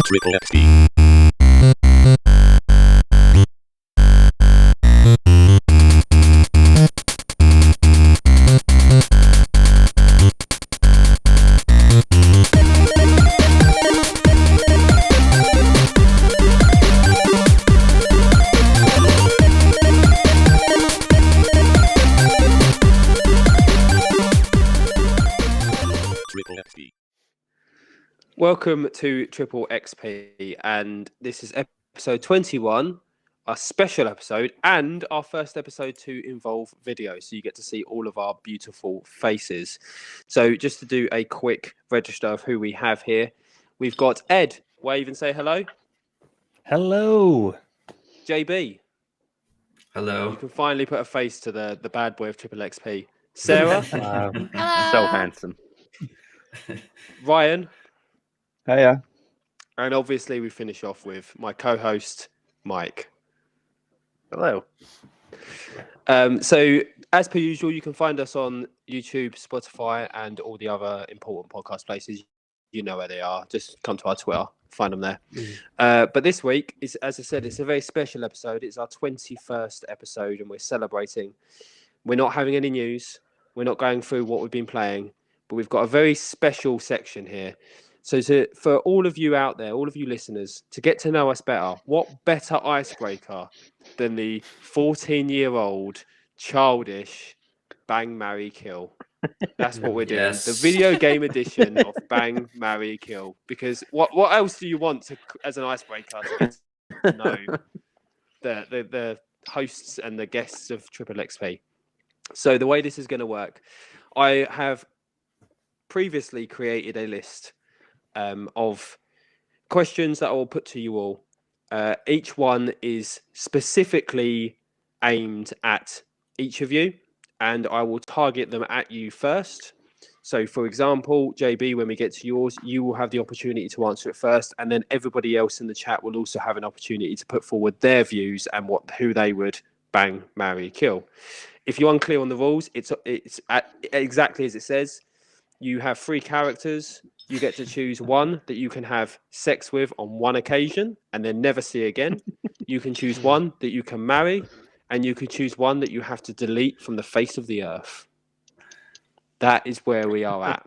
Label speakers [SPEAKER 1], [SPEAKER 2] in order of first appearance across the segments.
[SPEAKER 1] Triple XP.
[SPEAKER 2] Welcome to Triple XP, and this is episode 21, a special episode, and our first episode to involve video, so you get to see all of our beautiful faces. So just to do a quick register of who we have here, we've got Ed, wave and say hello.
[SPEAKER 3] Hello.
[SPEAKER 2] JB.
[SPEAKER 4] Hello.
[SPEAKER 2] You can finally put a face to the bad boy of Triple XP. Sarah.
[SPEAKER 3] Wow.
[SPEAKER 5] So handsome.
[SPEAKER 2] Ryan.
[SPEAKER 6] Hiya.
[SPEAKER 2] And obviously we finish off with my co-host, Mike.
[SPEAKER 5] Hello.
[SPEAKER 2] So as per usual, you can find us on YouTube, Spotify, and all the other important podcast places. You know where they are. Just come to our Twitter, find them there. But this week, is, as I said, it's a very special episode. It's our 21st episode, and we're celebrating. We're not having any news. We're not going through what we've been playing, but we've got a very special section here. So for all of you out there, all of you listeners, to get to know us better, what better icebreaker than the 14-year-old childish Bang, Marry, Kill? That's what we're doing.
[SPEAKER 4] Yes.
[SPEAKER 2] The video game edition of Bang, Marry, Kill. Because what else do you want as an icebreaker to get to know the hosts and the guests of Triple XP? So the way this is going to work, I have previously created a list of questions that I will put to you all. Each one is specifically aimed at each of you, and I will target them at you first. So, for example, JB, when we get to yours, you will have the opportunity to answer it first, and then everybody else in the chat will also have an opportunity to put forward their views and who they would bang, marry, kill. If you're unclear on the rules, it's exactly as it says. You have 3 characters. You get to choose one that you can have sex with on one occasion and then never see again. You can choose one that you can marry, and you can choose one that you have to delete from the face of the earth. That is where we are at.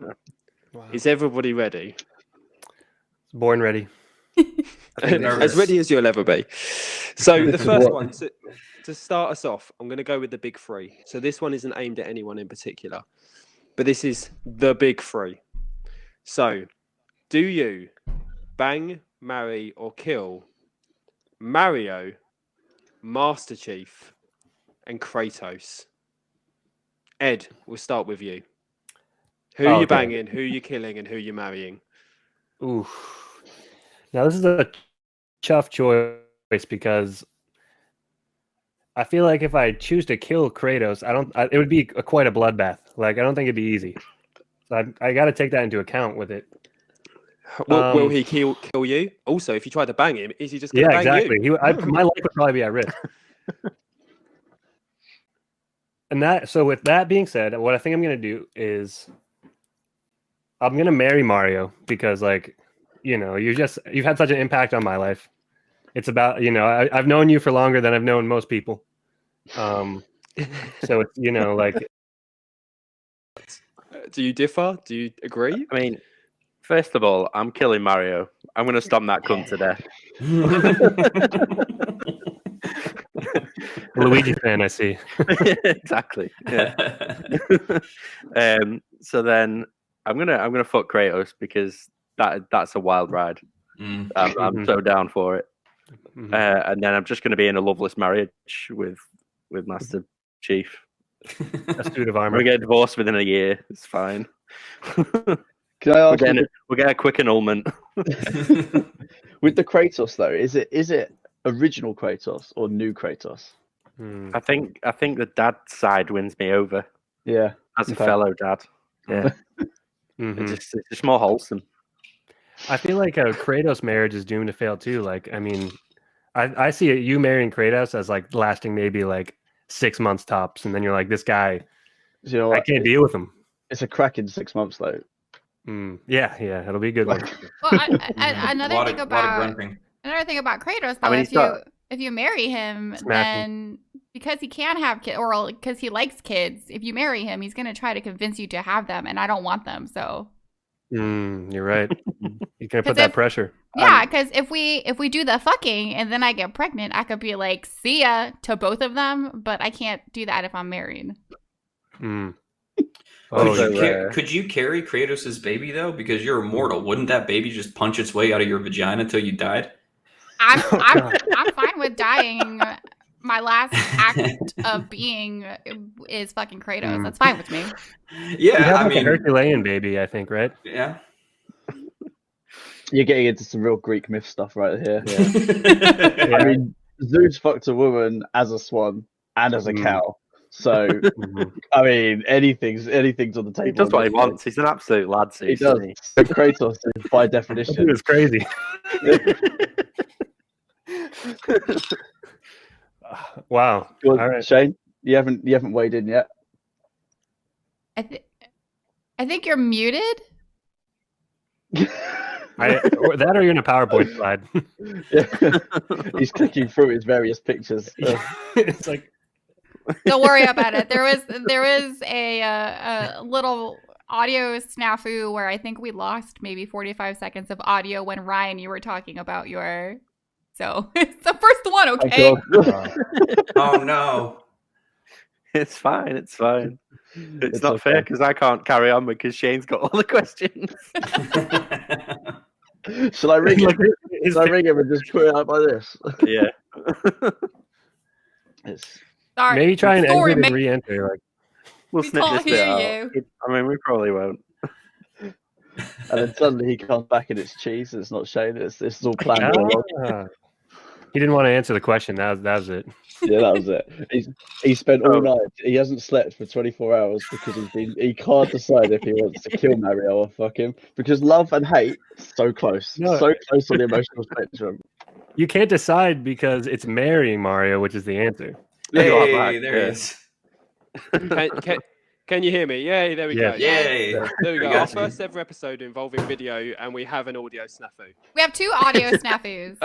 [SPEAKER 2] Wow. Is everybody ready?
[SPEAKER 3] Born ready.
[SPEAKER 2] As ready as you'll ever be. So the first one, to start us off, I'm going to go with the big 3. So this one isn't aimed at anyone in particular, but this is the big 3. So, do you bang, marry, or kill Mario, Master Chief, and Kratos? Ed, we'll start with you. Who are you banging, who are you killing, and who are you marrying?
[SPEAKER 3] Ooh. Now, this is a tough choice because I feel like if I choose to kill Kratos, it would be quite a bloodbath. Like, I don't think it'd be easy. So I got to take that into account with it.
[SPEAKER 2] Will he kill you? Also, if you try to bang him, is he just going to bang
[SPEAKER 3] exactly.
[SPEAKER 2] you?
[SPEAKER 3] My life would probably be at risk. So with that being said, what I think I'm going to do is I'm going to marry Mario because, like, you've had such an impact on my life. It's about, I've known you for longer than I've known most people. So it's, like.
[SPEAKER 2] Do you differ? Do you agree?
[SPEAKER 5] I mean, first of all, I'm killing Mario. I'm going to stomp that cunt to death.
[SPEAKER 3] Luigi fan, I see.
[SPEAKER 5] Exactly. Yeah. So then I'm gonna fuck Kratos because that's a wild ride. I'm so down for it. And then I'm just gonna be in a loveless marriage with Master Chief.
[SPEAKER 3] A suit of armor.
[SPEAKER 5] We get divorced within a year. It's fine.
[SPEAKER 6] Can I ask
[SPEAKER 5] we'll get a quick annulment.
[SPEAKER 6] with the Kratos though? Is it original Kratos or new Kratos?
[SPEAKER 5] I think the dad side wins me over.
[SPEAKER 6] Yeah,
[SPEAKER 5] as a fellow dad. Yeah, it's just more wholesome.
[SPEAKER 3] I feel like a Kratos marriage is doomed to fail too. Like, I mean, I see you marrying Kratos as like lasting maybe like 6 months tops, and then you're like, this guy, I can't deal with him.
[SPEAKER 6] It's a crack in 6 months though.
[SPEAKER 3] Yeah, it'll be a good one.
[SPEAKER 1] Well, another thing about Kratos, though,
[SPEAKER 5] I mean,
[SPEAKER 1] if you marry him,
[SPEAKER 3] Smacking.
[SPEAKER 1] then because he can have kids, or because he likes kids, if you marry him, he's gonna try to convince you to have them, and I don't want them. So
[SPEAKER 3] You're right. You can put that pressure.
[SPEAKER 1] Yeah, because if we do the fucking and then I get pregnant, I could be like, see ya to both of them, but I can't do that if I'm married.
[SPEAKER 4] Could you carry Kratos' baby though? Because you're immortal. Wouldn't that baby just punch its way out of your vagina until you died?
[SPEAKER 1] I'm fine with dying. My last act of being is fucking Kratos. That's fine with me.
[SPEAKER 4] Yeah,
[SPEAKER 3] I mean, a Herculean baby, I think, right?
[SPEAKER 4] Yeah.
[SPEAKER 6] You're getting into some real Greek myth stuff right here. Yeah. I mean, Zeus fucked a woman as a swan and as a cow. So, I mean, anything's on the table.
[SPEAKER 5] He does what he wants. He's an absolute lad.
[SPEAKER 6] He does. So Kratos is by definition.
[SPEAKER 3] It was crazy. Wow.
[SPEAKER 6] All
[SPEAKER 3] right,
[SPEAKER 6] Shane, you haven't weighed in yet.
[SPEAKER 1] I think you're muted.
[SPEAKER 3] Or you're in a PowerPoint slide.
[SPEAKER 6] Yeah. He's clicking through his various pictures.
[SPEAKER 3] It's like,
[SPEAKER 1] don't worry about it. There was a little audio snafu where I think we lost maybe 45 seconds of audio when Ryan, you were talking about your. So it's the first one, okay?
[SPEAKER 4] Oh no.
[SPEAKER 5] It's fine. It's not fair because I can't carry on because Shane's got all the questions.
[SPEAKER 6] Shall I ring him? Shall I ring him and just put it out by this?
[SPEAKER 5] Yeah.
[SPEAKER 1] Sorry.
[SPEAKER 3] Maybe try and exit and re-enter. Like,
[SPEAKER 5] we'll snip this bit out. I mean, we probably won't.
[SPEAKER 6] And then suddenly he comes back and it's cheese. It's not Shane. It's all planned.
[SPEAKER 3] He didn't want to answer the question. That was it.
[SPEAKER 6] Yeah, that was it. He spent all night. He hasn't slept for 24 hours because he can't decide if he wants to kill Mario or fuck him. Because love and hate so close, so close on the emotional spectrum.
[SPEAKER 3] You can't decide because it's marrying Mario, which is the answer.
[SPEAKER 4] Hey, there he is.
[SPEAKER 2] Can you hear me? Yay, there we go.
[SPEAKER 4] Yay.
[SPEAKER 2] There we go. Our first ever episode involving video, and we have an audio snafu.
[SPEAKER 1] We have 2 audio snafus.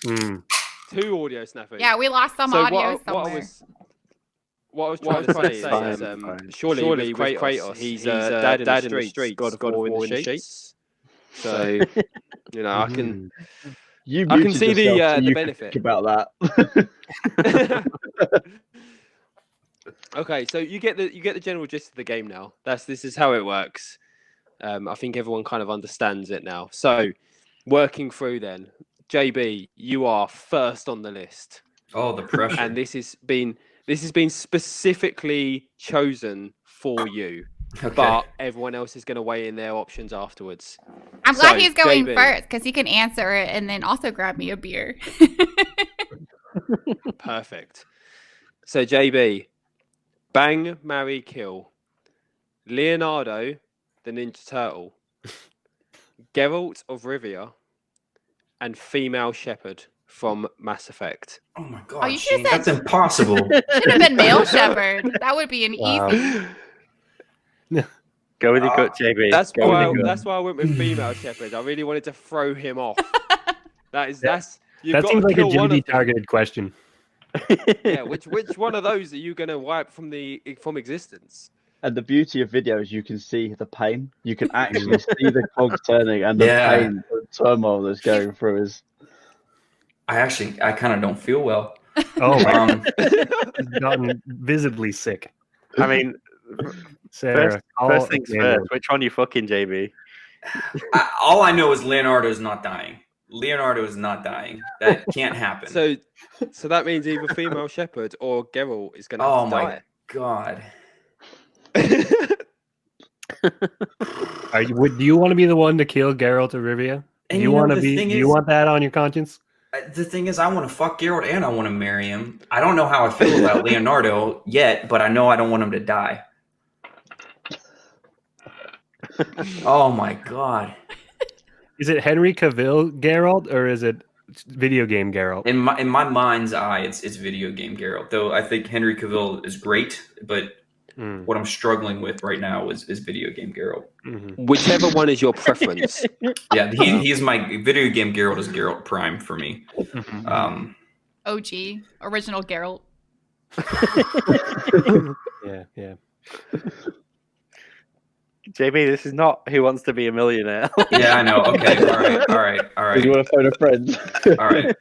[SPEAKER 2] 2 audio snafus.
[SPEAKER 1] Yeah, we lost some audio somewhere.
[SPEAKER 2] What I was trying to say is, surely with Kratos, he's dad in the streets, God of war in the sheets. So, I can... I can see the benefit
[SPEAKER 6] about that.
[SPEAKER 2] Okay, so you get the general gist of the game now. This is how it works. I think everyone kind of understands it now. So, working through then, JB, you are first on the list.
[SPEAKER 4] Oh, the pressure!
[SPEAKER 2] And this has been specifically chosen for you. Okay. But everyone else is going to weigh in their options afterwards.
[SPEAKER 1] I'm glad he's going first because he can answer it and then also grab me a beer.
[SPEAKER 2] Perfect. So, JB, bang, marry, kill. Leonardo, the Ninja Turtle. Geralt of Rivia. And female Shepard from Mass Effect.
[SPEAKER 4] Oh my god, Shane, that's impossible.
[SPEAKER 1] Should have been male Shepard. That would be an easy...
[SPEAKER 5] Go with your gut, JB.
[SPEAKER 2] That's why I went with female Shepard. I really wanted to throw him off. That
[SPEAKER 3] seems like a JB targeted question.
[SPEAKER 2] Yeah, which one of those are you going to wipe from existence?
[SPEAKER 6] And the beauty of video is you can see the pain. You can actually see the cogs turning and the pain, the turmoil that's going through his.
[SPEAKER 4] I kind of don't feel well.
[SPEAKER 3] Oh, he's gotten visibly sick.
[SPEAKER 5] I mean,
[SPEAKER 3] Sarah,
[SPEAKER 5] first things first. Which one you fucking, JB?
[SPEAKER 4] All I know is Leonardo's not dying. Leonardo is not dying. That can't happen.
[SPEAKER 2] So that means either female Shepard or Geralt is going to have to die. Oh my
[SPEAKER 4] god.
[SPEAKER 3] Do you want to be the one to kill Geralt of Rivia? Do you want that on your conscience?
[SPEAKER 4] The thing is, I want to fuck Geralt and I want to marry him. I don't know how I feel about Leonardo yet, but I know I don't want him to die. Oh my god.
[SPEAKER 3] Is it Henry Cavill Geralt or is it video game Geralt?
[SPEAKER 4] In my mind's eye, it's video game Geralt. Though I think Henry Cavill is great, but what I'm struggling with right now is video game Geralt.
[SPEAKER 2] Whichever one is your preference.
[SPEAKER 4] Yeah, he's my video game Geralt is Geralt Prime for me.
[SPEAKER 1] OG, original Geralt.
[SPEAKER 3] Yeah.
[SPEAKER 5] JB, this is not Who Wants to Be a Millionaire.
[SPEAKER 4] Yeah, I know. Okay, all right.
[SPEAKER 6] Do you want to phone a friend?
[SPEAKER 4] All right.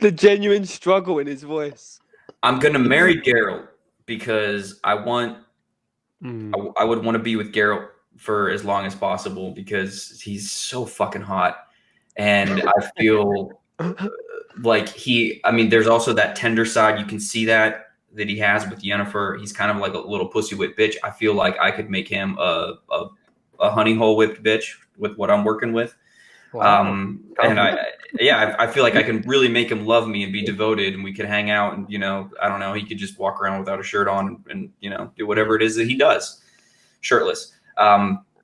[SPEAKER 2] The genuine struggle in his voice.
[SPEAKER 4] I'm gonna marry Geralt because I would want to be with Geralt for as long as possible because he's so fucking hot, and I feel like there's also that tender side. You can see that he has with Yennefer. He's kind of like a little pussy whipped bitch. I feel like I could make him a honey hole whipped bitch with what I'm working with.
[SPEAKER 3] Wow.
[SPEAKER 4] And I feel like I can really make him love me and be devoted, and we could hang out, and I don't know, he could just walk around without a shirt on and do whatever it is that he does, shirtless.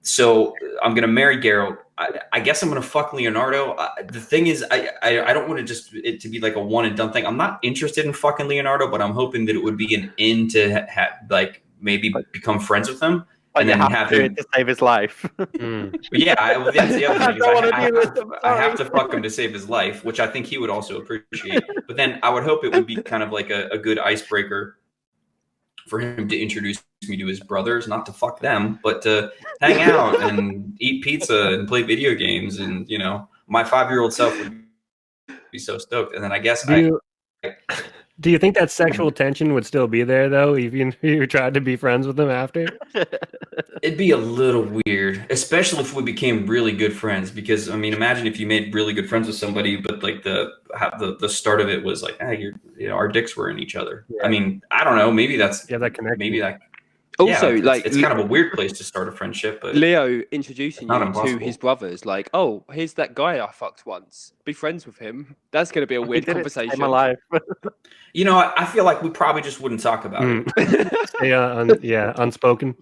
[SPEAKER 4] So I'm gonna marry Geralt. I guess I'm gonna fuck Leonardo. The thing is, I don't want it to be like a one and done thing. I'm not interested in fucking Leonardo, but I'm hoping that it would be an in to maybe become friends with him. And then have him
[SPEAKER 5] to save his life.
[SPEAKER 4] Yeah, that's the other thing. I have to fuck him to save his life, which I think he would also appreciate. But then I would hope it would be kind of like a good icebreaker for him to introduce me to his brothers, not to fuck them, but to hang out and eat pizza and play video games. And my 5-year-old self would be so stoked. And then I guess
[SPEAKER 3] Do you think that sexual tension would still be there, though, even if you tried to be friends with them after?
[SPEAKER 4] It'd be a little weird, especially if we became really good friends. Because imagine if you made really good friends with somebody, but like the start of it was like, our dicks were in each other. Yeah. I don't know. Maybe that's
[SPEAKER 3] that connection.
[SPEAKER 4] Maybe that.
[SPEAKER 2] Also,
[SPEAKER 4] it's kind of a weird place to start a friendship. But
[SPEAKER 2] Leo introducing you to his brothers, like, oh, here's that guy I fucked once. Be friends with him. That's going to be a weird conversation.
[SPEAKER 5] My life.
[SPEAKER 4] I feel like we probably just wouldn't talk about
[SPEAKER 3] it. Unspoken.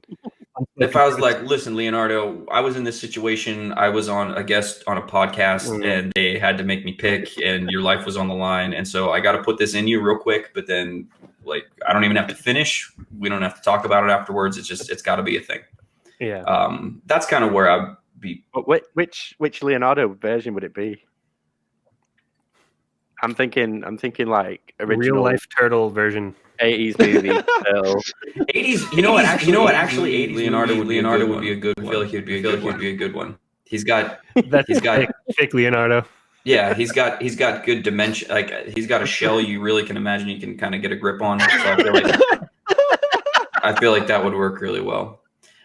[SPEAKER 4] If I was like, listen, Leonardo, I was in this situation. I was a guest on a podcast, and they had to make me pick, and your life was on the line, and so I got to put this in you real quick. But then, I don't even have to finish. We don't have to talk about it afterwards. It's got to be a thing.
[SPEAKER 3] Yeah.
[SPEAKER 4] That's kind of where I'd be.
[SPEAKER 5] But which Leonardo version would it be? I'm thinking like original
[SPEAKER 3] real life turtle version.
[SPEAKER 5] 80s movie.
[SPEAKER 4] 80s. You know what? Actually, 80s Leonardo would be a good one. I feel like he'd be a good one. He's got
[SPEAKER 3] thick Leonardo.
[SPEAKER 4] Yeah, he's got good dimension. Like he's got a shell you really can imagine you can kind of get a grip on. So I feel like that would work really well.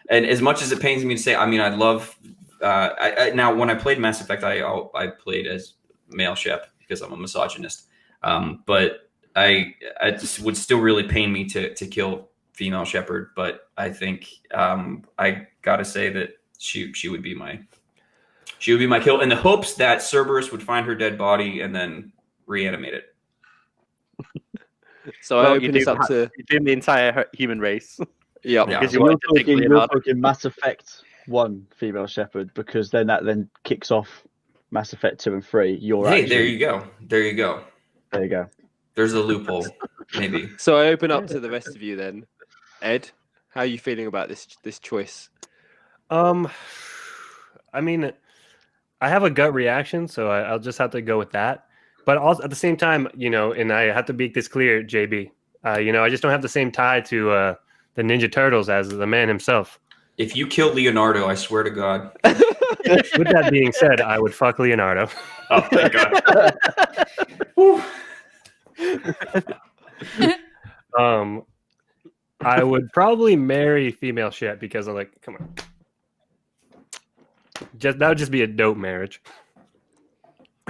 [SPEAKER 4] And as much as it pains me to say, I love. Now when I played Mass Effect, I played as male Shep because I'm a misogynist. But I just would still really pain me to kill female Shepard. But I think I gotta say that she would be my. She would be my kill in the hopes that Cerberus would find her dead body and then reanimate it.
[SPEAKER 2] So I open this up to
[SPEAKER 5] the entire human race.
[SPEAKER 2] Yeah.
[SPEAKER 5] Because
[SPEAKER 6] you're talking Mass Effect 1 female Shepard, because then that kicks off Mass Effect 2 and 3.
[SPEAKER 4] There you go.
[SPEAKER 6] There you go.
[SPEAKER 4] There's a loophole, maybe.
[SPEAKER 2] So I open up to the rest of you then. Ed, how are you feeling about this choice?
[SPEAKER 3] I have a gut reaction, so I'll just have to go with that. But also at the same time, and I have to make this clear, JB. I just don't have the same tie to the Ninja Turtles as the man himself.
[SPEAKER 4] If you kill Leonardo, I swear to God.
[SPEAKER 3] With that being said, I would fuck Leonardo.
[SPEAKER 4] Oh, thank
[SPEAKER 3] God. I would probably marry female Shep because I'm like, come on. That would just be a dope marriage,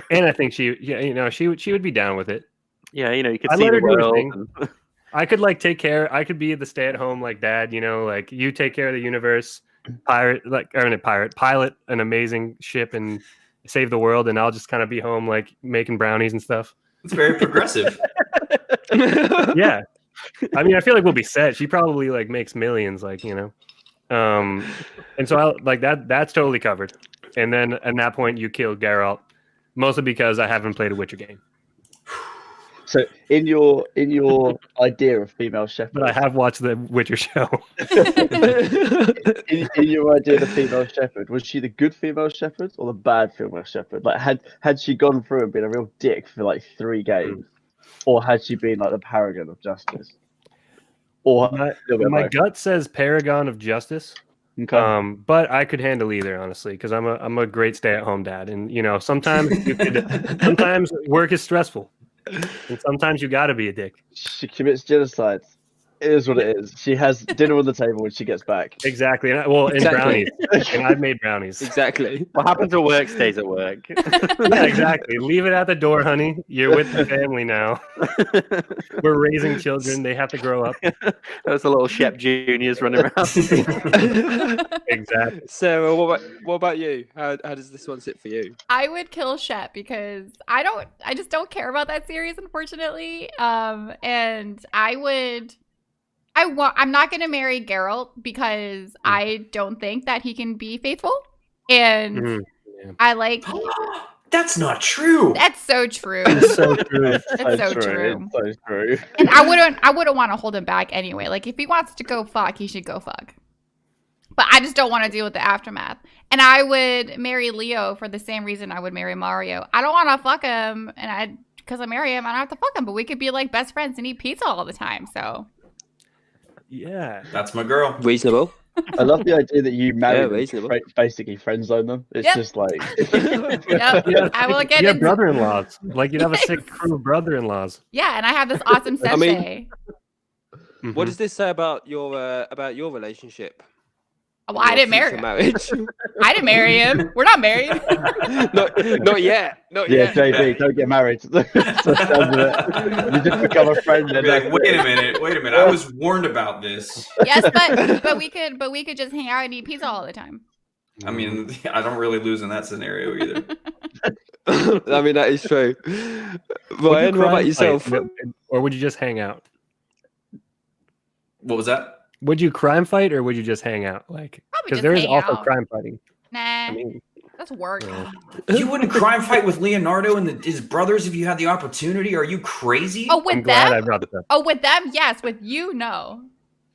[SPEAKER 3] and I think she would be down with it.
[SPEAKER 5] Yeah, you could see the world.
[SPEAKER 3] I could take care. I could be the stay-at-home dad. You take care of the universe, pilot an amazing ship and save the world, and I'll just kind of be home making brownies and stuff.
[SPEAKER 4] It's very progressive.
[SPEAKER 3] Yeah, I feel like we'll be set. She probably makes millions, and so I that's totally covered. And then at that point you kill Geralt, mostly because I haven't played a Witcher game.
[SPEAKER 6] So in your idea of female Shepard,
[SPEAKER 3] But I have watched the Witcher show.
[SPEAKER 6] in your idea of the female Shepard, was she the good female Shepard or the bad female Shepard? Like, had she gone through and been a real dick for like 3 games, or had she been like the paragon of justice? Or
[SPEAKER 3] my gut says paragon of justice.
[SPEAKER 6] Okay.
[SPEAKER 3] But I could handle either, honestly, because I'm a great stay-at-home dad, and sometimes sometimes work is stressful, and sometimes you got to be a dick.
[SPEAKER 6] She commits genocide. It is what it is. She has dinner on the table when she gets back.
[SPEAKER 3] Exactly. And brownies. And I've made brownies.
[SPEAKER 2] Exactly.
[SPEAKER 5] What happens at work stays at work.
[SPEAKER 3] Yeah, exactly. Leave it at the door, honey. You're with the family now. We're raising children. They have to grow up.
[SPEAKER 5] Those are little Shep Juniors running around.
[SPEAKER 3] Exactly.
[SPEAKER 2] Sarah, what about you? How does this one sit for you?
[SPEAKER 1] I would kill Shep because I just don't care about that series, unfortunately. And I'm not gonna marry Geralt because I don't think that he can be faithful. And I like
[SPEAKER 4] That's not true.
[SPEAKER 1] That's so true.
[SPEAKER 3] It's so true.
[SPEAKER 1] It's so true.
[SPEAKER 6] It's so true.
[SPEAKER 1] And I wouldn't want to hold him back anyway. Like if he wants to go fuck, he should go fuck. But I just don't want to deal with the aftermath. And I would marry Leo for the same reason I would marry Mario. I don't want to fuck him, and because I marry him, I don't have to fuck him. But we could be like best friends and eat pizza all the time. So
[SPEAKER 3] Yeah.
[SPEAKER 4] That's my girl.
[SPEAKER 2] Reasonable.
[SPEAKER 6] I love the idea that you marry them,
[SPEAKER 2] reasonable.
[SPEAKER 6] basically friend zone them. It's
[SPEAKER 1] Yep.
[SPEAKER 6] just like
[SPEAKER 1] yep, I will get
[SPEAKER 3] You have
[SPEAKER 1] into
[SPEAKER 3] brother-in-laws. Like you'd have a sick crew of brother-in-laws.
[SPEAKER 1] Yeah, and I have this awesome
[SPEAKER 2] I mean-
[SPEAKER 1] sensei.
[SPEAKER 2] What does this say about your relationship?
[SPEAKER 1] Well, I didn't marry him.
[SPEAKER 2] Marriage.
[SPEAKER 1] I didn't marry him. We're not married.
[SPEAKER 2] not yet. Not
[SPEAKER 6] yeah,
[SPEAKER 2] yet.
[SPEAKER 6] JB, don't get married. So you just become a friend.
[SPEAKER 4] I'd
[SPEAKER 6] And
[SPEAKER 4] be like, wait a minute. I was warned about this.
[SPEAKER 1] Yes, but we could just hang out and eat pizza all the time.
[SPEAKER 4] I mean, I don't really lose in that scenario either.
[SPEAKER 2] I mean, that is true.
[SPEAKER 3] Would you
[SPEAKER 2] Ryan, what
[SPEAKER 3] crime
[SPEAKER 2] about yourself?
[SPEAKER 3] fight, or would you just hang out?
[SPEAKER 4] What was that?
[SPEAKER 3] Would you crime fight or would you just hang out? Like,
[SPEAKER 1] Probably
[SPEAKER 3] because
[SPEAKER 1] just
[SPEAKER 3] there is
[SPEAKER 1] hang
[SPEAKER 3] also
[SPEAKER 1] out.
[SPEAKER 3] crime fighting.
[SPEAKER 1] Nah,
[SPEAKER 3] I mean,
[SPEAKER 1] that's work.
[SPEAKER 4] You wouldn't crime fight with Leonardo and his brothers if you had the opportunity? Are you crazy?
[SPEAKER 1] Oh, with
[SPEAKER 3] I'm glad I
[SPEAKER 1] them?
[SPEAKER 3] brought this up.
[SPEAKER 1] Oh, with them? Yes. With you, no.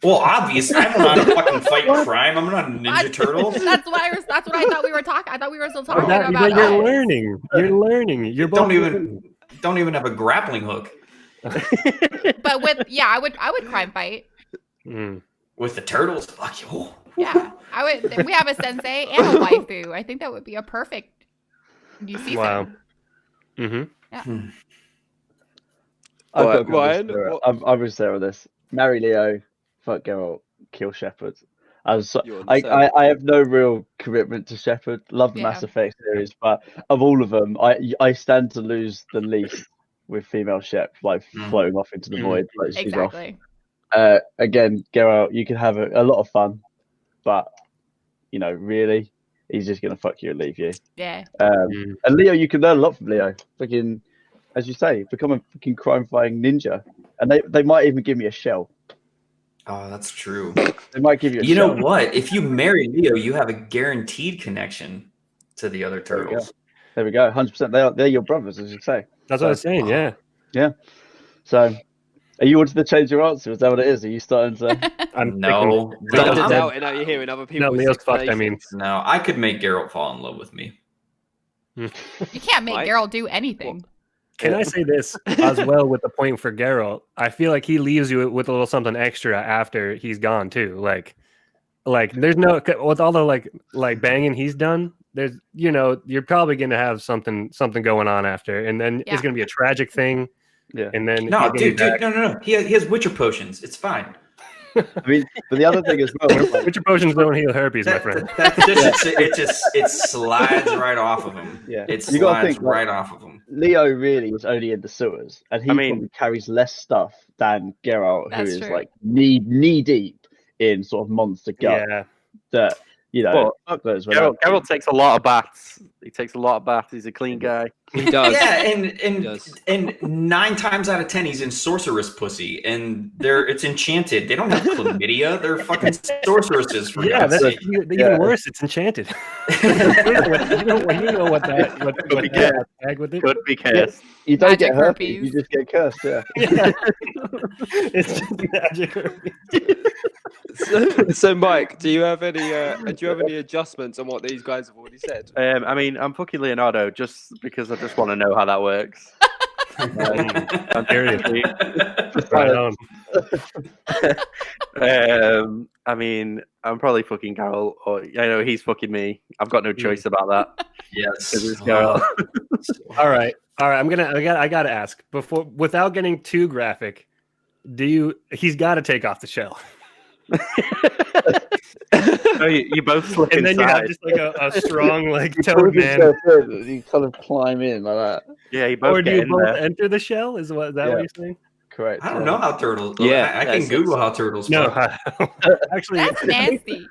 [SPEAKER 4] Well, obviously, I'm not a fucking fight crime. I'm not a Ninja Turtle.
[SPEAKER 1] That's what I thought we were talking. I thought we were still talking
[SPEAKER 3] But
[SPEAKER 1] about.
[SPEAKER 3] you're
[SPEAKER 1] us.
[SPEAKER 3] learning. You're learning. You're both
[SPEAKER 4] Don't even have a grappling hook
[SPEAKER 1] But I would crime fight.
[SPEAKER 4] with the turtles. Fuck you.
[SPEAKER 1] Yeah, I would. We have a sensei and a waifu. I think that would be a perfect new season.
[SPEAKER 3] Wow. Mm-hmm.
[SPEAKER 1] Yeah.
[SPEAKER 6] I'm with Sarah on this. Marry Leo, fuck Geralt, kill Shepard. I have no real commitment to Shepard. Love the Mass Effect series, but of all of them, I stand to lose the least with female Shep, like floating off into the void. Like she's
[SPEAKER 1] Exactly.
[SPEAKER 6] off. Again, Geralt, you can have a lot of fun, but really, he's just gonna fuck you and leave you.
[SPEAKER 1] Yeah.
[SPEAKER 6] And Leo, you can learn a lot from Leo. Fucking, as you say, become a fucking crime-fighting ninja, and they might even give me a shell.
[SPEAKER 4] Oh, that's true.
[SPEAKER 6] They might give you.
[SPEAKER 4] You know what? If you marry Leo, you have a guaranteed connection to the other turtles.
[SPEAKER 6] There we go. 100%. They're your brothers, as you say.
[SPEAKER 3] That's what I was saying. Yeah.
[SPEAKER 6] Yeah. So, are you wanting to change your answer? Is that what it is? Are you starting to?
[SPEAKER 4] No.
[SPEAKER 2] I'm out, and now you're hearing other people.
[SPEAKER 3] No, Leo's fucked. I mean,
[SPEAKER 4] No, I could make Geralt fall in love with me.
[SPEAKER 1] You can't make Geralt do anything.
[SPEAKER 3] Can I say this as well with the point for Geralt? I feel like he leaves you with a little something extra after he's gone too. Like there's no with all the like banging he's done. There's you're probably gonna have something going on after, and then it's gonna be a tragic thing.
[SPEAKER 6] Yeah.
[SPEAKER 3] And then
[SPEAKER 4] No, dude, no. He has Witcher potions. It's fine.
[SPEAKER 6] I mean, but the other thing as well.
[SPEAKER 3] Witcher potions don't heal herpes, my friend.
[SPEAKER 4] It slides right off of him.
[SPEAKER 6] Yeah.
[SPEAKER 4] It
[SPEAKER 6] You gotta
[SPEAKER 4] slides
[SPEAKER 6] think,
[SPEAKER 4] right off of him.
[SPEAKER 6] Leo really was only in the sewers, and he probably carries less stuff than Geralt, who
[SPEAKER 1] That's
[SPEAKER 6] is
[SPEAKER 1] true.
[SPEAKER 6] like knee deep in sort of monster gut.
[SPEAKER 3] Yeah.
[SPEAKER 6] That You know,
[SPEAKER 5] Well,
[SPEAKER 6] fuck those.
[SPEAKER 5] Geralt takes a lot of baths. He takes a lot of baths. He's a clean guy.
[SPEAKER 2] He does.
[SPEAKER 4] Yeah,
[SPEAKER 2] He does.
[SPEAKER 4] and 9 times out of 10 he's in sorceress pussy, and it's enchanted. They don't have chlamydia. They're fucking sorceresses for
[SPEAKER 3] Yeah,
[SPEAKER 4] God's
[SPEAKER 3] that's
[SPEAKER 4] sake.
[SPEAKER 3] even worse. It's enchanted. you know what that tag with it?
[SPEAKER 5] Could be cursed.
[SPEAKER 6] You don't
[SPEAKER 1] Magic
[SPEAKER 6] get herpes.
[SPEAKER 1] herpes.
[SPEAKER 6] You just get cursed. Yeah.
[SPEAKER 3] It's just magic herpes.
[SPEAKER 2] So, Mike, do you have any adjustments on what these guys have already said?
[SPEAKER 5] I mean, I'm fucking Leonardo just because I just want to know how that works.
[SPEAKER 3] Seriously. Right on.
[SPEAKER 5] I mean, I'm probably fucking Carol, or he's fucking me. I've got no choice about that.
[SPEAKER 4] Yes.
[SPEAKER 5] Because it's Carol.
[SPEAKER 3] All right. I gotta ask without getting too graphic. He's got to take off the shell.
[SPEAKER 5] So you both slip
[SPEAKER 3] And then
[SPEAKER 5] inside.
[SPEAKER 3] you have just like a strong toad man.
[SPEAKER 6] You kind of climb in like that.
[SPEAKER 5] Yeah, you both
[SPEAKER 3] Or do
[SPEAKER 5] get
[SPEAKER 3] you
[SPEAKER 5] in
[SPEAKER 3] both
[SPEAKER 5] there.
[SPEAKER 3] enter the shell? Is what what you're saying?
[SPEAKER 6] Correct.
[SPEAKER 4] I don't know how turtles.
[SPEAKER 2] Yeah,
[SPEAKER 4] I can Google how turtles.
[SPEAKER 3] No,
[SPEAKER 4] fuck.
[SPEAKER 3] actually,
[SPEAKER 1] That's nasty.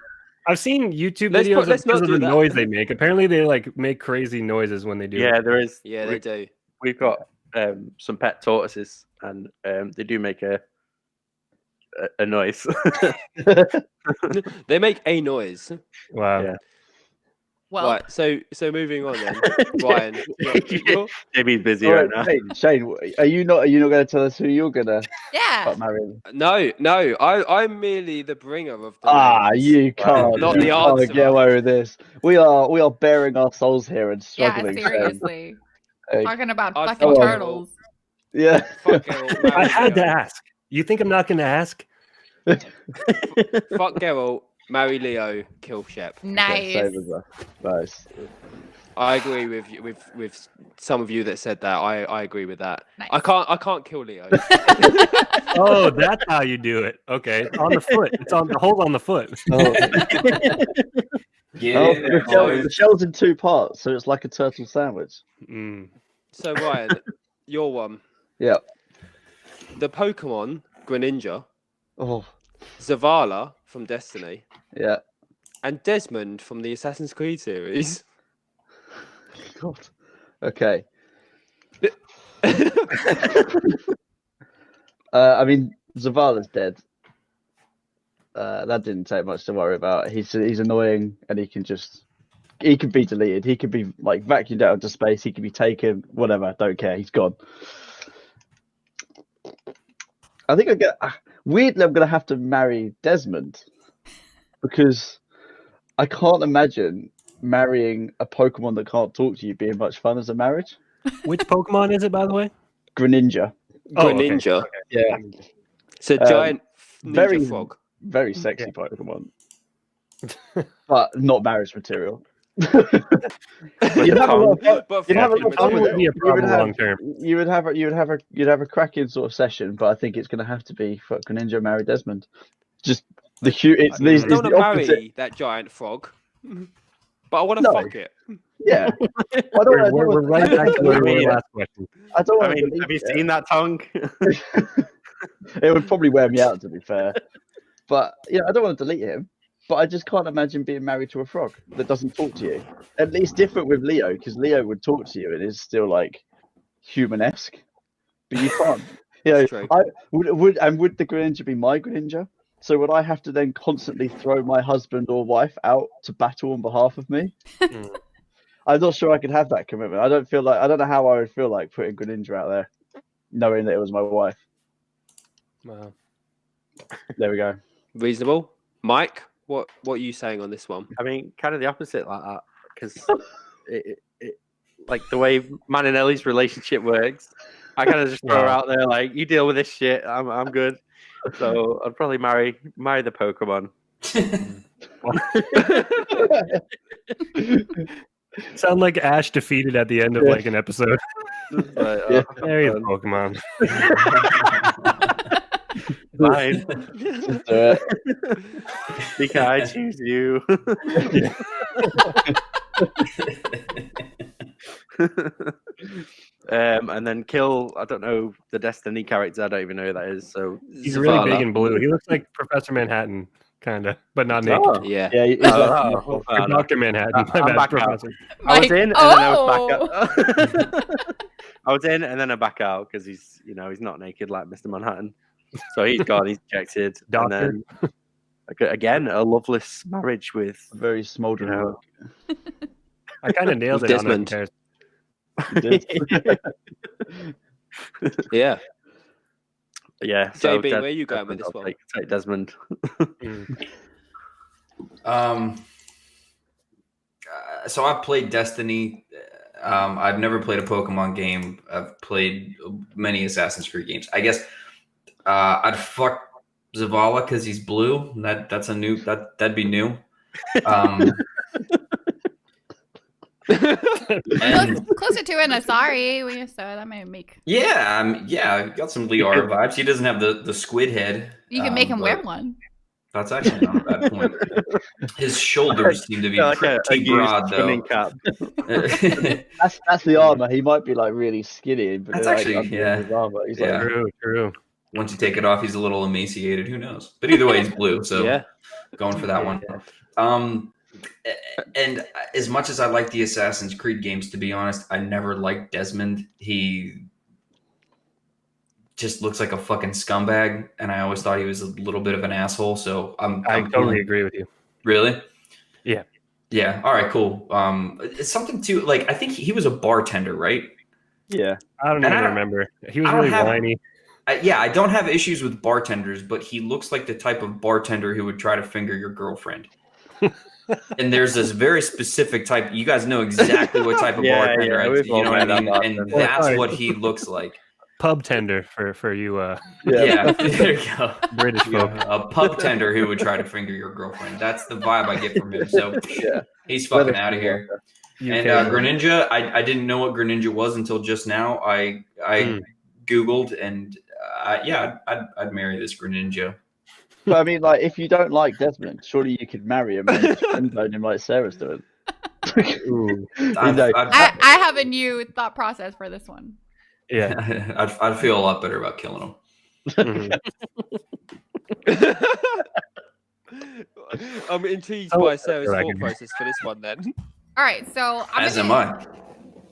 [SPEAKER 3] I've seen YouTube
[SPEAKER 2] Let's
[SPEAKER 3] videos
[SPEAKER 2] not
[SPEAKER 3] because of
[SPEAKER 2] do
[SPEAKER 3] the
[SPEAKER 2] that.
[SPEAKER 3] noise they make. Apparently, they make crazy noises when they do.
[SPEAKER 5] Yeah,
[SPEAKER 3] it.
[SPEAKER 5] there is.
[SPEAKER 2] Yeah, they do.
[SPEAKER 5] We've got some pet tortoises, and they do make a noise.
[SPEAKER 2] They make a noise.
[SPEAKER 3] Wow.
[SPEAKER 5] Yeah.
[SPEAKER 1] Well,
[SPEAKER 2] Right. So moving on then, Ryan. you're-
[SPEAKER 5] JB's busy
[SPEAKER 6] All
[SPEAKER 5] right
[SPEAKER 6] right,
[SPEAKER 5] now.
[SPEAKER 6] Shane, are you not going to tell us who you're going to
[SPEAKER 1] yeah.
[SPEAKER 6] marry?
[SPEAKER 2] No, I'm merely the bringer of the. names.
[SPEAKER 6] You can't.
[SPEAKER 2] Not
[SPEAKER 6] you
[SPEAKER 2] the
[SPEAKER 6] can't
[SPEAKER 2] answer.
[SPEAKER 6] get away with this. We are bearing our souls here and
[SPEAKER 1] Yeah,
[SPEAKER 6] struggling. Shane.
[SPEAKER 1] seriously.
[SPEAKER 6] Hey.
[SPEAKER 1] Talking about
[SPEAKER 2] I
[SPEAKER 1] fucking
[SPEAKER 2] fuck
[SPEAKER 1] turtles.
[SPEAKER 6] Yeah.
[SPEAKER 2] Fuck Geralt.
[SPEAKER 3] I
[SPEAKER 2] marry
[SPEAKER 3] had to
[SPEAKER 2] Leo.
[SPEAKER 3] ask. You think I'm not going to ask?
[SPEAKER 2] Fuck Geralt, marry Leo, kill Shep.
[SPEAKER 1] Nice.
[SPEAKER 6] Same as us. Nice.
[SPEAKER 2] I agree with some of you that said that. I agree with that.
[SPEAKER 1] Nice.
[SPEAKER 2] I can't kill Leo.
[SPEAKER 3] Oh, that's how you do it. Okay, on the foot. It's on the hold on the foot.
[SPEAKER 4] Yeah.
[SPEAKER 6] The shell's in 2 parts, so it's like a turtle sandwich.
[SPEAKER 3] Mm.
[SPEAKER 2] So Ryan, your one.
[SPEAKER 6] Yeah.
[SPEAKER 2] The Pokemon Greninja,
[SPEAKER 6] Oh,
[SPEAKER 2] Zavala from Destiny,
[SPEAKER 6] yeah.
[SPEAKER 2] and Desmond from the Assassin's Creed series.
[SPEAKER 6] God. Okay. I mean, Zavala's dead. That didn't take much to worry about. He's annoying, and he can be deleted. He could be vacuumed out into space. He could be taken. Whatever. Don't care. He's gone. I think weirdly I'm gonna have to marry Desmond because I can't imagine marrying a Pokemon that can't talk to you being much fun as a marriage.
[SPEAKER 3] Which Pokemon is it, by the way?
[SPEAKER 6] Greninja.
[SPEAKER 3] Oh, okay.
[SPEAKER 2] Greninja.
[SPEAKER 6] Yeah.
[SPEAKER 2] It's a giant ninja
[SPEAKER 6] very-
[SPEAKER 2] frog.
[SPEAKER 6] Very sexy Pokemon. But not marriage material. You'd have a lot of
[SPEAKER 2] But
[SPEAKER 6] You'd have a
[SPEAKER 2] fucking
[SPEAKER 6] lot of fun
[SPEAKER 3] Tongue
[SPEAKER 6] with
[SPEAKER 3] would be a
[SPEAKER 6] it. You would
[SPEAKER 3] problem
[SPEAKER 6] have-
[SPEAKER 3] long term.
[SPEAKER 6] you'd have a cracking sort of session, but I think it's going to have to be fuck Greninja marry Desmond. Just the huge. It's
[SPEAKER 2] I
[SPEAKER 6] these.
[SPEAKER 2] don't
[SPEAKER 6] It's
[SPEAKER 2] want
[SPEAKER 6] the
[SPEAKER 2] to
[SPEAKER 6] opposite.
[SPEAKER 2] marry that giant frog, but I want to
[SPEAKER 6] No.
[SPEAKER 2] fuck it.
[SPEAKER 6] Yeah. I don't
[SPEAKER 3] We're
[SPEAKER 6] want
[SPEAKER 3] right back to where we were
[SPEAKER 5] Yeah.
[SPEAKER 3] last question.
[SPEAKER 6] I don't
[SPEAKER 5] I
[SPEAKER 6] want
[SPEAKER 5] mean, have you seen that tongue?
[SPEAKER 6] It would probably wear me out, to be fair. But I don't want to delete him. But I just can't imagine being married to a frog that doesn't talk to you. At least different with Leo, because Leo would talk to you and is still human-esque. But you can't.
[SPEAKER 2] That's true.
[SPEAKER 6] Would the Greninja be my Greninja? So would I have to then constantly throw my husband or wife out to battle on behalf of me?
[SPEAKER 3] Mm.
[SPEAKER 6] I'm not sure I could have that commitment. I don't know how I would feel like putting Greninja out there, knowing that it was my wife.
[SPEAKER 3] Wow.
[SPEAKER 6] There we go.
[SPEAKER 2] Reasonable. Mike, what are you saying on this one?
[SPEAKER 5] I mean, kind of the opposite like that, because it the way Man and Ellie's relationship works, I kind of just throw her out there you deal with this shit. I'm good. So I'd probably marry the Pokemon.
[SPEAKER 3] Sound like Ash defeated at the end of an episode.
[SPEAKER 6] Yeah.
[SPEAKER 3] There is Pokemon.
[SPEAKER 5] Fine.
[SPEAKER 6] Just do it.
[SPEAKER 5] Because I choose you. And then kill, I don't know, the Destiny character. I don't even know who that is. So
[SPEAKER 3] He's really
[SPEAKER 2] Zavala.
[SPEAKER 3] big and blue. He looks like Professor Manhattan, kind of, but not naked.
[SPEAKER 5] Oh,
[SPEAKER 2] Yeah.
[SPEAKER 6] Yeah, he's
[SPEAKER 5] oh,
[SPEAKER 3] Or Dr. Manhattan.
[SPEAKER 5] I'm
[SPEAKER 3] My bad,
[SPEAKER 5] back out.
[SPEAKER 3] Professor.
[SPEAKER 5] I was
[SPEAKER 1] Mike-
[SPEAKER 5] in, and then I was back out. I was in, and then I back out because he's not naked like Mr. Manhattan. So he's gone. He's ejected.
[SPEAKER 3] Doctor.
[SPEAKER 5] And then again, a loveless marriage with.
[SPEAKER 6] a very smouldering
[SPEAKER 5] Yeah.
[SPEAKER 6] look.
[SPEAKER 3] I kind of nailed it
[SPEAKER 2] Desmond.
[SPEAKER 3] on that comparison.
[SPEAKER 2] Yeah.
[SPEAKER 5] Yeah. So
[SPEAKER 2] JB, where are you going with this
[SPEAKER 5] I'll
[SPEAKER 2] one?
[SPEAKER 5] take Desmond.
[SPEAKER 4] So I've played Destiny. I've never played a Pokemon game. I've played many Assassin's Creed games. I guess I'd fuck Zavala because he's blue. That'd be new. And
[SPEAKER 1] Closer to an Asari, so that might make
[SPEAKER 4] yeah, got some Liara vibes. He doesn't have the squid head.
[SPEAKER 1] you can make him wear
[SPEAKER 4] but
[SPEAKER 1] one.
[SPEAKER 4] That's actually not a bad point. His shoulders seem to be
[SPEAKER 5] Like a
[SPEAKER 4] pretty
[SPEAKER 5] used
[SPEAKER 4] broad, though.
[SPEAKER 5] swimming cap.
[SPEAKER 6] That's the armor. He might be like really skinny, but
[SPEAKER 4] That's
[SPEAKER 6] like,
[SPEAKER 4] actually-
[SPEAKER 6] under
[SPEAKER 4] yeah.
[SPEAKER 6] his armor, he's
[SPEAKER 4] Yeah.
[SPEAKER 6] like,
[SPEAKER 3] True.
[SPEAKER 4] Once you take it off, he's a little emaciated. Who knows? But either way, he's blue. So
[SPEAKER 2] Yeah.
[SPEAKER 4] going for that one. And as much as I like the Assassin's Creed games, to be honest, I never liked Desmond. He just looks like a fucking scumbag, and I always thought he was a little bit of an asshole. So
[SPEAKER 3] I totally agree with you.
[SPEAKER 4] Really?
[SPEAKER 3] Yeah.
[SPEAKER 4] Yeah. All right. Cool. It's something too. Like I think he was a bartender, right?
[SPEAKER 6] yeah.
[SPEAKER 3] I don't
[SPEAKER 4] And
[SPEAKER 3] even
[SPEAKER 4] I-
[SPEAKER 3] remember. He was
[SPEAKER 4] I don't
[SPEAKER 3] really
[SPEAKER 4] have-
[SPEAKER 3] whiny.
[SPEAKER 4] I don't have issues with bartenders, but he looks like the type of bartender who would try to finger your girlfriend. And there's this very specific type. You guys know exactly what type of bartender.
[SPEAKER 5] we've
[SPEAKER 4] You know
[SPEAKER 5] all
[SPEAKER 4] what I
[SPEAKER 5] met
[SPEAKER 4] mean?
[SPEAKER 5] that
[SPEAKER 4] And
[SPEAKER 5] bartender.
[SPEAKER 4] that's
[SPEAKER 3] Sorry.
[SPEAKER 4] what he looks like.
[SPEAKER 3] Pub tender for you
[SPEAKER 4] Yeah, there you go.
[SPEAKER 3] British folk.
[SPEAKER 4] A pub tender who would try to finger your girlfriend. That's the vibe I get from him. So
[SPEAKER 6] Yeah.
[SPEAKER 4] he's fucking out of here. And
[SPEAKER 3] UK.
[SPEAKER 4] Greninja, I didn't know what Greninja was until just now. I Googled and I'd marry this Greninja.
[SPEAKER 6] But I mean, like, if you don't like Desmond, surely you could marry him and friend-zone him like Sarah's doing.
[SPEAKER 3] Ooh,
[SPEAKER 1] I have a new thought process for this one.
[SPEAKER 3] yeah.
[SPEAKER 4] I'd feel a lot better about killing him.
[SPEAKER 3] Mhm.
[SPEAKER 2] I'm intrigued
[SPEAKER 3] Oh,
[SPEAKER 2] by Sarah's
[SPEAKER 3] I
[SPEAKER 2] thought
[SPEAKER 3] can-
[SPEAKER 2] process for this one then.
[SPEAKER 1] All right, so
[SPEAKER 4] As am I.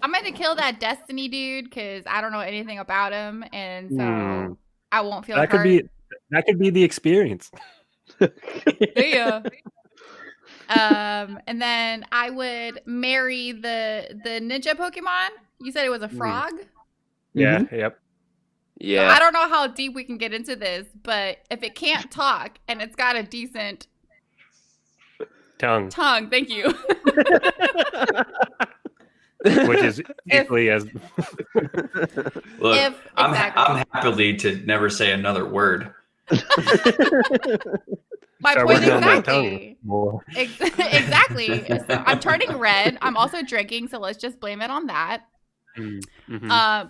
[SPEAKER 1] I'm gonna kill that Destiny dude because I don't know anything about him, and so I won't feel
[SPEAKER 3] That
[SPEAKER 1] hurt.
[SPEAKER 3] could be the experience.
[SPEAKER 1] Yeah. And then I would marry the ninja Pokemon. You said it was a frog.
[SPEAKER 3] Yeah, yep.
[SPEAKER 2] Yeah.
[SPEAKER 1] I don't know how deep we can get into this, but if it can't talk and it's got a decent
[SPEAKER 3] Tongue,
[SPEAKER 1] tongue, thank you.
[SPEAKER 3] which is equally as
[SPEAKER 4] Look,
[SPEAKER 1] If-
[SPEAKER 4] I'm
[SPEAKER 1] exactly.
[SPEAKER 4] happily to never say another word.
[SPEAKER 1] My
[SPEAKER 3] Start
[SPEAKER 1] point
[SPEAKER 3] working on that
[SPEAKER 1] exactly.
[SPEAKER 3] tongue more.
[SPEAKER 1] Exactly. So I'm turning red. I'm also drinking, so let's just blame it on that.
[SPEAKER 3] Mhm.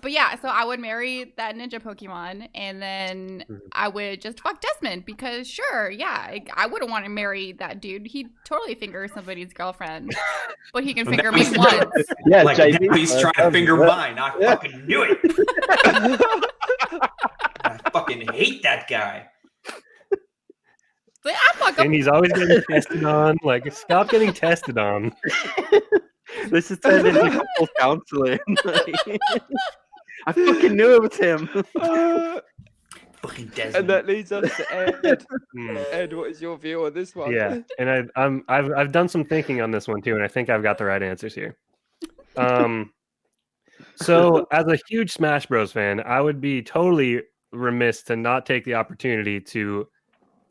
[SPEAKER 1] But yeah, so I would marry that ninja Pokemon, and then I would just fuck Desmond because sure, yeah, I wouldn't want to marry that dude. He'd totally finger somebody's girlfriend, but he can finger me once.
[SPEAKER 6] Yeah,
[SPEAKER 4] Like
[SPEAKER 6] JB.
[SPEAKER 4] now he's trying to finger mine. I
[SPEAKER 6] Yeah.
[SPEAKER 4] fucking knew it. I fucking hate that guy.
[SPEAKER 1] Like, I fuck
[SPEAKER 3] And
[SPEAKER 1] him.
[SPEAKER 3] he's always getting tested on. Like, stop getting tested on.
[SPEAKER 5] This is turned into couples counseling. I fucking knew it was him.
[SPEAKER 4] Fucking
[SPEAKER 2] And
[SPEAKER 4] Desmond.
[SPEAKER 2] that leads us to Ed.
[SPEAKER 3] Mm.
[SPEAKER 2] Ed, what is your view on this one?
[SPEAKER 3] Yeah, and I've done some thinking on this one too, and I think I've got the right answers here. So as a huge Smash Bros fan, I would be totally remiss to not take the opportunity to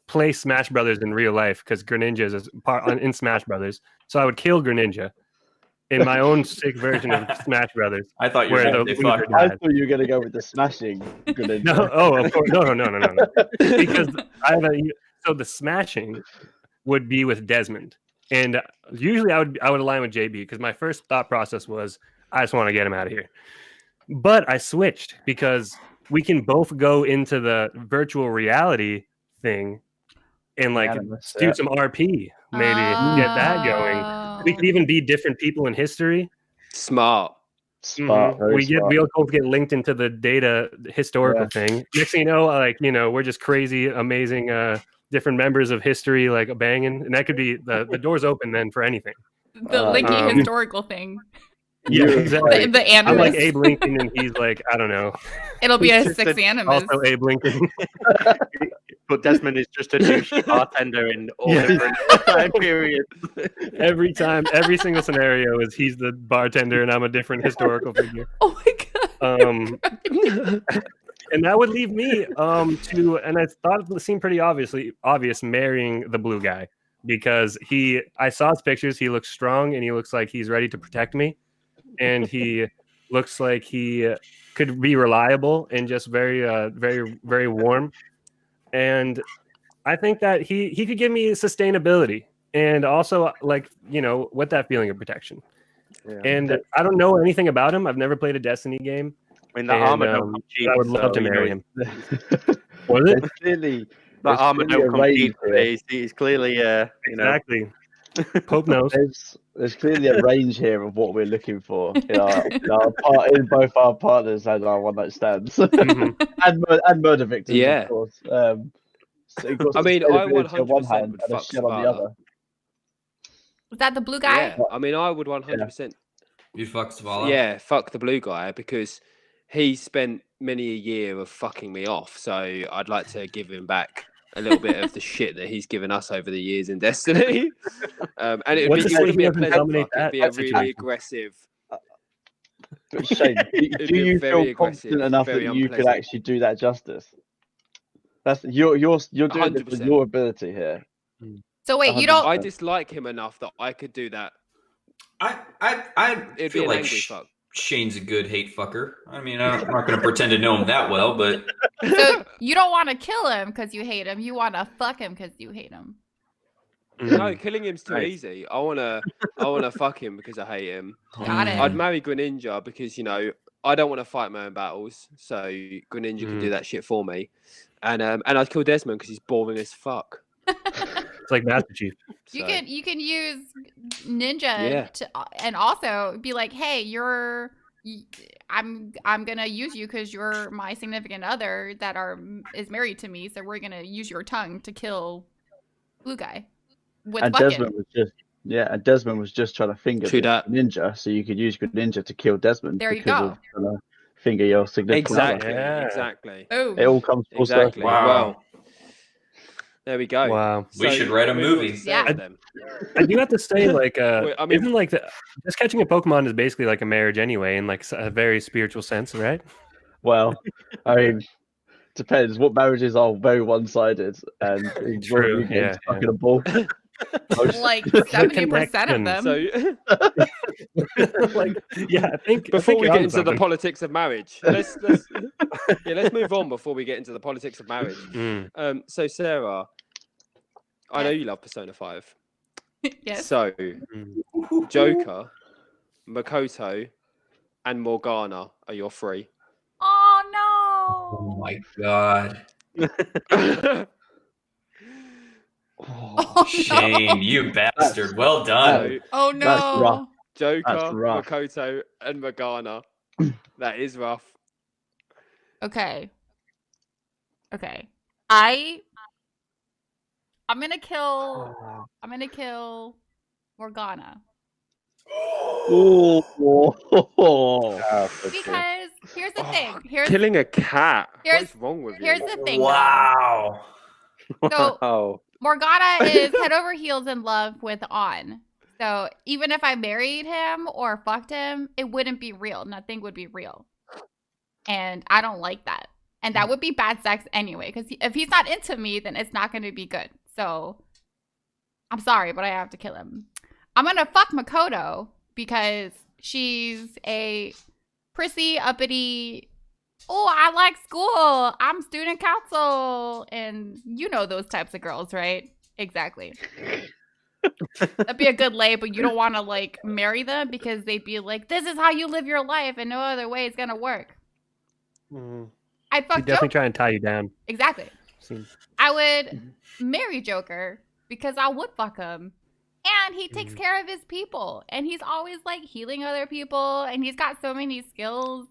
[SPEAKER 3] play Smash Brothers in real life because Greninja is in Smash Brothers. So I would kill Greninja in my own sick version of Smash Brothers.
[SPEAKER 4] I thought you were
[SPEAKER 3] Where
[SPEAKER 4] going
[SPEAKER 3] the
[SPEAKER 4] to fuck.
[SPEAKER 3] loser
[SPEAKER 6] I
[SPEAKER 3] died.
[SPEAKER 6] thought you were going to go with the smashing. Greninja.
[SPEAKER 3] No, of course, no. Because so the smashing would be with Desmond, and usually I would align with JB because my first thought process was I just want to get him out of here, but I switched because we can both go into the virtual reality thing and like do some RP, maybe get that going. We could even be different people in history.
[SPEAKER 2] Smart.
[SPEAKER 6] Smart, very smart.
[SPEAKER 3] We'll both get linked into the data historical thing. Next thing you know, we're just crazy, amazing different members of history like banging, and that could be the door's open then for anything.
[SPEAKER 1] The Linky historical thing.
[SPEAKER 3] Yeah, exactly.
[SPEAKER 1] The
[SPEAKER 3] I'm
[SPEAKER 1] animus.
[SPEAKER 3] like Abe Lincoln, and he's like, I don't know.
[SPEAKER 1] It'll be
[SPEAKER 5] He's
[SPEAKER 1] a
[SPEAKER 5] just
[SPEAKER 1] 6 animus.
[SPEAKER 3] Also Abe Lincoln.
[SPEAKER 5] But Desmond is just a douchey bartender in all different time periods.
[SPEAKER 3] Every time, every single scenario is he's the bartender, and I'm a different historical figure.
[SPEAKER 1] Oh my god.
[SPEAKER 3] And that would leave me to, and I thought it seemed pretty obvious marrying the blue guy, because I saw his pictures. He looks strong, and he looks like he's ready to protect me, and he looks like he could be reliable and just very, very, very warm. And I think that he could give me sustainability, and also like, with that feeling of protection. Yeah. And I don't know anything about him. I've never played a Destiny game.
[SPEAKER 5] I mean, that armor don't compete.
[SPEAKER 3] I would love to marry him.
[SPEAKER 6] Was it? Clearly,
[SPEAKER 5] that armor don't compete. He's clearly,
[SPEAKER 3] exactly. Pope knows.
[SPEAKER 6] There's clearly a range here of what we're looking for in both our partners and our one night stands, and murder victims, of course.
[SPEAKER 2] I mean, I 100% would fuck Zavala.
[SPEAKER 1] Was that the blue guy?
[SPEAKER 2] Yeah, I mean, I would 100%.
[SPEAKER 4] You'd fuck Zavala?
[SPEAKER 2] Yeah, fuck the blue guy, because he spent many a year of fucking me off. So I'd like to give him back a little bit of the shit that he's given us over the years in Destiny. And it wouldn't be a pleasant fuck. It'd be a really aggressive.
[SPEAKER 6] Shane, do you feel confident enough that you could actually do that justice? That's you're doing it with your ability here.
[SPEAKER 1] So wait, you don't.
[SPEAKER 2] I dislike him enough that I could do that.
[SPEAKER 4] It'd feel like fuck. Shane's a good hate fucker. I mean, I'm not going to pretend to know him that well, but
[SPEAKER 1] so you don't want to kill him because you hate him. You want to fuck him because you hate him.
[SPEAKER 2] No, killing him's too easy. I wanna fuck him because I hate him.
[SPEAKER 1] Got it.
[SPEAKER 2] I'd marry Greninja because I don't want to fight my own battles, so Greninja can do that shit for me. And I'd kill Desmond because he's boring as fuck.
[SPEAKER 3] It's like Master Chief.
[SPEAKER 1] You can use Ninja and also be like, hey, I'm gonna use you because you're my significant other that is married to me, so we're gonna use your tongue to kill blue guy.
[SPEAKER 6] And Desmond was just trying to finger Ninja, so you could use Ninja to kill Desmond.
[SPEAKER 1] There you go.
[SPEAKER 6] Finger your significant other.
[SPEAKER 2] Exactly.
[SPEAKER 1] Oh.
[SPEAKER 6] It all comes full circle.
[SPEAKER 4] Wow.
[SPEAKER 2] Well, there we go.
[SPEAKER 3] Wow.
[SPEAKER 4] We should write a movie.
[SPEAKER 1] Yeah.
[SPEAKER 3] I do have to say, like, isn't like just catching a Pokemon is basically like a marriage anyway, in like a very spiritual sense, right?
[SPEAKER 6] Well, I mean, depends. What marriages are very one-sided, and
[SPEAKER 3] true. Yeah.
[SPEAKER 6] Fucking a ball.
[SPEAKER 1] Like 70% of them.
[SPEAKER 2] So,
[SPEAKER 3] I think
[SPEAKER 2] before we get into the politics of marriage, let's move on before we get into the politics of marriage. So Sarah, I know you love Persona 5.
[SPEAKER 1] Yes.
[SPEAKER 2] So Joker, Makoto, and Morgana are your three.
[SPEAKER 1] Oh no!
[SPEAKER 4] Oh my god.
[SPEAKER 1] Oh,
[SPEAKER 4] Shane,
[SPEAKER 1] no.
[SPEAKER 4] you bastard. Well done.
[SPEAKER 1] Oh no.
[SPEAKER 2] Joker, Makoto, and Morgana. That is rough.
[SPEAKER 1] Okay. I'm gonna kill Morgana. Because here's the thing.
[SPEAKER 2] Killing a cat. What's wrong with you?
[SPEAKER 1] Here's the thing.
[SPEAKER 4] Wow.
[SPEAKER 1] So Morgana is head over heels in love with On. So even if I married him or fucked him, it wouldn't be real. Nothing would be real. And I don't like that. And that would be bad sex anyway. Because if he's not into me, then it's not going to be good. So I'm sorry, but I have to kill him. I'm going to fuck Makoto because she's a prissy, uppity, I like school. I'm student council. And you know those types of girls, right? Exactly. That'd be a good lay, but you don't want to like marry them because they'd be like, this is how you live your life and no other way is going to work. I'd fuck
[SPEAKER 3] definitely try and tie you down.
[SPEAKER 1] Exactly. I would marry Joker because I would fuck him. And he takes care of his people. And he's always like healing other people. And he's got so many skills.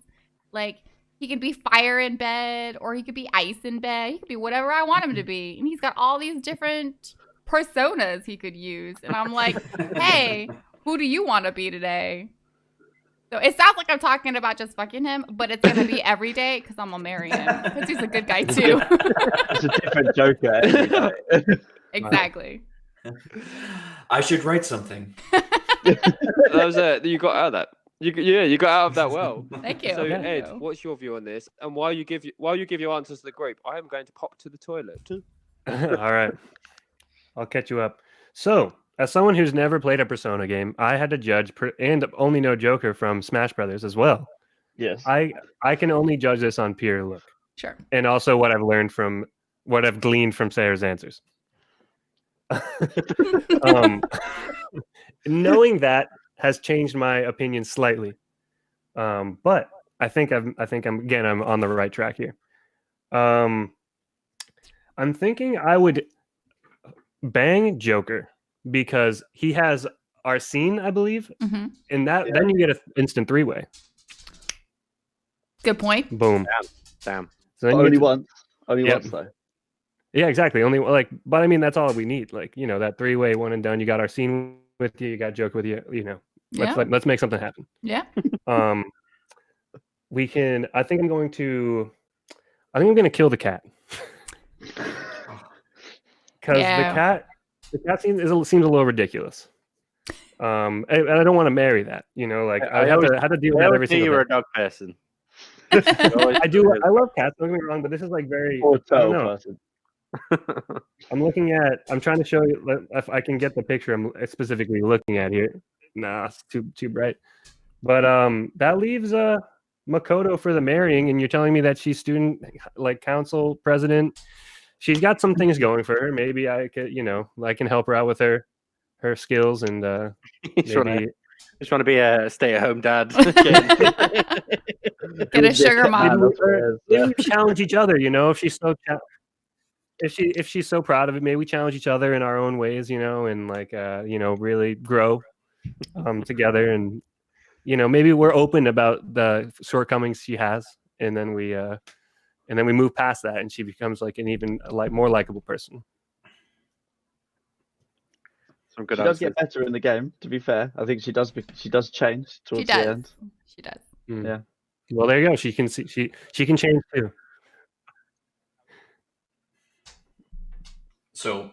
[SPEAKER 1] Like, He could be fire in bed, or he could be ice in bed. He could be whatever I want him to be. And he's got all these different personas he could use. And I'm like, hey, who do you want to be today? So it sounds like I'm talking about just fucking him, but it's going to be every day because I'm going to marry him. Because he's a good guy, too.
[SPEAKER 6] It's a different Joker every day.
[SPEAKER 1] Exactly.
[SPEAKER 4] I should write something.
[SPEAKER 2] That was you got out of that. You got out of that well.
[SPEAKER 1] Thank you.
[SPEAKER 2] So
[SPEAKER 1] Thank
[SPEAKER 2] Ed,
[SPEAKER 1] you.
[SPEAKER 2] what's your view on this? And while you give your answers to the group, I am going to pop to the toilet.
[SPEAKER 3] All right. I'll catch you up. So, as someone who's never played a Persona game, I had to judge and only know Joker from Smash Brothers as well.
[SPEAKER 6] Yes.
[SPEAKER 3] I can only judge this on pure look.
[SPEAKER 1] Sure.
[SPEAKER 3] And also what I've gleaned from Sarah's answers. Knowing that has changed my opinion slightly. But I think I'm on the right track here. I'm thinking I would bang Joker because he has Arsene, I believe, and then you get an instant 3-way.
[SPEAKER 1] Good point.
[SPEAKER 3] Boom.
[SPEAKER 5] Damn.
[SPEAKER 6] But
[SPEAKER 3] So then
[SPEAKER 6] only once. Only
[SPEAKER 3] Yep.
[SPEAKER 6] once, though.
[SPEAKER 3] Yeah, exactly. Only but I mean that's all we need. Like, that 3-way one and done. You got Arsene with you. You got Joker with you. Let's make something happen.
[SPEAKER 1] Yeah.
[SPEAKER 3] We can. I think I'm going to kill the cat because the cat seems a little ridiculous. And I don't want to marry that. I have to deal with that every single day.
[SPEAKER 5] You're a dog person.
[SPEAKER 3] I do. I love cats. Don't get me wrong, but this is like very. I don't know.
[SPEAKER 6] Person.
[SPEAKER 3] I'm trying to show you if I can get the picture I'm specifically looking at here. Nah, it's too bright. But that leaves Makoto for the marrying, and you're telling me that she's student council president. She's got some things going for her. Maybe I could, I can help her out with her skills and maybe.
[SPEAKER 5] Just want to be a stay-at-home dad.
[SPEAKER 1] Get a sugar mom.
[SPEAKER 3] Maybe we challenge each other. If she's so if she's so proud of it, maybe we challenge each other in our own ways. And really grow together. And maybe we're open about the shortcomings she has, and then we move past that, and she becomes like an even more likable person.
[SPEAKER 6] Some good. She does get better in the game. To be fair, I think she does change towards the end.
[SPEAKER 1] She does.
[SPEAKER 6] Yeah.
[SPEAKER 3] Well, there you go. She can change too.
[SPEAKER 4] So,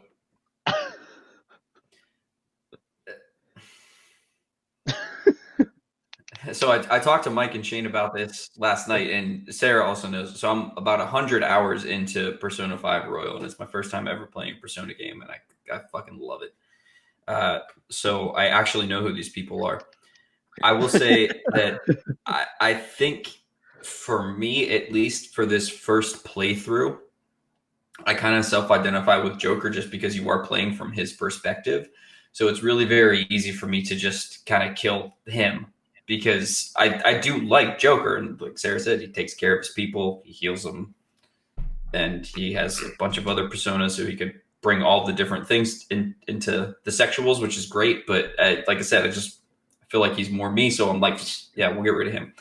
[SPEAKER 4] I talked to Mike and Shane about this last night, and Sarah also knows. So I'm about 100 hours into Persona 5 Royal, and it's my first time ever playing a Persona game, and I fucking love it. So I actually know who these people are. I will say that I think for me, at least for this first playthrough, I kind of self-identify with Joker just because you are playing from his perspective. So it's really very easy for me to just kind of kill him because I do like Joker. And like Sarah said, he takes care of his people, he heals them, and he has a bunch of other personas so he could bring all the different things into the sexuals, which is great. But like I said, I feel like he's more me. So I'm like, yeah, we'll get rid of him.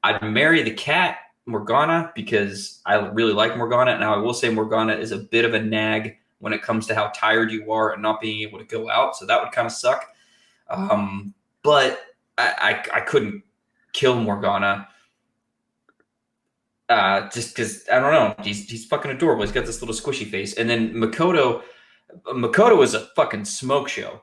[SPEAKER 4] I'd marry the cat, Morgana, because I really like Morgana. Now I will say Morgana is a bit of a nag when it comes to how tired you are and not being able to go out. So that would kind of suck. But I couldn't kill Morgana. Just because I don't know, he's fucking adorable. He's got this little squishy face, and then Makoto is a fucking smoke show.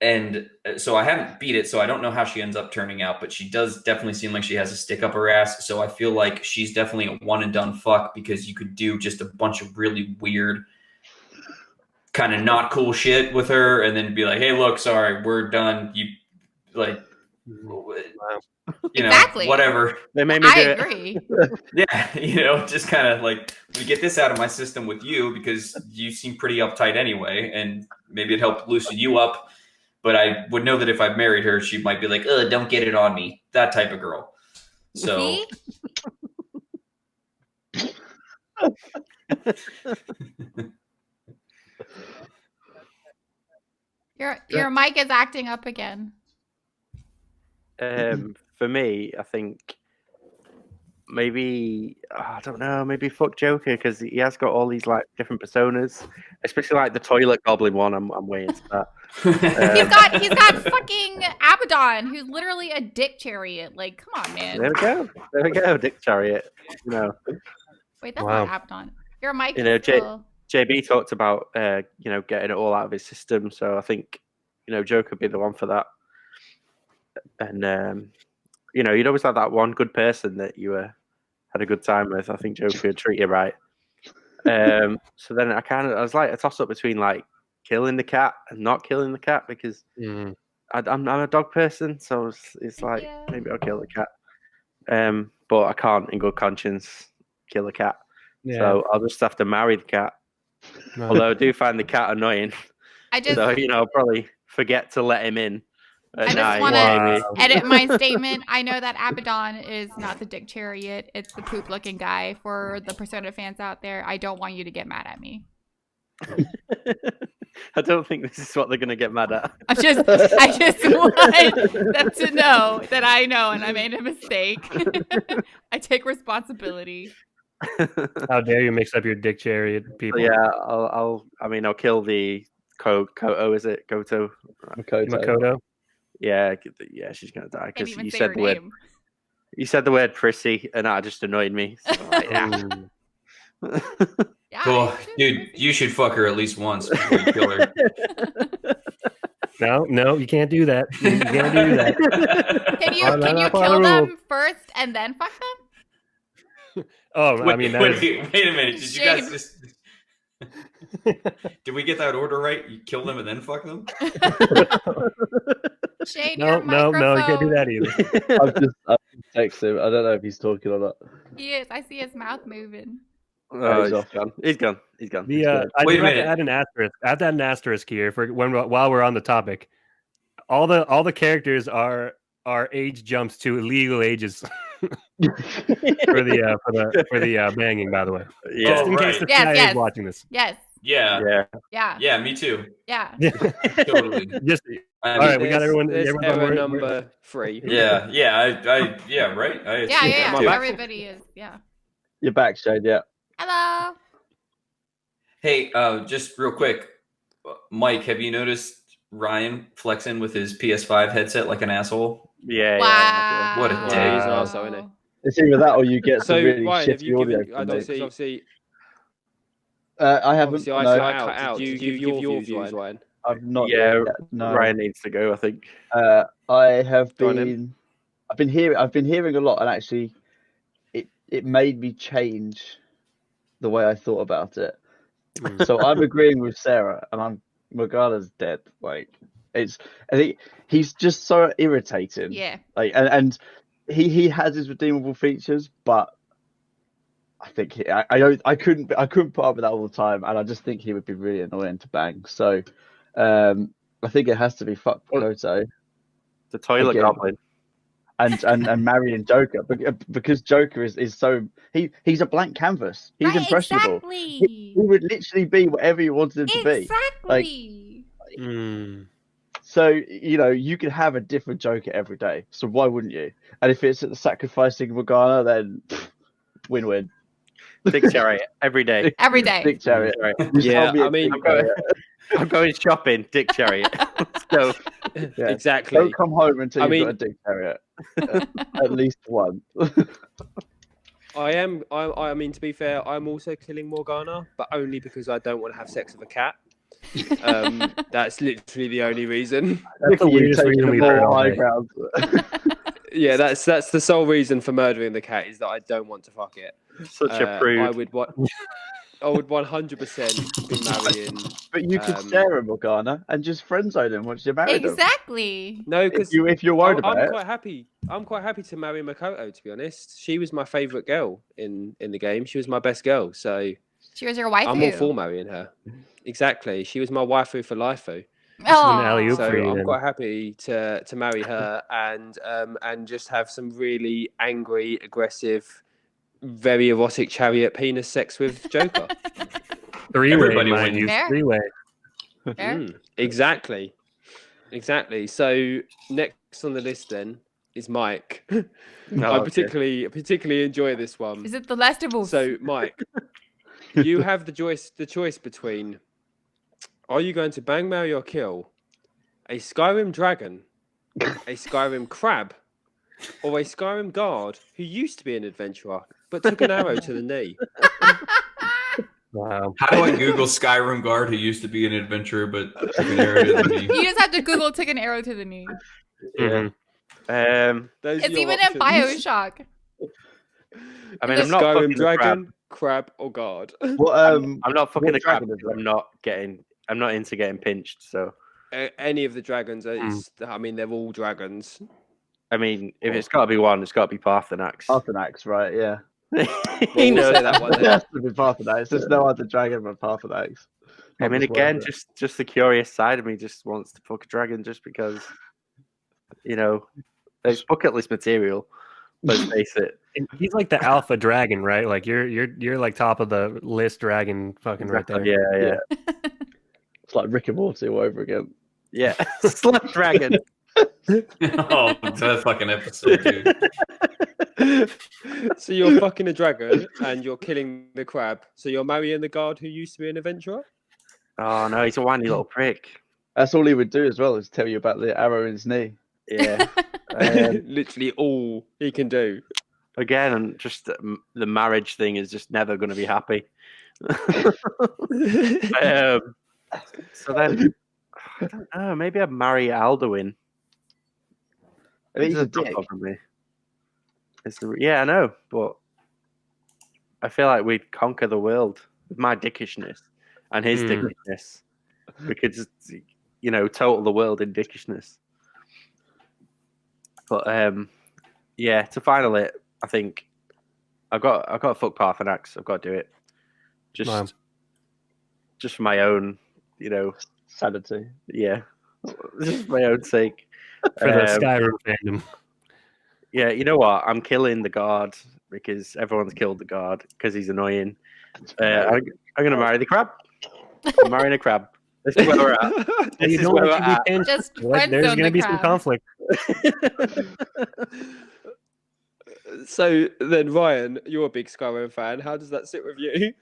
[SPEAKER 4] And so I haven't beat it, so I don't know how she ends up turning out, but she does definitely seem like she has a stick up her ass. So I feel like she's definitely a one and done fuck because you could do just a bunch of really weird, kind of not cool shit with her, and then be like, "Hey, look, sorry, we're done." You like.
[SPEAKER 1] Exactly.
[SPEAKER 4] Whatever.
[SPEAKER 5] They made me do it.
[SPEAKER 1] I agree.
[SPEAKER 4] Yeah, just kind of like we get this out of my system with you because you seem pretty uptight anyway, and maybe it helped loosen you up. But I would know that if I married her, she might be like, "Ugh, don't get it on me." That type of girl. So.
[SPEAKER 1] Your mic is acting up again.
[SPEAKER 5] For me, I think maybe I don't know. Maybe fuck Joker because he has got all these like different personas, especially like the toilet goblin one. I'm waiting for that.
[SPEAKER 1] He's got fucking Abaddon, who's literally a dick chariot. Like, come on, man.
[SPEAKER 5] There we go. Dick Chariot. You know.
[SPEAKER 1] Wait, that's
[SPEAKER 3] Wow.
[SPEAKER 1] not Abaddon. Your mic.
[SPEAKER 5] You know,
[SPEAKER 1] is still...
[SPEAKER 5] JB talked about getting it all out of his system. So I think Joker would be the one for that. And you'd always have that one good person that you had a good time with. I think Joker would treat you right. So then I was like a toss up between like killing the cat and not killing the cat because I'm a dog person, so it's like maybe I'll kill the cat. But I can't in good conscience kill a cat. Yeah. So I'll just have to marry the cat. No. Although I do find the cat annoying. So I'll probably forget to let him in.
[SPEAKER 1] I just want to edit my statement. I know that Abaddon is not the dick chariot. It's the poop looking guy. For the Persona fans out there, I don't want you to get mad at me.
[SPEAKER 5] I don't think this is what they're going to get mad at.
[SPEAKER 1] I just want them to know that I know and I made a mistake. I take responsibility.
[SPEAKER 3] How dare you mix up your dick chariot, people?
[SPEAKER 5] So yeah, I'll kill the Koto. Is it Koto?
[SPEAKER 3] Makoto.
[SPEAKER 5] Yeah, she's gonna die because you said the word. You said the word prissy, and that just annoyed me. So,
[SPEAKER 4] Cool, dude. You should fuck her at least once before you kill her.
[SPEAKER 3] No, you can't do that. You can't do that.
[SPEAKER 1] Can you kill them first and then fuck them?
[SPEAKER 4] Wait a minute. Did you guys just? Did we get that order right? You kill them and then fuck them?
[SPEAKER 1] Shane,
[SPEAKER 3] no, you can't do that either.
[SPEAKER 6] I've just texted him. I don't know if he's talking or not.
[SPEAKER 1] He is. I see his mouth moving.
[SPEAKER 5] Oh, he's gone. He's gone.
[SPEAKER 3] Wait a minute. I have to add an asterisk here for while we're on the topic. All the characters are age jumps to illegal ages. for the banging, by the way.
[SPEAKER 5] Yeah.
[SPEAKER 3] Just in case the CIA is watching this.
[SPEAKER 1] Yes.
[SPEAKER 4] Yeah, me too.
[SPEAKER 1] Yeah.
[SPEAKER 4] Totally.
[SPEAKER 3] All right, we got everyone.
[SPEAKER 2] Error number 3.
[SPEAKER 4] Yeah, right.
[SPEAKER 1] Yeah. Everybody is. Yeah.
[SPEAKER 6] You're back, Shane. Yeah.
[SPEAKER 1] Hello.
[SPEAKER 4] Hey, just real quick, Mike, have you noticed Ryan flexing with his PS5 headset like an asshole?
[SPEAKER 5] Yeah.
[SPEAKER 1] Wow.
[SPEAKER 4] What a day.
[SPEAKER 2] He's an arsehole, isn't he?
[SPEAKER 6] It's either that or you get some really
[SPEAKER 2] Ryan,
[SPEAKER 6] shitty audio.
[SPEAKER 2] Obviously,
[SPEAKER 6] I haven't.
[SPEAKER 2] Obviously, I cut out. Did you give your views, Ryan?
[SPEAKER 6] I've not.
[SPEAKER 5] Yeah,
[SPEAKER 6] yet, no.
[SPEAKER 5] Ryan needs to go. I think.
[SPEAKER 6] I have been. I've been hearing a lot, and actually, it made me change the way I thought about it. So I'm agreeing with Sarah, and Morgana's dead. Like I think he's just so irritating.
[SPEAKER 1] Yeah.
[SPEAKER 6] Like and he has his redeemable features, but I think I couldn't put up with that all the time, and I just think he would be really annoying to bang. So I think it has to be fuck Koto,
[SPEAKER 5] the toilet goblin,
[SPEAKER 6] and marrying Joker because Joker is so he's a blank canvas. He's impressionable.
[SPEAKER 1] Exactly.
[SPEAKER 6] He would literally be whatever you wanted him to be.
[SPEAKER 1] Exactly.
[SPEAKER 6] So you could have a different Joker every day. So why wouldn't you? And if it's sacrificing Morgana, then win-win.
[SPEAKER 5] Dick Chariot every day.
[SPEAKER 1] Every day.
[SPEAKER 6] Dick Chariot.
[SPEAKER 2] Yeah, I mean,
[SPEAKER 5] I'm going shopping. Dick Chariot. So
[SPEAKER 6] yeah.
[SPEAKER 2] Exactly.
[SPEAKER 6] Don't come home until you've got a Dick Chariot. At least one.
[SPEAKER 2] I mean, to be fair, I'm also killing Morgana, but only because I don't want to have sex with a cat. That's literally the only reason.
[SPEAKER 3] That's the weirdest reason we've heard all day.
[SPEAKER 2] Yeah, that's the sole reason for murdering the cat is that I don't want to fuck it.
[SPEAKER 5] Such a prude.
[SPEAKER 2] I would 100% be marrying.
[SPEAKER 6] But you could stare at Morgana and just friend zone him once you're married.
[SPEAKER 1] Exactly.
[SPEAKER 2] No, because
[SPEAKER 6] if you're worried about it,
[SPEAKER 2] I'm quite happy to marry Makoto. To be honest, she was my favorite girl in the game. She was my best girl. So
[SPEAKER 1] she was your waifu.
[SPEAKER 2] I'm all for marrying her. Exactly. She was my waifu for lifeu.
[SPEAKER 1] Oh.
[SPEAKER 2] So I'm quite happy to marry her and just have some really angry, aggressive, very erotic chariot penis sex with Joker.
[SPEAKER 3] Everybody wins. Three-way.
[SPEAKER 2] Exactly. So next on the list then, is Mike.
[SPEAKER 5] No,
[SPEAKER 2] I
[SPEAKER 5] okay.
[SPEAKER 2] particularly enjoy this one.
[SPEAKER 1] Is it the last of us?
[SPEAKER 2] So, Mike, you have the choice between: are you going to bang, marry, or kill a Skyrim dragon, a Skyrim crab, or a Skyrim guard who used to be an adventurer but took an arrow to the knee?
[SPEAKER 3] Wow.
[SPEAKER 4] How do I Google Skyrim guard who used to be an adventurer but took an arrow to the knee?
[SPEAKER 1] You just have to Google "took an arrow to the knee."
[SPEAKER 3] Mhm.
[SPEAKER 2] Those are
[SPEAKER 1] It's
[SPEAKER 2] your
[SPEAKER 1] even
[SPEAKER 2] options.
[SPEAKER 1] in Bioshock.
[SPEAKER 5] I mean, I'm not
[SPEAKER 2] Skyrim
[SPEAKER 5] fucking the
[SPEAKER 2] dragon,
[SPEAKER 5] crab.
[SPEAKER 2] crab, or guard.
[SPEAKER 6] What,
[SPEAKER 5] I'm not fucking
[SPEAKER 6] what
[SPEAKER 5] the crab.
[SPEAKER 6] dragon is
[SPEAKER 5] because I'm not into getting pinched. So
[SPEAKER 2] Any of the dragons. I mean, they're all dragons.
[SPEAKER 5] I mean, if it's got to be one, it's got to be Parthenax.
[SPEAKER 6] Parthenax, right? Yeah.
[SPEAKER 5] He
[SPEAKER 2] We'll
[SPEAKER 5] knows
[SPEAKER 2] say that one
[SPEAKER 6] It
[SPEAKER 2] then.
[SPEAKER 6] has to be Parthenax. There's no other dragon but Parthenax.
[SPEAKER 5] I mean,
[SPEAKER 6] Not
[SPEAKER 5] again,
[SPEAKER 6] worth it.
[SPEAKER 5] just the curious side of me just wants to fuck a dragon just because, it's bucket list material. Let's face it.
[SPEAKER 3] And he's like the alpha dragon, right? Like you're like top of the list dragon, fucking right there.
[SPEAKER 5] Yeah.
[SPEAKER 6] It's like Rick and Morty all over again.
[SPEAKER 5] Yeah. Slap dragon.
[SPEAKER 4] Oh, that fucking episode, dude.
[SPEAKER 2] So you're fucking a dragon and you're killing the crab. So you're marrying the guard who used to be an adventurer?
[SPEAKER 5] Oh no, he's a whiny little prick.
[SPEAKER 6] That's all he would do as well, is tell you about the arrow in his knee.
[SPEAKER 5] Yeah.
[SPEAKER 2] Literally all he can do.
[SPEAKER 5] Again, and just the marriage thing is just never going to be happy. So then, I don't know. Maybe I'd marry Alduin.
[SPEAKER 6] I mean, he's a
[SPEAKER 5] It's not
[SPEAKER 6] dick.
[SPEAKER 5] bothering me. Yeah, I know, but I feel like we'd conquer the world with my dickishness and his dickishness. We could just, total the world in dickishness. But yeah, to final it, I think I've got to fuck Parthenax. I've got to do it.
[SPEAKER 3] Wow.
[SPEAKER 5] Just for my own,
[SPEAKER 6] Sanity.
[SPEAKER 5] yeah, just for my own sake.
[SPEAKER 3] For the Skyrim fandom.
[SPEAKER 5] Yeah, you know what? I'm killing the guard because everyone's killed the guard because he's annoying. I'm going to marry the crab. I'm marrying a crab. This is where we're at. This
[SPEAKER 3] You
[SPEAKER 5] is
[SPEAKER 3] don't
[SPEAKER 5] where we're
[SPEAKER 3] want to
[SPEAKER 5] at.
[SPEAKER 3] be pinched.
[SPEAKER 1] Just
[SPEAKER 3] Like,
[SPEAKER 1] friend
[SPEAKER 3] there's
[SPEAKER 1] zone
[SPEAKER 3] going to
[SPEAKER 1] the
[SPEAKER 3] be some
[SPEAKER 1] crab.
[SPEAKER 3] conflict.
[SPEAKER 2] So then, Ryan, you're a big Skyrim fan. How does that sit with you?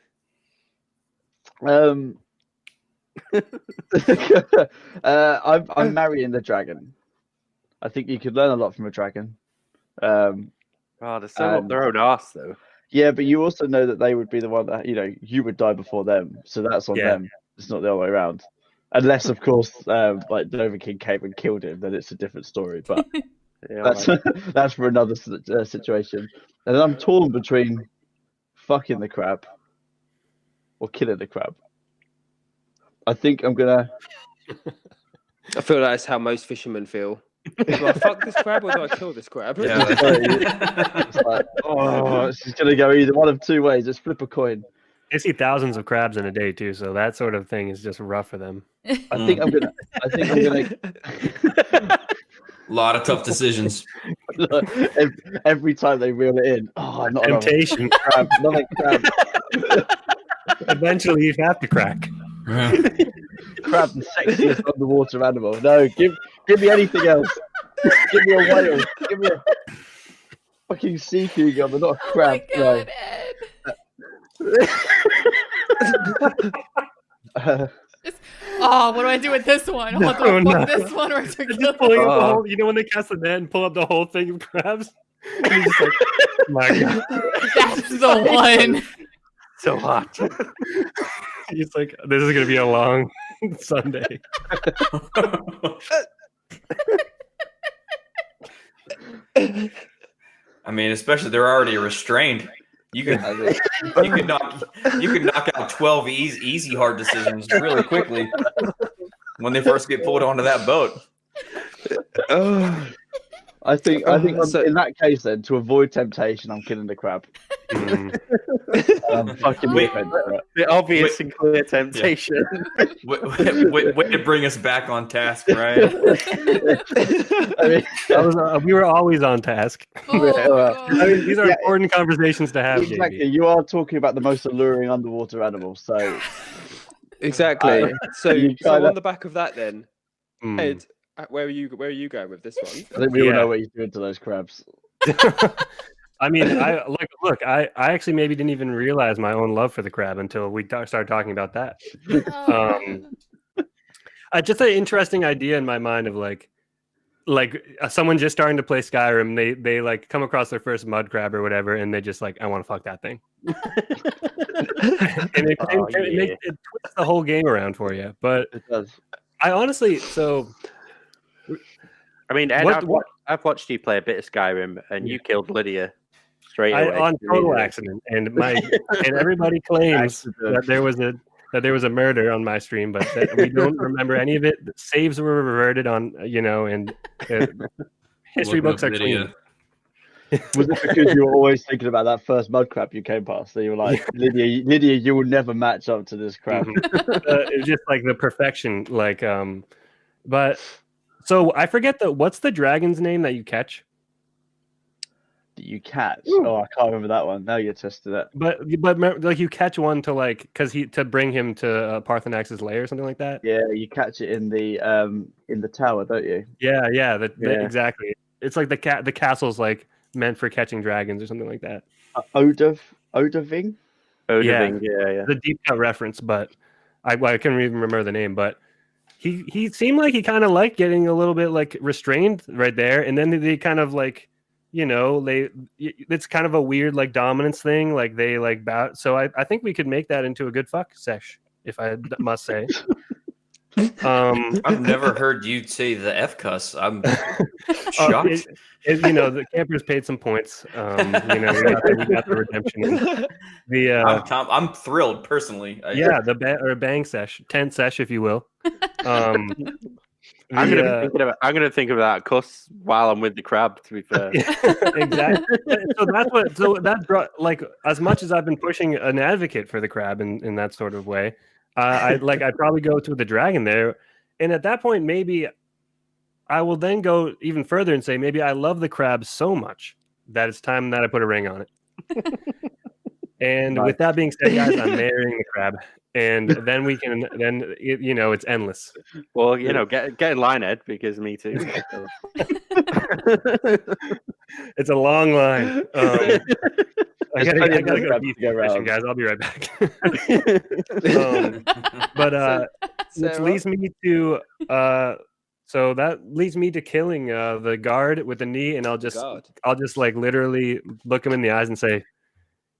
[SPEAKER 6] I'm marrying the dragon. I think you could learn a lot from a dragon.
[SPEAKER 5] Oh, they're so up their own arse, though.
[SPEAKER 6] Yeah, but you also know that they would be the one that you would die before them, so that's on them. It's not the other way around. Unless, of course, like Nova King came and killed him, then it's a different story. But
[SPEAKER 5] Yeah,
[SPEAKER 6] that's that's for another situation. And I'm torn between fucking the crab or killing the crab. I think I'm gonna.
[SPEAKER 2] I feel like that's how most fishermen feel. Do I fuck this crab or do I kill this crab?
[SPEAKER 4] Yeah.
[SPEAKER 6] It's like, oh, it's just gonna go either one of two ways. Just flip a coin.
[SPEAKER 3] They see thousands of crabs in a day too, so that sort of thing is just rough for them.
[SPEAKER 6] I think I'm gonna.
[SPEAKER 4] A lot of tough decisions.
[SPEAKER 6] Every time they reel it in, not another
[SPEAKER 3] Temptation.
[SPEAKER 6] crab, another crab.
[SPEAKER 3] Eventually, you have to crack.
[SPEAKER 6] Crab, the sexiest underwater animal. No, give me anything else. Give me a whale. Give me a fucking sea cucumber, but not a crab.
[SPEAKER 1] Oh my God, Ed. Oh, what do I do with this one?
[SPEAKER 3] No,
[SPEAKER 1] I'll go fuck
[SPEAKER 3] no.
[SPEAKER 1] this one or to kill
[SPEAKER 3] Just pulling up the
[SPEAKER 5] Oh.
[SPEAKER 3] whole, when they cast the net and pull up the whole thing of crabs. And you're just like, my God.
[SPEAKER 1] That's the one.
[SPEAKER 5] so hot.
[SPEAKER 3] He's like, this is gonna be a long Sunday.
[SPEAKER 4] I mean, especially they're already restrained. You could knock out 12 easy hard decisions really quickly when they first get pulled onto that boat.
[SPEAKER 6] I think in that case, then, to avoid temptation, I'm killing the crab. I'm fucking
[SPEAKER 4] Wait.
[SPEAKER 5] The obvious and clear temptation.
[SPEAKER 4] Way to bring us back on task, right?
[SPEAKER 6] I mean,
[SPEAKER 3] We were always on task.
[SPEAKER 1] Oh,
[SPEAKER 3] I mean, these are
[SPEAKER 6] Yeah.
[SPEAKER 3] important conversations to have,
[SPEAKER 6] exactly.
[SPEAKER 3] JB.
[SPEAKER 6] You are talking about the most alluring underwater animal, so
[SPEAKER 2] Exactly. So
[SPEAKER 6] you
[SPEAKER 2] so
[SPEAKER 6] kinda-
[SPEAKER 2] on the back of that, then,
[SPEAKER 3] Hmm.
[SPEAKER 2] Ed, Where are you going with this one?
[SPEAKER 6] I think we all know what he's doing to those crabs.
[SPEAKER 3] I mean, I actually maybe didn't even realize my own love for the crab until we started talking about that. Just an interesting idea in my mind of like someone just starting to play Skyrim, they like come across their first mud crab or whatever, and they just like, I want to fuck that thing. And it twists the whole game around for you. But
[SPEAKER 6] It does.
[SPEAKER 3] I honestly,
[SPEAKER 5] I mean, Ed, I've watched you play a bit of Skyrim, and you killed Lydia straight away
[SPEAKER 3] on total accident, and everybody claims that there was a murder on my stream, but that we don't remember any of it. The saves were reverted on, and history books are clean.
[SPEAKER 6] Was it because you were always thinking about that first mud crab you came past? So you were like, Lydia, you will never match up to this crab.
[SPEAKER 3] It's just like the perfection, but so I forget what's the dragon's name that you catch?
[SPEAKER 6] You catch? Oh, I can't remember that one. Now you're testing it.
[SPEAKER 3] But like you catch one to bring him to Parthenax's lair or something like that.
[SPEAKER 6] Yeah, you catch it in the tower, don't you?
[SPEAKER 3] Yeah, exactly. It's like the castle's like meant for catching dragons or something like that.
[SPEAKER 6] Odaving?
[SPEAKER 5] Yeah.
[SPEAKER 3] The deep cut reference, but I couldn't even remember the name. But he seemed like he kind of liked getting a little bit like restrained right there, and then they kind of like. It's kind of a weird like dominance thing. Like they like bow. So I think we could make that into a good fuck sesh, if I must say.
[SPEAKER 4] I've never heard you say the F cuss. I'm shocked.
[SPEAKER 3] The campers paid some points. We got the redemption.
[SPEAKER 4] I'm thrilled personally.
[SPEAKER 3] The bang sesh, tent sesh, if you will.
[SPEAKER 5] I'm gonna think of that cuss while I'm with the crab. To be fair,
[SPEAKER 3] exactly. So that's like as much as I've been pushing an advocate for the crab in that sort of way. I'd probably go to the dragon there, and at that point maybe I will then go even further and say maybe I love the crab so much that it's time that I put a ring on it. And with that being said, guys, I'm marrying the crab. And then we can, it's endless.
[SPEAKER 5] Well, get in line, Ed, because me too.
[SPEAKER 3] It's a long line. I gotta go beef fishing, guys. I'll be right back. Which leads me to so that leads me to killing the guard with the knee, and I'll just like literally look him in the eyes and say,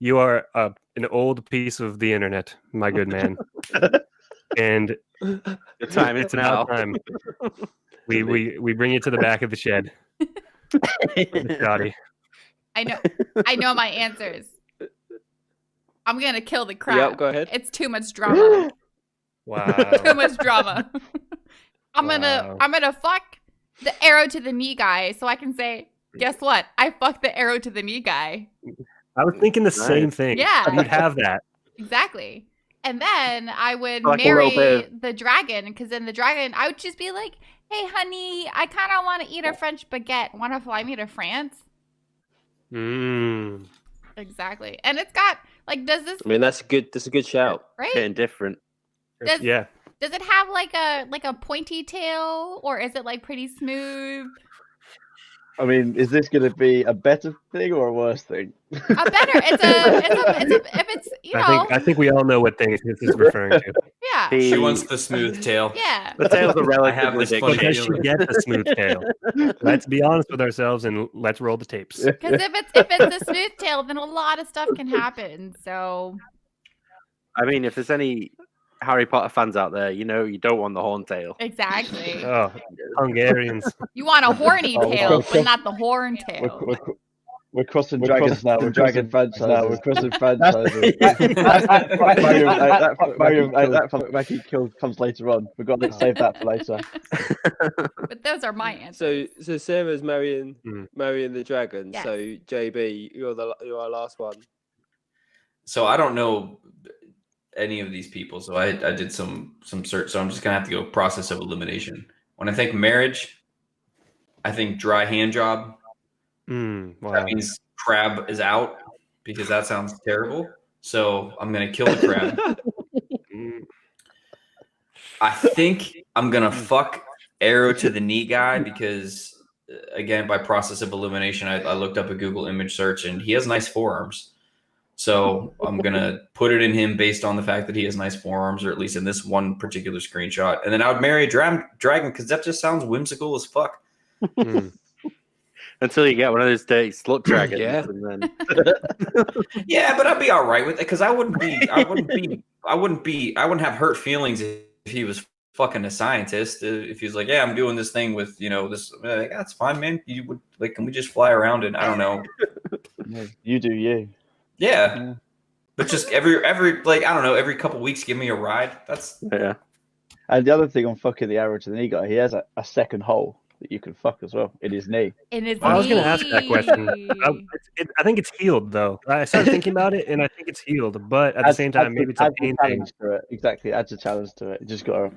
[SPEAKER 3] "You are an old piece of the internet, my good man." And
[SPEAKER 5] the time it's now
[SPEAKER 3] time. We bring you to the back of the shed. Scotty.
[SPEAKER 1] I know my answers. I'm gonna kill the crab.
[SPEAKER 2] Yep, go ahead.
[SPEAKER 1] It's too much drama.
[SPEAKER 3] Wow.
[SPEAKER 1] Too much drama. I'm gonna fuck the arrow to the knee guy, so I can say, guess what? I fucked the arrow to the knee guy.
[SPEAKER 3] I was thinking the same thing.
[SPEAKER 1] Yeah.
[SPEAKER 3] You'd have that.
[SPEAKER 1] Exactly. And then I would marry the dragon, because then the dragon, I would just be like, hey, honey, I kind of want to eat a French baguette. Want to fly me to France? Exactly. And it's got, like, does this...
[SPEAKER 2] I mean, that's a good shout.
[SPEAKER 1] Right?
[SPEAKER 5] Getting different.
[SPEAKER 1] Does it have, like a pointy tail, or is it, like, pretty smooth?
[SPEAKER 6] I mean, is this going to be a better thing or a worse thing?
[SPEAKER 1] A better. If it's,
[SPEAKER 3] I think we all know what thing this is referring to.
[SPEAKER 1] Yeah.
[SPEAKER 4] She wants the smooth tail.
[SPEAKER 1] Yeah.
[SPEAKER 5] The tail's a relatively
[SPEAKER 4] this
[SPEAKER 5] big.
[SPEAKER 3] Because she gets the smooth tail. Let's be honest with ourselves and let's roll the tapes.
[SPEAKER 1] Because if it's a smooth tail, then a lot of stuff can happen. So.
[SPEAKER 5] I mean, if there's any Harry Potter fans out there, you don't want the horn tail.
[SPEAKER 1] Exactly.
[SPEAKER 3] Oh, Hungarians.
[SPEAKER 1] You want a horny tail, but not the horn tail.
[SPEAKER 6] We're crossing dragons now. We're dragon franchise now. We're crossing franchises. That Mackie kill comes later on. We've got to save that for later.
[SPEAKER 1] But those are my answers.
[SPEAKER 2] So Sarah's marrying the dragon.
[SPEAKER 1] Yes.
[SPEAKER 2] So JB, you're our last one.
[SPEAKER 4] So I don't know any of these people, so I did some search. So I'm just gonna have to go process of elimination. When I think marriage, I think dry hand job.
[SPEAKER 3] Wow.
[SPEAKER 4] That means crab is out, because that sounds terrible. So I'm gonna kill the crab. I think I'm gonna fuck arrow to the knee guy because, again, by process of elimination, I looked up a Google image search and he has nice forearms. So I'm going to put it in him based on the fact that he has nice forearms, or at least in this one particular screenshot. And then I would marry a dragon because that just sounds whimsical as fuck.
[SPEAKER 5] Until you get one of those dirty slut dragons.
[SPEAKER 2] Yeah.
[SPEAKER 5] And then...
[SPEAKER 4] Yeah, but I'd be all right with it because I wouldn't have hurt feelings if he was fucking a scientist. If he was like, yeah, I'm doing this thing with, this, like, that's fine, man. You would like, can we just fly around and I don't know.
[SPEAKER 6] Yeah, you do you.
[SPEAKER 4] Yeah. But just every like, I don't know, every couple weeks give me a ride. That's
[SPEAKER 5] Yeah.
[SPEAKER 6] And the other thing on fucking the arrow to the knee guy, he has a second hole that you can fuck as well in his knee.
[SPEAKER 3] I was going to ask that question. I think it's healed though. I started thinking about it, and I think it's healed. But at the same time, maybe it's a pain thing.
[SPEAKER 6] Exactly, adds a challenge to it. You just got to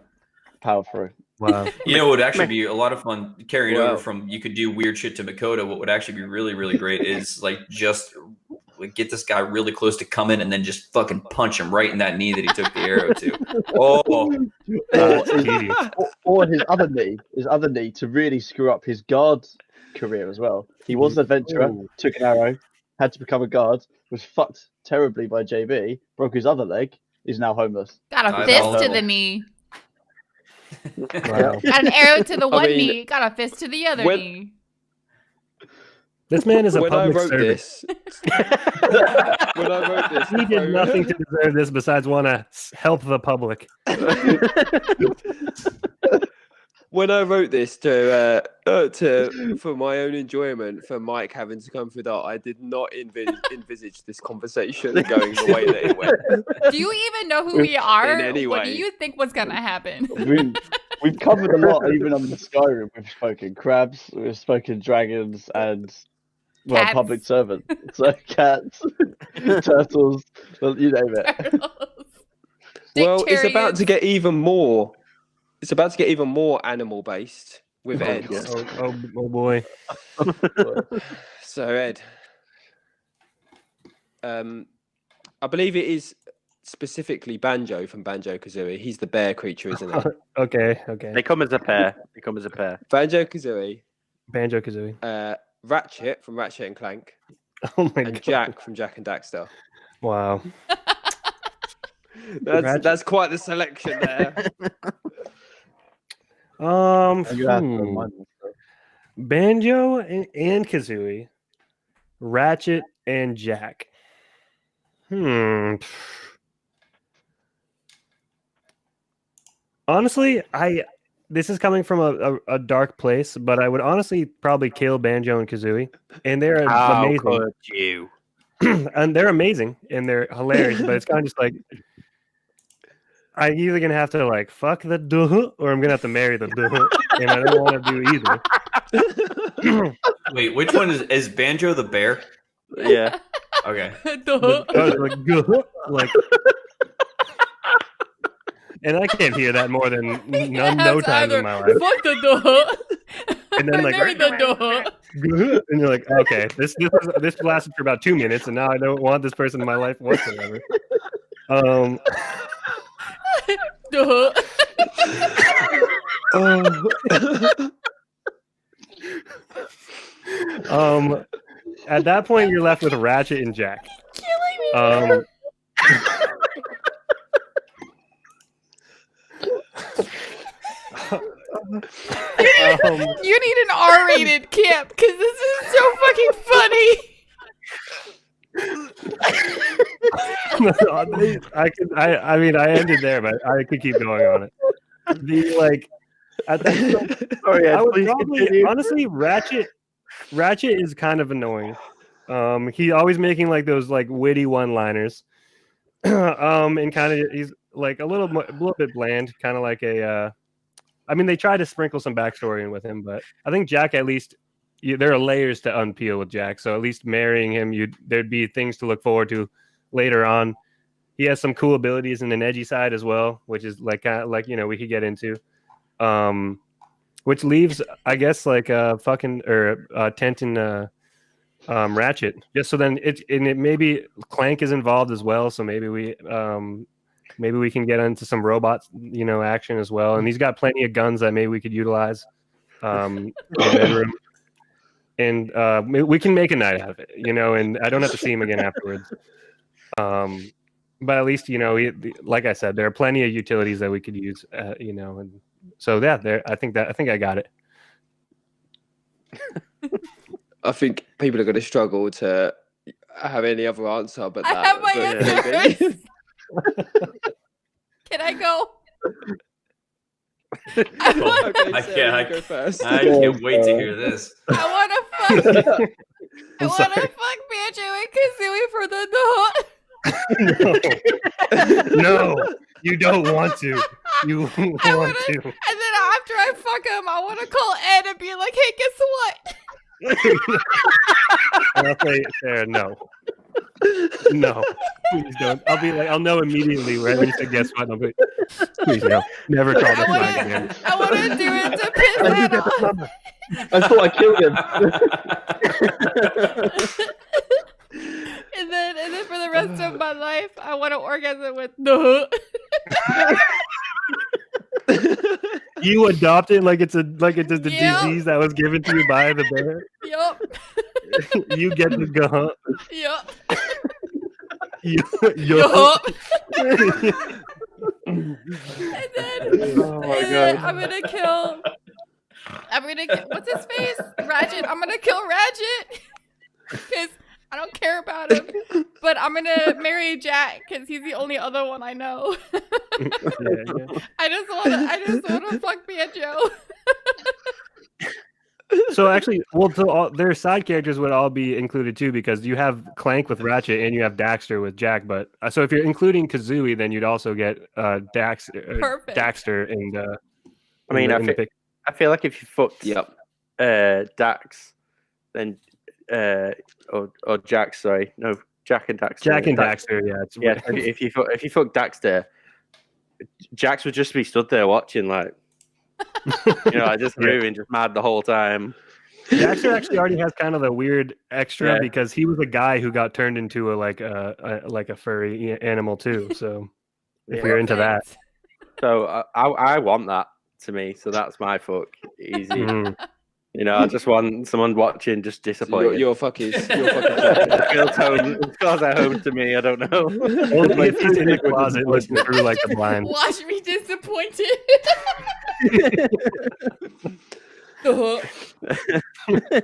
[SPEAKER 6] power through.
[SPEAKER 3] Wow.
[SPEAKER 4] it would actually be a lot of fun carrying over from. You could do weird shit to Makoto. What would actually be really, really great is like just get this guy really close to come in and then just fucking punch him right in that knee that he took the arrow to.
[SPEAKER 6] Or his other knee to really screw up his guard career as well. He was an adventurer, took an arrow, had to become a guard, was fucked terribly by JB, broke his other leg, is now homeless.
[SPEAKER 1] Got a fist to the knee.
[SPEAKER 3] Wow.
[SPEAKER 1] Got an arrow to the one knee. Got a fist to the other knee.
[SPEAKER 3] This man is a public servant.
[SPEAKER 2] When I wrote this,
[SPEAKER 3] he did nothing to deserve this besides want to help the public.
[SPEAKER 2] When I wrote this for my own enjoyment, for Mike having to come through that, I did not envisage this conversation going the way that it went.
[SPEAKER 1] Do you even know who we are?
[SPEAKER 2] In any
[SPEAKER 1] What do
[SPEAKER 2] way.
[SPEAKER 1] you think was going to happen?
[SPEAKER 6] We've covered a lot, even on the Skyrim. We've spoken crabs, we've spoken dragons, and
[SPEAKER 1] Cats.
[SPEAKER 6] public servants. So cats, turtles, well, you name it.
[SPEAKER 2] Well, it's about to get even more. It's about to get even more animal based with Ed.
[SPEAKER 3] Oh boy.
[SPEAKER 2] So Ed, I believe it is specifically Banjo from Banjo-Kazooie. He's the bear creature, isn't it?
[SPEAKER 3] Okay.
[SPEAKER 5] They come as a pair.
[SPEAKER 2] Banjo-Kazooie.
[SPEAKER 3] Banjo-Kazooie.
[SPEAKER 2] Ratchet from Ratchet and Clank.
[SPEAKER 3] Oh my
[SPEAKER 2] and
[SPEAKER 3] god.
[SPEAKER 2] Jack from Jack and Daxter.
[SPEAKER 3] Wow.
[SPEAKER 2] That's quite the selection there.
[SPEAKER 3] Banjo and Kazooie, Ratchet and Jack. Honestly, this is coming from a dark place, but I would honestly probably kill Banjo and Kazooie, and they're amazing.
[SPEAKER 5] Could you?
[SPEAKER 3] And they're amazing and they're hilarious, but it's kind of just like I'm either gonna have to like fuck the duh or I'm gonna have to marry the duh, and I don't want to do either.
[SPEAKER 4] Wait, which one is Banjo the bear?
[SPEAKER 5] Yeah.
[SPEAKER 4] Okay.
[SPEAKER 3] Like, and I can't hear that more than no times in my life.
[SPEAKER 1] Fuck the duh.
[SPEAKER 3] And then like,
[SPEAKER 1] marry the duh.
[SPEAKER 3] and you're like, okay, this lasted for about 2 minutes, and now I don't want this person in my life whatsoever.
[SPEAKER 1] Duh.
[SPEAKER 3] At that point, you're left with Ratchet and Jack.
[SPEAKER 1] Killing me. You need an R-rated camp because this is so fucking funny.
[SPEAKER 3] I ended there, but I could keep going on it. I would probably, honestly, Ratchet is kind of annoying. He's always making like those like witty one-liners. And kind of he's like a little bit bland, kind of like a. They try to sprinkle some backstory in with him, but I think Jack at least there are layers to unpeel with Jack. So at least marrying him, there'd be things to look forward to later on. He has some cool abilities in an edgy side as well, which is like we could get into. Which leaves, I guess, like Tent and Ratchet. Just so then it maybe Clank is involved as well. So maybe we maybe we can get into some robots, action as well. And he's got plenty of guns that maybe we could utilize in the bedroom. And we can make a night out of it, and I don't have to see him again afterwards. But at least, like I said, there are plenty of utilities that we could use, and so I think I got it.
[SPEAKER 2] I think people are going to struggle to have any other answer, but
[SPEAKER 1] I have my answer. Can I go?
[SPEAKER 4] I can't wait to hear this.
[SPEAKER 1] I want to fuck Banjo and Kazooie for the
[SPEAKER 3] No, you don't want to. You want to.
[SPEAKER 1] And then after I fuck him, I want to call Ed and be like, "Hey, guess what?"
[SPEAKER 3] And I'll say, Sarah, no, please don't. I'll be like, I'll know immediately where you say, "Guess what?" I'll be, please no, never call this line again.
[SPEAKER 1] I want to do it to piss Ed off.
[SPEAKER 6] I thought I killed him.
[SPEAKER 1] And then for the rest of my life, I want to orgasm with no.
[SPEAKER 3] You adopt it like it's a disease that was given to you by the bear.
[SPEAKER 1] Yup.
[SPEAKER 3] You get to go.
[SPEAKER 1] Yup.
[SPEAKER 3] Yup.
[SPEAKER 1] And then I'm gonna kill. What's his face? Ratchet. I'm gonna kill Ratchet because I don't care about him. But I'm gonna marry Jack because he's the only other one I know.
[SPEAKER 3] Yeah.
[SPEAKER 1] I just wanna fuck Banjo.
[SPEAKER 3] So actually, their side characters would all be included too, because you have Clank with Ratchet and you have Daxter with Jack. But so if you're including Kazooie, then you'd also get Daxter and.
[SPEAKER 5] I mean, I feel like if you fucked Dax, then or Jack, sorry, no, Jack and Daxter.
[SPEAKER 3] Jack and Daxter, yeah.
[SPEAKER 5] If you fuck Daxter, Jax would just be stood there watching, like, I just moving, just mad the whole time.
[SPEAKER 3] Daxter actually already has kind of the weird extra because he was a guy who got turned into a furry animal too. So if you're into that,
[SPEAKER 5] so I want that to me. So that's my fuck. Easy. I just want someone watching just disappointed.
[SPEAKER 2] So your fuck is
[SPEAKER 5] it feels at home to me. I don't know.
[SPEAKER 3] Only if he's in the closet listening through like a blind.
[SPEAKER 1] Watch me disappointed.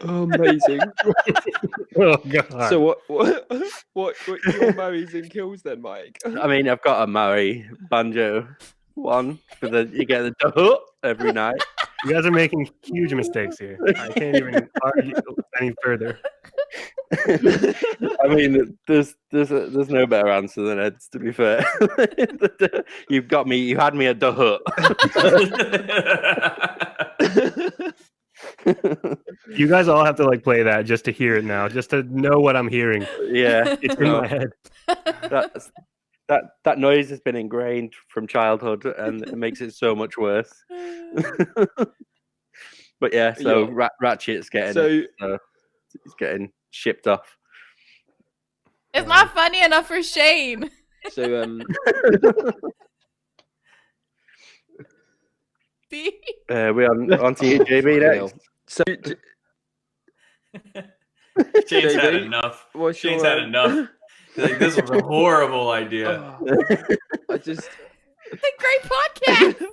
[SPEAKER 2] Amazing.
[SPEAKER 3] Oh god.
[SPEAKER 2] So what your marries and kills then, Mike?
[SPEAKER 5] I mean, I've got to marry Banjo one for you get the duh every night.
[SPEAKER 3] You guys are making huge mistakes here. I can't even argue any further.
[SPEAKER 5] I mean, there's no better answer than Ed's, to be fair. You've got me. You had me at the hut.
[SPEAKER 3] You guys all have to play that just to hear it now, just to know what I'm hearing.
[SPEAKER 5] Yeah,
[SPEAKER 3] it's in my head.
[SPEAKER 5] That noise has been ingrained from childhood, and it makes it so much worse. But yeah, so Ratchet's getting he's getting shipped off.
[SPEAKER 1] It's not funny enough for Shane.
[SPEAKER 2] So
[SPEAKER 5] we on to you, JB next.
[SPEAKER 2] So
[SPEAKER 4] Shane's had enough. Shane's had enough. Like, this was a horrible idea.
[SPEAKER 2] I just.
[SPEAKER 1] It's a great podcast.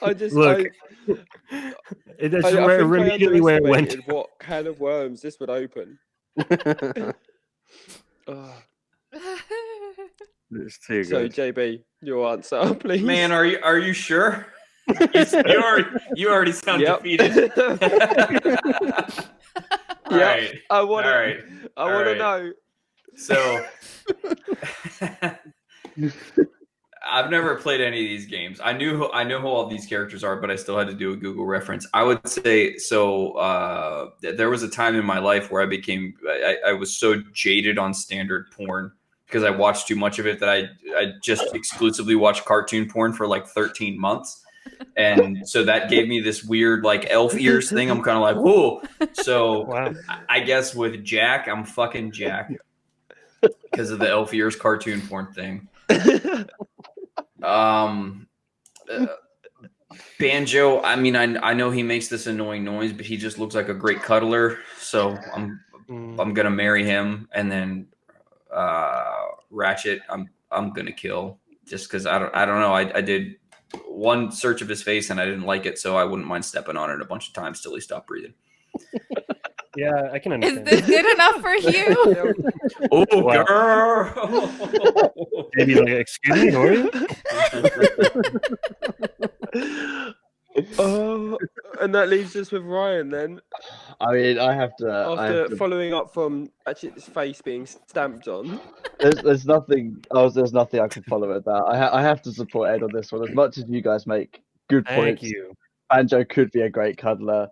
[SPEAKER 2] I just
[SPEAKER 3] look. It's immediately where it went.
[SPEAKER 2] What can of worms this would open?
[SPEAKER 5] It's too good.
[SPEAKER 2] So JB, your answer, please.
[SPEAKER 4] Man, are you sure? You already sound defeated. All right.
[SPEAKER 2] I want to know.
[SPEAKER 4] So, I've never played any of these games. I know who all these characters are, but I still had to do a Google reference. I would say so. There was a time in my life where I was so jaded on standard porn because I watched too much of it that I just exclusively watched cartoon porn for like 13 months. And so that gave me this weird elf ears thing. I'm kind of like, whoa. So wow. I guess with Jack, I'm fucking Jack. because of the elf ears cartoon porn thing. Banjo, I mean, I know he makes this annoying noise, but he just looks like a great cuddler. So I'm gonna marry him, and then Ratchet, I'm gonna kill just because I don't know. I did one search of his face and I didn't like it, so I wouldn't mind stepping on it a bunch of times till he stopped breathing.
[SPEAKER 3] Yeah, I can
[SPEAKER 1] Is
[SPEAKER 3] understand.
[SPEAKER 1] this good enough for you?
[SPEAKER 4] Oh,
[SPEAKER 3] Wow.
[SPEAKER 4] girl!
[SPEAKER 3] Maybe like, excuse me, who are you?
[SPEAKER 2] Oh, and that leaves us with Ryan then.
[SPEAKER 6] I mean, I have to.
[SPEAKER 2] After following up from Ratchet's face being stamped on.
[SPEAKER 6] There's nothing. There's nothing I can follow with that. I have to support Ed on this one. As much as you guys make good
[SPEAKER 3] Thank
[SPEAKER 6] points,
[SPEAKER 3] you.
[SPEAKER 6] Banjo could be a great cuddler.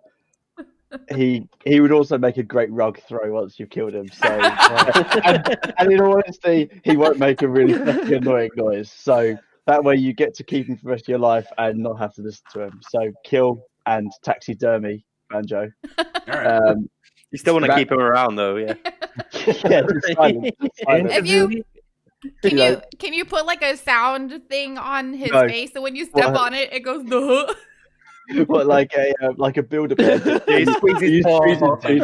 [SPEAKER 6] He would also make a great rug throw once you've killed him. So, and in all honesty, he won't make a really fucking annoying noise. So that way you get to keep him for the rest of your life and not have to listen to him. So kill and taxidermy Banjo.
[SPEAKER 4] All right.
[SPEAKER 5] You still want to keep him around, though, yeah.
[SPEAKER 6] Yeah, just silent.
[SPEAKER 1] If you can you put like a sound thing on his face so when you step on it, it goes duh.
[SPEAKER 6] What, like a Build-A-Bear?
[SPEAKER 3] He squeezes his paw.
[SPEAKER 6] Like,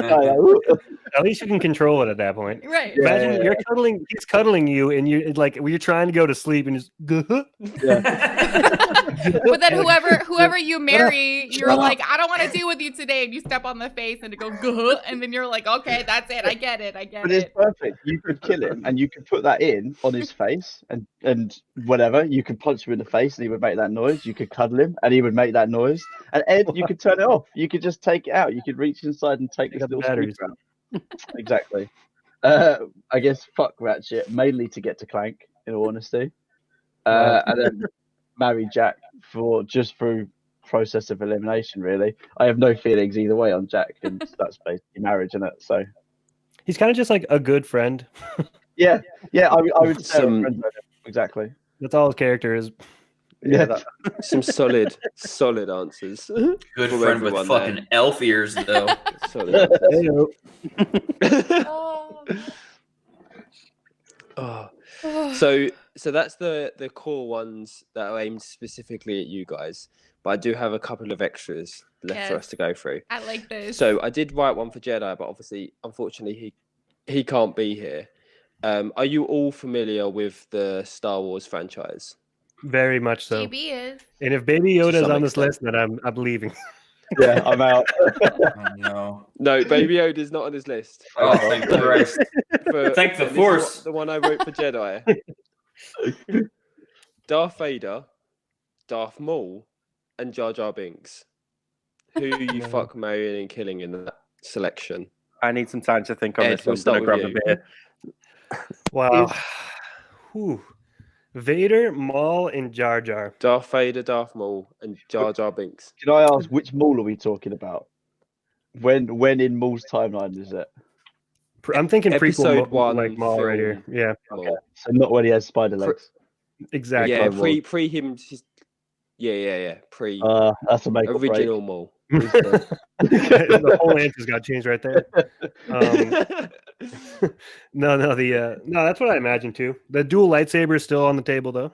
[SPEAKER 3] At least you can control it at that point.
[SPEAKER 1] Right.
[SPEAKER 3] Imagine you're cuddling, he's cuddling you, and you like you're trying to go to sleep, and just
[SPEAKER 1] But then whoever you marry, you're like, I don't want to deal with you today, and you step on the face, and it goes, "Guh," and then you're like, okay, that's it, I get it.
[SPEAKER 6] But it's perfect. You could kill him, and you could put that in on his face, and whatever. You could punch him in the face, and he would make that noise. You could cuddle him, and he would make that noise. And Ed, you could turn it off. You could just take it out. You could reach inside and take this little
[SPEAKER 3] batteries
[SPEAKER 6] speaker out. Exactly. I guess fuck Ratchet, mainly to get to Clank, in all honesty. And then marry Jack through process of elimination, really. I have no feelings either way on Jack, and that's basically marriage, isn't it? So
[SPEAKER 3] he's kind of just like a good friend.
[SPEAKER 6] yeah, I would say exactly.
[SPEAKER 3] That's all his character is.
[SPEAKER 2] Yeah, some solid answers.
[SPEAKER 4] Good friend with fucking elf ears, though.
[SPEAKER 2] Solid So that's the core ones that are aimed specifically at you guys. But I do have a couple of extras left for us to go through.
[SPEAKER 1] I like this.
[SPEAKER 2] So I did write one for Jedi, but obviously, unfortunately, he can't be here. Are you all familiar with the Star Wars franchise?
[SPEAKER 3] Very much so.
[SPEAKER 1] GB is.
[SPEAKER 3] And if Baby Yoda is on this list, then I'm leaving.
[SPEAKER 6] Yeah, I'm out.
[SPEAKER 4] No,
[SPEAKER 2] Baby Yoda is not on this list.
[SPEAKER 4] Oh, thank Christ. Thank the Force.
[SPEAKER 2] The one I wrote for Jedi. Darth Vader, Darth Maul, and Jar Jar Binks. Who you fuck marrying and killing in that selection?
[SPEAKER 5] I need some time to think on
[SPEAKER 2] Ed,
[SPEAKER 5] this.
[SPEAKER 2] we'll
[SPEAKER 5] I'm gonna grab a
[SPEAKER 2] start
[SPEAKER 5] beer.
[SPEAKER 3] Wow. Whew. Vader, Maul, and Jar Jar.
[SPEAKER 2] Darth Vader, Darth Maul, and Jar Jar Binks.
[SPEAKER 6] Can I ask which Maul are we talking about? When in Maul's timeline is it?
[SPEAKER 3] I'm thinking
[SPEAKER 2] Episode
[SPEAKER 3] prequel,
[SPEAKER 2] one,
[SPEAKER 3] like Maul right here. Yeah,
[SPEAKER 6] Okay. So not when he has spider legs.
[SPEAKER 3] exactly.
[SPEAKER 2] Yeah, pre him. Yeah. Pre
[SPEAKER 6] That's a make
[SPEAKER 2] original Maul.
[SPEAKER 3] The whole answer's got changed right there. No, that's what I imagine too. The dual lightsaber is still on the table though.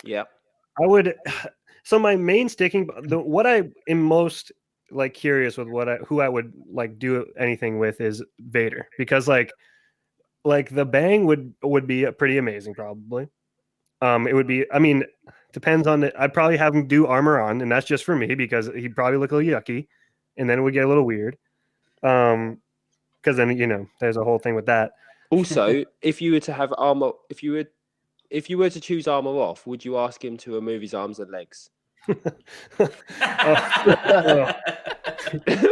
[SPEAKER 2] Yeah.
[SPEAKER 3] I would. So my main what I am most like curious with who I would like do anything with is Vader, because like the bang would be pretty amazing probably. It would be. I mean, depends on it. I'd probably have him do armor on, and that's just for me because he'd probably look a little yucky, and then it would get a little weird. Because then there's a whole thing with that.
[SPEAKER 2] Also, if you were to have armor, if you were to choose armor off, would you ask him to remove his arms and legs?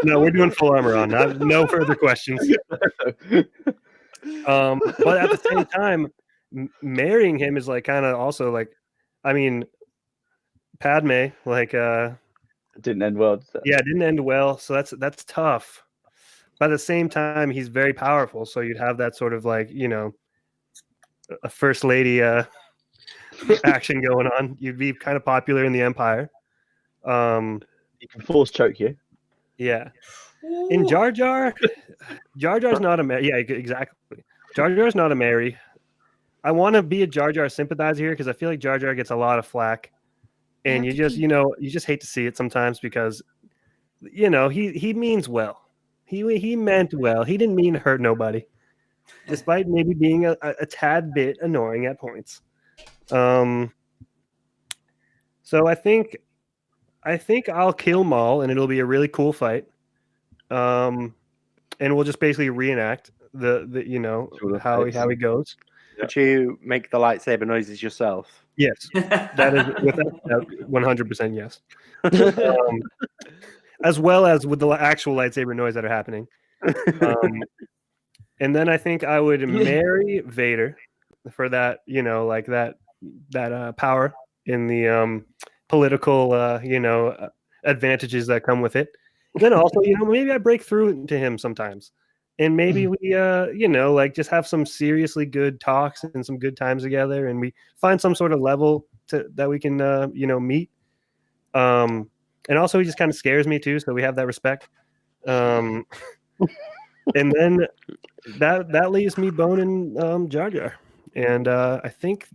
[SPEAKER 3] No, we're doing full armor on. No further questions. But at the same time, marrying him is like kind of also like, I mean, Padme like
[SPEAKER 6] didn't end well.
[SPEAKER 3] Yeah, it didn't end well, so that's tough. But at the same time, he's very powerful, so you'd have that sort of like a first lady action going on. You'd be kind of popular in the Empire.
[SPEAKER 6] He can force choke you.
[SPEAKER 3] Yeah. In Jar Jar's not a Mary. Yeah, exactly. Jar Jar's not a Mary. I want to be a Jar Jar sympathizer here because I feel like Jar Jar gets a lot of flack, and you just hate to see it sometimes because he means well. He meant well. He didn't mean to hurt nobody, despite maybe being a tad bit annoying at points. So I think I'll kill Maul, and it'll be a really cool fight. And we'll just basically reenact how he goes.
[SPEAKER 5] Would you make the lightsaber noises yourself?
[SPEAKER 3] Yes, that is without 100% yes. As well as with the actual lightsaber noise that are happening. And then I think I would marry Vader for that, that power in the political, advantages that come with it. Then also, maybe I break through to him sometimes. And maybe we, just have some seriously good talks and some good times together, and we find some sort of level that we can, meet. And also, he just kind of scares me too, so we have that respect. And then that leaves me boning Jar Jar, and I think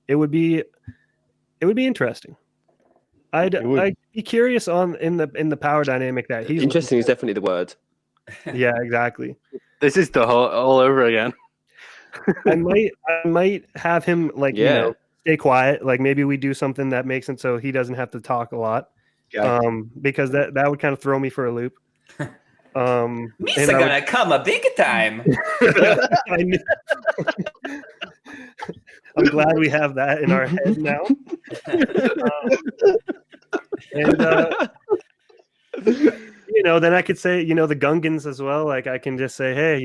[SPEAKER 3] it would be interesting. I'd be curious in the power dynamic that he's
[SPEAKER 2] interesting. Is definitely the word.
[SPEAKER 3] Yeah, exactly.
[SPEAKER 5] This is the all over again.
[SPEAKER 3] I might have him stay quiet. Like maybe we do something that makes it so he doesn't have to talk a lot.
[SPEAKER 5] Yeah.
[SPEAKER 3] Because that would kind of throw me for a loop.
[SPEAKER 4] Misa gonna come a big time.
[SPEAKER 3] I'm glad we have that in our head now. Then I could say, the Gungans as well. Like I can just say, hey,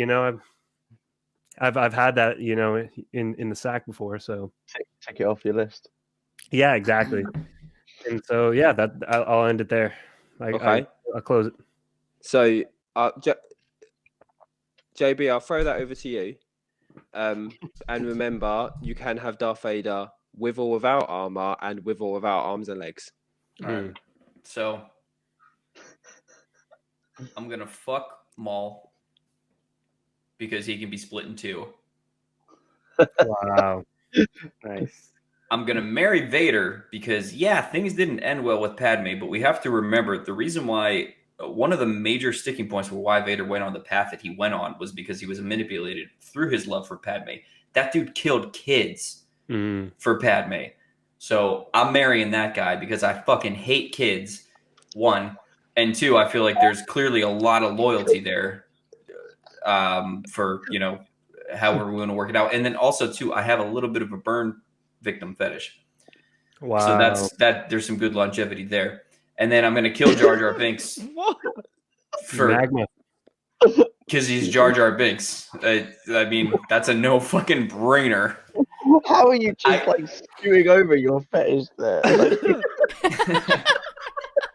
[SPEAKER 3] I've had that, in the sack before. So
[SPEAKER 6] take it off your list.
[SPEAKER 3] Yeah, exactly. And so yeah, I'll end it there.
[SPEAKER 2] Okay,
[SPEAKER 3] I'll close it.
[SPEAKER 2] So JB, I'll throw that over to you. And remember, you can have Darth Vader with or without armor and with or without arms and legs.
[SPEAKER 4] All right. So I'm gonna fuck Maul because he can be split in two.
[SPEAKER 3] Wow.
[SPEAKER 5] Nice.
[SPEAKER 4] I'm gonna marry Vader because things didn't end well with Padme, but we have to remember the reason why. One of the major sticking points for why Vader went on the path that he went on was because he was manipulated through his love for Padme. That dude killed kids for Padme. So I'm marrying that guy because I fucking hate kids, one. And two, I feel like there's clearly a lot of loyalty there for, however we want to work it out. And then also, too, I have a little bit of a burn victim fetish.
[SPEAKER 3] Wow.
[SPEAKER 4] So there's some good longevity there. And then I'm going to kill Jar Jar Binks
[SPEAKER 3] Magma.
[SPEAKER 4] Because he's Jar Jar Binks. I mean, that's a no fucking brainer.
[SPEAKER 6] How are you just stewing over your fetish there?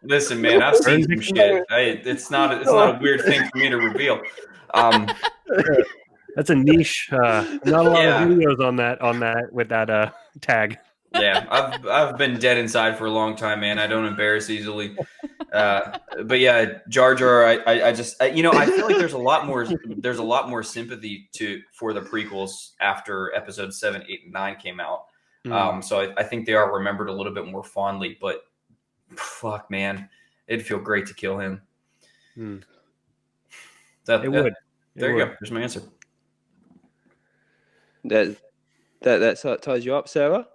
[SPEAKER 4] Listen, man, I've seen some shit. It's not a weird thing for me to reveal.
[SPEAKER 3] That's a niche. Not a lot of videos on that with that tag.
[SPEAKER 4] Yeah, I've been dead inside for a long time, man. I don't embarrass easily. But yeah, Jar Jar, I feel like there's a lot more sympathy for the prequels after episodes 7, 8, and 9 came out. So I think they are remembered a little bit more fondly, but fuck, man, it'd feel great to kill him.
[SPEAKER 3] It would.
[SPEAKER 4] There you go. There's my answer.
[SPEAKER 2] That ties you up, Sarah?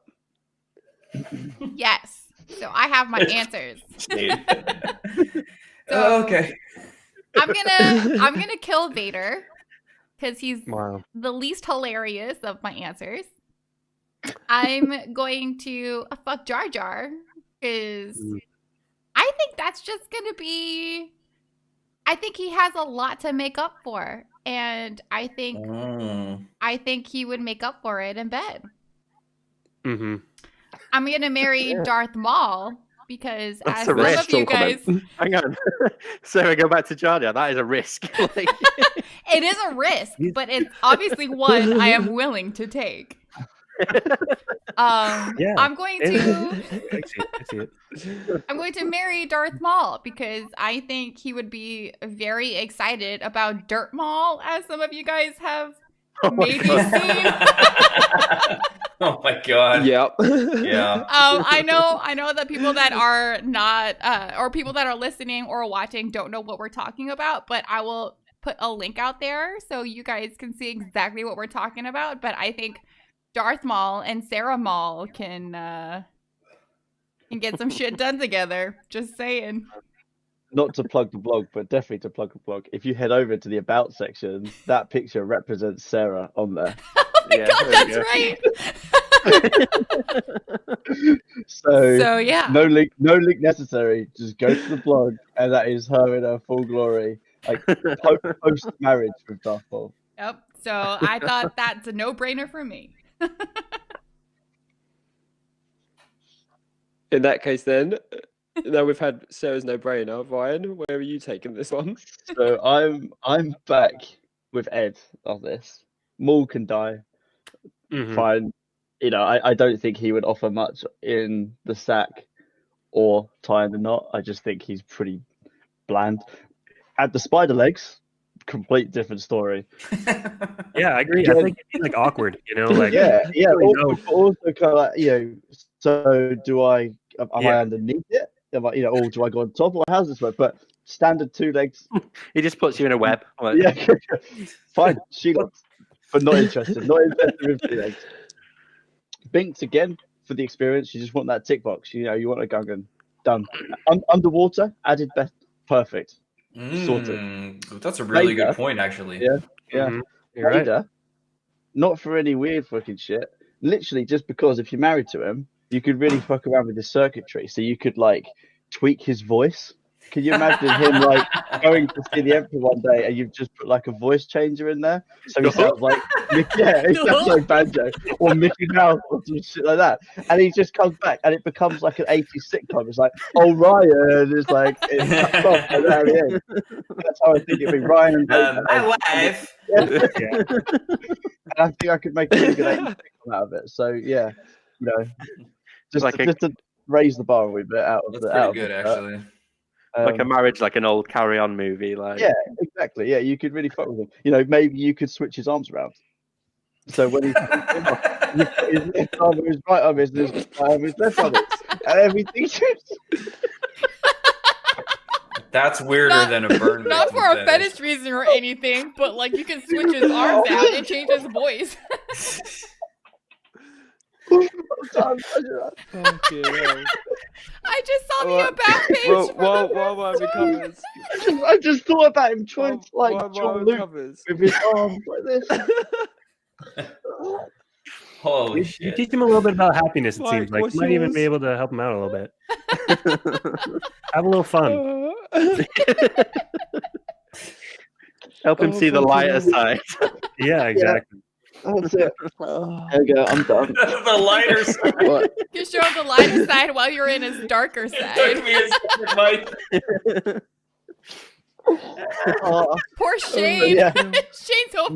[SPEAKER 1] Yes. So I have my answers.
[SPEAKER 4] Okay.
[SPEAKER 1] I'm gonna kill Vader because he's
[SPEAKER 3] the
[SPEAKER 1] least hilarious of my answers. I'm going to fuck Jar Jar because I think that's just gonna be. I think he has a lot to make up for, and I think he would make up for it in bed.
[SPEAKER 3] Mm-hmm.
[SPEAKER 1] I'm gonna marry Darth Maul because
[SPEAKER 5] That's
[SPEAKER 1] as
[SPEAKER 5] a
[SPEAKER 1] some
[SPEAKER 5] risk.
[SPEAKER 1] of you guys,
[SPEAKER 5] Hang on, Sarah, go back to Jar Jar. That is a risk.
[SPEAKER 1] it is a risk, but it's obviously one I am willing to take.
[SPEAKER 3] Yeah.
[SPEAKER 1] I'm going to
[SPEAKER 3] I see it.
[SPEAKER 1] I'm going to marry Darth Maul because I think he would be very excited about Dirt Maul, as some of you guys have maybe seen.
[SPEAKER 4] Oh my god.
[SPEAKER 2] Yep.
[SPEAKER 4] Yeah.
[SPEAKER 1] I know that people that are not or people that are listening or watching don't know what we're talking about, but I will put a link out there so you guys can see exactly what we're talking about. But I think Darth Maul and Sarah Maul can get some shit done together. Just saying.
[SPEAKER 6] Not to plug the blog, but definitely to plug the blog. If you head over to the About section, that picture represents Sarah on there.
[SPEAKER 1] Oh my god, that's right.
[SPEAKER 6] So
[SPEAKER 1] yeah.
[SPEAKER 6] no link necessary. Just go to the blog, and that is her in her full glory, like post marriage with Darth Maul.
[SPEAKER 1] Yep. So I thought that's a no-brainer for me.
[SPEAKER 2] In that case, then, now we've had Sarah's no-brainer. Ryan, where are you taking this one?
[SPEAKER 6] So I'm back with Ed on this. Maul can die.
[SPEAKER 3] Mhm.
[SPEAKER 6] Fine. You know, I don't think he would offer much in the sack or tying the knot. I just think he's pretty bland. At the spider legs, complete different story.
[SPEAKER 3] Yeah, I agree. I think it's like awkward, you know, like
[SPEAKER 6] yeah.
[SPEAKER 3] really know.
[SPEAKER 6] Also, kind of like, you know, so am I underneath it? Am I, you know, or do I go on top? Or how's this work? But standard 2 legs.
[SPEAKER 5] He just puts you in a web. Like,
[SPEAKER 6] Yeah, fine. She-Lots, but not interested. Not interested in 2 legs. Binks again for the experience. You just want that tick box. You know, you want a Gungan. Done. Underwater, added best. Perfect. Sorted.
[SPEAKER 4] That's a really
[SPEAKER 6] Vader.
[SPEAKER 4] good point, actually.
[SPEAKER 6] Yeah. Yeah.
[SPEAKER 3] Mhm. You're right.
[SPEAKER 6] Vader, not for any weird fucking shit. Literally, just because if you're married to him, you could really fuck around with his circuitry. So you could like tweak his voice. Can you imagine him like going to see the Emperor one day and you've just put like a voice changer in there? So he sounds like it sounds like Banjo or Mickey Mouse or some shit like that. And he just comes back and it becomes like an 80s sitcom. It's like, oh Ryan, it's like it's off at the end. That's how I think it'd be Ryan.
[SPEAKER 4] My wife.
[SPEAKER 6] And I think I could make a really good 80s sitcom out of it. So yeah, you know, just to raise the bar a wee bit out of
[SPEAKER 4] That's
[SPEAKER 6] the
[SPEAKER 4] pretty
[SPEAKER 6] out
[SPEAKER 4] good,
[SPEAKER 6] of
[SPEAKER 4] actually.
[SPEAKER 5] like a marriage, like an old Carry On movie. Like,
[SPEAKER 6] yeah, exactly. Yeah, you could really fuck with him. You know, maybe you could switch his arms around. So when he's you put his left arm with his right arm, his right arm with his left arm, and everything shifts.
[SPEAKER 4] That's weirder than a burn.
[SPEAKER 1] Not for a fetish reason or anything, but like you can switch his arms out and change his voice. I just saw the about page.
[SPEAKER 2] While Ryan recovers.
[SPEAKER 6] I just thought about him trying to like
[SPEAKER 2] While
[SPEAKER 6] John
[SPEAKER 2] Ryan
[SPEAKER 6] Luke
[SPEAKER 2] recovers.
[SPEAKER 6] with his arms like this.
[SPEAKER 4] Holy
[SPEAKER 3] You
[SPEAKER 4] shit.
[SPEAKER 3] teach him a little bit about happiness, it
[SPEAKER 2] Mike,
[SPEAKER 3] seems like.
[SPEAKER 2] what's
[SPEAKER 3] You might even
[SPEAKER 2] yours?
[SPEAKER 3] be able to help him out a little bit. Have a little fun.
[SPEAKER 5] help him see the lighter side.
[SPEAKER 3] Yeah, exactly.
[SPEAKER 6] That's it. There you go. I'm done.
[SPEAKER 4] The lighter side.
[SPEAKER 6] What?
[SPEAKER 1] You show him the lighter side while you're in his darker
[SPEAKER 4] It took
[SPEAKER 1] side.
[SPEAKER 4] me a second, Mike.
[SPEAKER 1] Poor Shane.
[SPEAKER 6] Yeah.
[SPEAKER 1] Shane's whole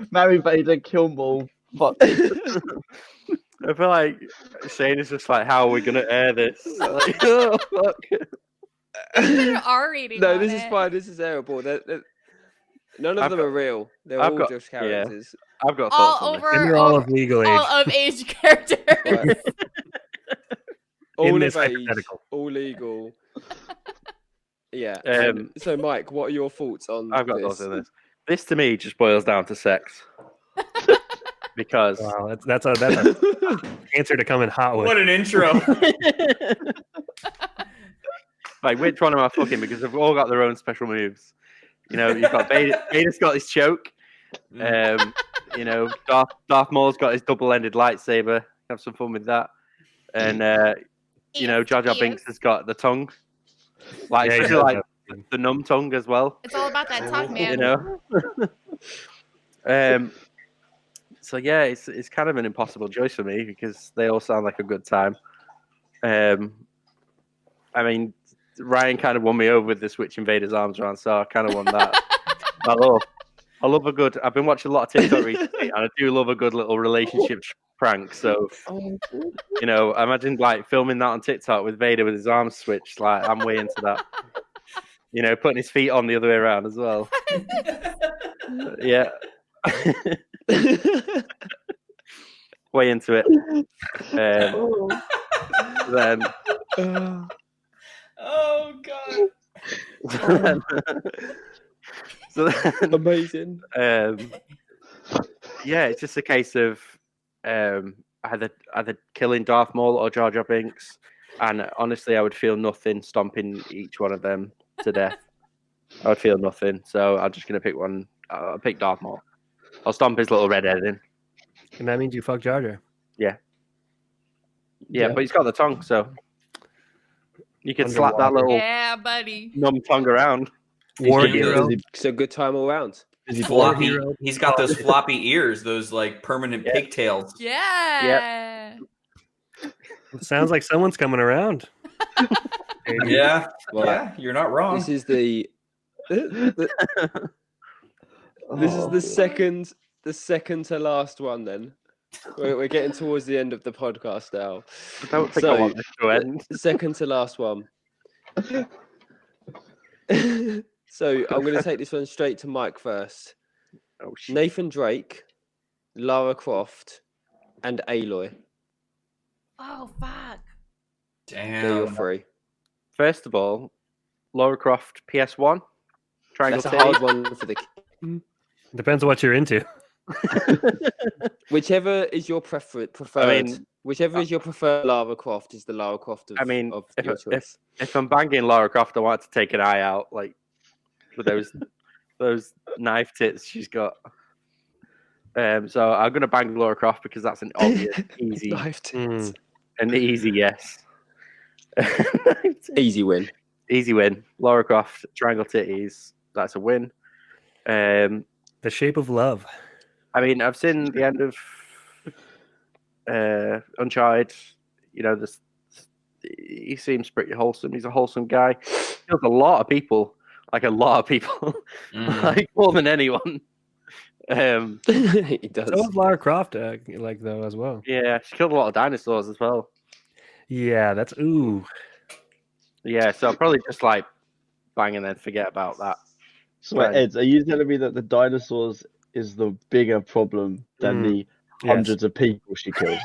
[SPEAKER 6] Marry Vader, kill Maul. Fuck.
[SPEAKER 5] I feel like Shane is just like, how are we gonna air this? Like, oh fuck.
[SPEAKER 1] an R rating.
[SPEAKER 2] No,
[SPEAKER 1] on
[SPEAKER 2] this is
[SPEAKER 1] it.
[SPEAKER 2] fine. This is terrible. None of them are real. They're
[SPEAKER 5] I've
[SPEAKER 2] all
[SPEAKER 5] got-
[SPEAKER 2] just characters.
[SPEAKER 5] I've got thoughts
[SPEAKER 1] All
[SPEAKER 5] on this.
[SPEAKER 1] over
[SPEAKER 3] And you're all of legal age
[SPEAKER 1] all of age characters.
[SPEAKER 2] Right.
[SPEAKER 3] in
[SPEAKER 2] All
[SPEAKER 3] this
[SPEAKER 2] of age,
[SPEAKER 3] hypothetical.
[SPEAKER 2] all legal. Yeah. So, Mike, what are your thoughts on
[SPEAKER 5] I've got
[SPEAKER 2] this?
[SPEAKER 5] thoughts on this. This to me just boils down to sex. Because
[SPEAKER 3] Wow, that's a answer to come in hot with.
[SPEAKER 4] What an intro.
[SPEAKER 5] like, which one am I fucking? Because they've all got their own special moves. You know, you've got Vader's got his choke. You know, Darth Maul's got his double-ended lightsaber. Have some fun with that. And you know, Jar Jar Binks has got the tongue, like
[SPEAKER 3] Yeah, he
[SPEAKER 5] especially
[SPEAKER 3] does
[SPEAKER 5] like the numb tongue as well.
[SPEAKER 1] It's all about that tongue, man.
[SPEAKER 5] You know. So yeah, it's kind of an impossible choice for me because they all sound like a good time. I mean, Ryan kind of won me over with the switching Vader's arms around, so I kind of won that. I love. I love a good. I've been watching a lot of TikTok recently, and I do love a good little relationship prank. So, you know, imagine like filming that on TikTok with Vader with his arms switched. Like, I'm way into that. You know, putting his feet on the other way around as well. Yeah. Way into it. Then.
[SPEAKER 4] Oh God.
[SPEAKER 5] So then,
[SPEAKER 2] Amazing.
[SPEAKER 5] Yeah, it's just a case of either killing Darth Maul or Jar Jar Binks, and honestly, I would feel nothing stomping each one of them to death. I would feel nothing, so I'm just gonna pick one. I'll pick Darth Maul. I'll stomp his little red head in.
[SPEAKER 3] And that means you fuck Jar Jar.
[SPEAKER 5] Yeah, but he's got the tongue, so you can slap that little
[SPEAKER 1] Yeah, buddy.
[SPEAKER 5] numb tongue around.
[SPEAKER 3] War
[SPEAKER 4] He's
[SPEAKER 3] hero.
[SPEAKER 2] It's a good time all round.
[SPEAKER 4] Floppy. He's got those floppy ears, those like permanent pigtails.
[SPEAKER 1] Yeah.
[SPEAKER 3] Sounds like someone's coming around.
[SPEAKER 4] Yeah.
[SPEAKER 2] Well,
[SPEAKER 4] Yeah, you're not wrong.
[SPEAKER 2] This is the second to last one. Then we're getting towards the end of the podcast now.
[SPEAKER 5] I don't think I want this to end.
[SPEAKER 2] Second to last one. So I'm going to take this one straight to Mike first.
[SPEAKER 5] Oh shit.
[SPEAKER 2] Nathan Drake, Lara Croft, and Aloy.
[SPEAKER 1] Oh, fuck.
[SPEAKER 2] They're your
[SPEAKER 4] Damn.
[SPEAKER 2] three.
[SPEAKER 5] First of all, Lara Croft PS1. Triangle
[SPEAKER 2] That's a
[SPEAKER 5] titty.
[SPEAKER 2] hard one for the.
[SPEAKER 3] Depends on what you're into.
[SPEAKER 2] Whichever is your preferred. Whichever is your preferred Lara Croft is the Lara Croft of.
[SPEAKER 5] I mean,
[SPEAKER 2] of your choice.
[SPEAKER 5] if I'm banging Lara Croft, I want to take an eye out, like with those knife tits she's got. So I'm gonna bang Lara Croft because that's an obvious, easy,
[SPEAKER 2] Knife tits.
[SPEAKER 5] an easy yes.
[SPEAKER 2] Easy win.
[SPEAKER 5] Easy win. Lara Croft, triangle titties. That's a win.
[SPEAKER 3] The Shape of Love.
[SPEAKER 5] I mean, I've seen the end of Uncharted. You know, he seems pretty wholesome. He's a wholesome guy. Kills a lot of people, like like more than anyone.
[SPEAKER 2] He does.
[SPEAKER 3] So was Lara Croft, like though as well.
[SPEAKER 5] Yeah, she killed a lot of dinosaurs as well.
[SPEAKER 3] Yeah, that's ooh.
[SPEAKER 5] Yeah, so I'll probably just like bang and then forget about that.
[SPEAKER 6] So, wait, Ed, are you telling me that the dinosaurs is the bigger problem than the hundreds of people she killed?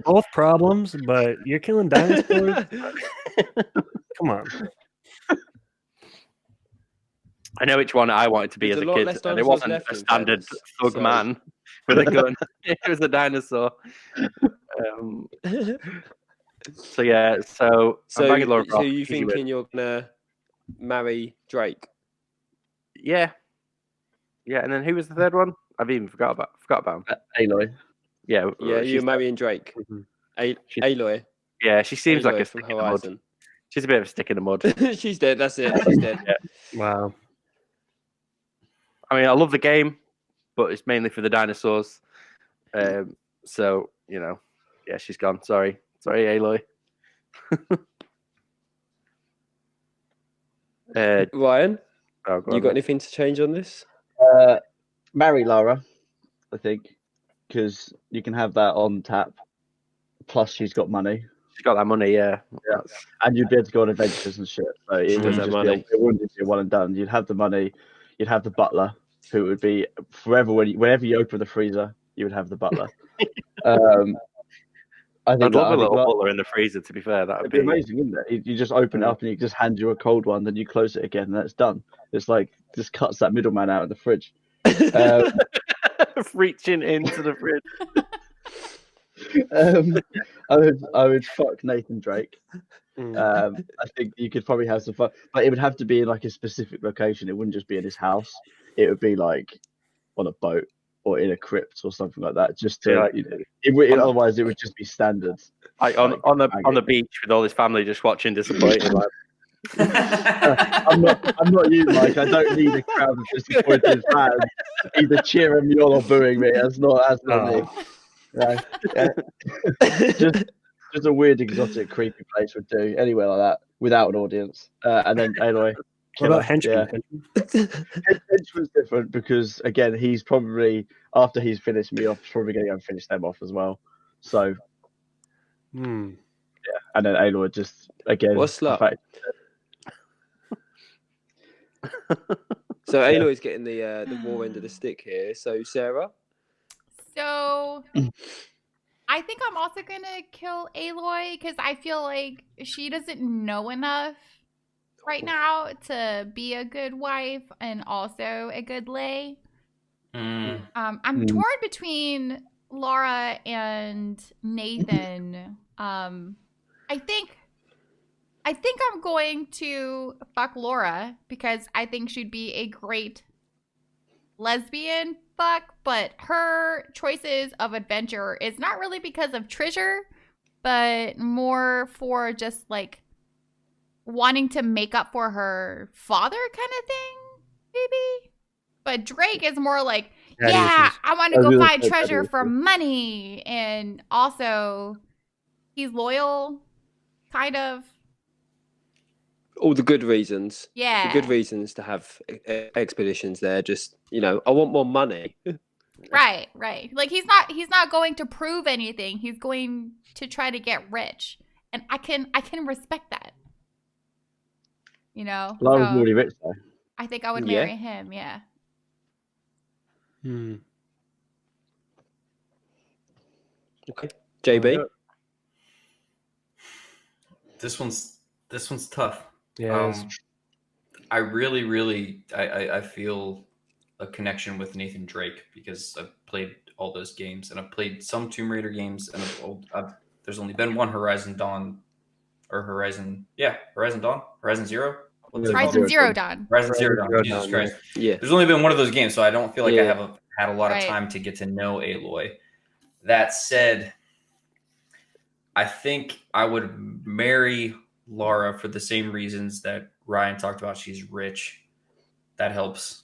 [SPEAKER 3] Both problems, but you're killing dinosaurs. Come on.
[SPEAKER 5] I know which one I wanted to be
[SPEAKER 2] There's
[SPEAKER 5] as
[SPEAKER 2] a
[SPEAKER 5] a
[SPEAKER 2] lot
[SPEAKER 5] kid,
[SPEAKER 2] less
[SPEAKER 5] and it
[SPEAKER 2] dinosaurs
[SPEAKER 5] wasn't
[SPEAKER 2] left
[SPEAKER 5] a
[SPEAKER 2] in
[SPEAKER 5] standard
[SPEAKER 2] fairness,
[SPEAKER 5] thug
[SPEAKER 2] so-
[SPEAKER 5] man with a gun. It was a dinosaur. So yeah, so I'm banging Lara
[SPEAKER 2] So
[SPEAKER 5] Croft,
[SPEAKER 2] you
[SPEAKER 5] easy win.
[SPEAKER 2] thinking you're gonna marry Drake?
[SPEAKER 5] Yeah, and then who was the third one? I've even forgot about him.
[SPEAKER 6] Aloy.
[SPEAKER 5] Yeah,
[SPEAKER 2] Yeah, you're marrying Drake. Aloy.
[SPEAKER 5] Yeah, she seems like
[SPEAKER 2] Aloy
[SPEAKER 5] a
[SPEAKER 2] from
[SPEAKER 5] stick in the mud.
[SPEAKER 2] Horizon.
[SPEAKER 5] She's a bit of a stick in the mud.
[SPEAKER 2] She's dead. That's it. She's dead.
[SPEAKER 3] Wow.
[SPEAKER 5] I mean, I love the game, but it's mainly for the dinosaurs. So you know, yeah, she's gone. Sorry, Aloy.
[SPEAKER 2] Ryan,
[SPEAKER 5] Oh, go
[SPEAKER 2] you
[SPEAKER 5] on
[SPEAKER 2] got
[SPEAKER 5] then.
[SPEAKER 2] anything to change on this?
[SPEAKER 6] Marry Lara, I think, because you can have that on tap. Plus, she's got money,
[SPEAKER 5] She's got that money. Yeah.
[SPEAKER 6] and you'd be able to go on adventures and shit. So it
[SPEAKER 2] She
[SPEAKER 6] wouldn't
[SPEAKER 2] does have
[SPEAKER 6] just be
[SPEAKER 2] money.
[SPEAKER 6] it wouldn't just be one and done. You'd have the money. You'd have the butler, who would be forever. Whenever you open the freezer, you would have the butler. I think
[SPEAKER 5] I'd love a little
[SPEAKER 6] that
[SPEAKER 5] butler in the freezer. To be fair, that would
[SPEAKER 6] it'd be
[SPEAKER 5] be
[SPEAKER 6] amazing, wouldn't it? You just open it up and you just hand you a cold one, then you close it again, and that's done. It's like just cuts that middleman out of the fridge.
[SPEAKER 5] reaching into the fridge.
[SPEAKER 6] I would fuck Nathan Drake. I think you could probably have some fun, but it would have to be in like a specific location. It wouldn't just be in his house. It would be like on a boat or in a crypt or something like that. Just to,
[SPEAKER 5] Yeah, like-
[SPEAKER 6] otherwise it would just be standard.
[SPEAKER 5] Like on the beach with all his family just watching disappointed. Like,
[SPEAKER 6] I'm not you, Mike. I don't need a crowd of disappointed fans either cheering me on or booing me. That's not me. Yeah. just a weird, exotic, creepy place would do. Anywhere like that without an audience. And then Aloy,
[SPEAKER 3] What about Henchman?
[SPEAKER 6] Yeah. Henchman's different because again, he's probably after he's finished me off, probably going to go and finish them off as well. So yeah, and then Aloy just again.
[SPEAKER 2] What's
[SPEAKER 6] the
[SPEAKER 2] that?
[SPEAKER 6] fact-
[SPEAKER 2] So Aloy's getting the war end of the stick here. So Sarah,
[SPEAKER 1] So I think I'm also gonna kill Aloy because I feel like she doesn't know enough right now to be a good wife and also a good lay. I'm torn between Laura and Nathan. I think I'm going to fuck Laura because I think she'd be a great lesbian fuck, but her choices of adventure is not really because of treasure, but more for just like wanting to make up for her father kind of thing, maybe. But Drake is more like, I want to go find treasure for money, and also he's loyal, kind of.
[SPEAKER 2] all the good reasons.
[SPEAKER 1] Yeah.
[SPEAKER 2] The good reasons to have expeditions there. Just I want more money.
[SPEAKER 1] Right. Like he's not going to prove anything. He's going to try to get rich, and I can respect that.
[SPEAKER 6] Laura's
[SPEAKER 1] So
[SPEAKER 6] already rich though.
[SPEAKER 1] I think I would marry him. Yeah.
[SPEAKER 2] Okay, JB.
[SPEAKER 4] This one's tough.
[SPEAKER 3] Yeah.
[SPEAKER 4] I really I feel a connection with Nathan Drake because I've played all those games and I've played some Tomb Raider games and there's only been one Horizon Dawn or Horizon Dawn, Horizon Zero.
[SPEAKER 1] Horizon Zero Dawn.
[SPEAKER 4] Horizon Zero Dawn. Jesus Christ.
[SPEAKER 2] Yeah.
[SPEAKER 4] There's only been one of those games, so I don't feel like I have had a lot of time to get to know Aloy. That said, I think I would marry Laura for the same reasons that Ryan talked about. She's rich. That helps.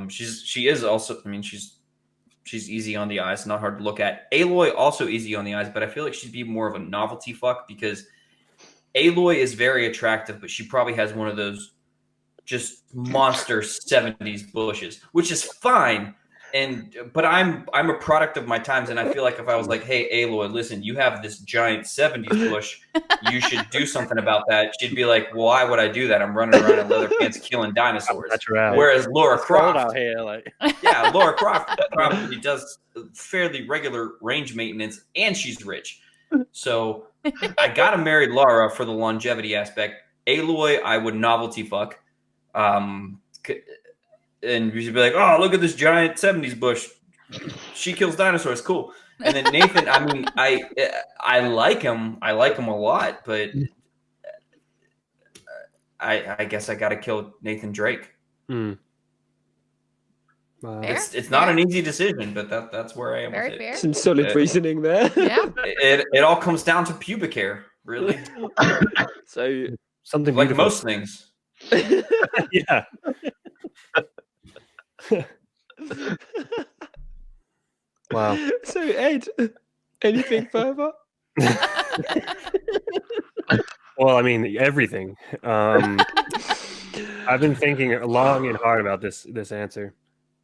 [SPEAKER 4] She is also, I mean, she's easy on the eyes, not hard to look at. Aloy also easy on the eyes, but I feel like she'd be more of a novelty fuck because Aloy is very attractive, but she probably has one of those just monster 70s bushes, which is fine. But I'm a product of my times, and I feel like if I was like, hey, Aloy, listen, you have this giant 70s bush, you should do something about that. She'd be like, well, why would I do that? I'm running around in leather pants killing dinosaurs.
[SPEAKER 3] That's right.
[SPEAKER 4] Whereas Laura Croft,
[SPEAKER 5] out here, like.
[SPEAKER 4] yeah, Laura Croft probably does fairly regular range maintenance, and she's rich. So I gotta marry Laura for the longevity aspect. Aloy, I would novelty fuck. And you should be like, oh, look at this giant 70s bush. She kills dinosaurs. Cool. And then Nathan, I mean, I like him. I like him a lot, but I guess I got to kill Nathan Drake.
[SPEAKER 3] Wow.
[SPEAKER 4] It's not an easy decision, but that's where I am with it.
[SPEAKER 1] Fair.
[SPEAKER 2] Some solid reasoning there.
[SPEAKER 1] Yeah.
[SPEAKER 4] It all comes down to pubic hair, really.
[SPEAKER 2] So
[SPEAKER 3] Something
[SPEAKER 4] like
[SPEAKER 3] beautiful.
[SPEAKER 4] most things.
[SPEAKER 3] Yeah. Wow.
[SPEAKER 2] So Ed, anything further?
[SPEAKER 3] Well, I mean, everything. I've been thinking long and hard about this answer,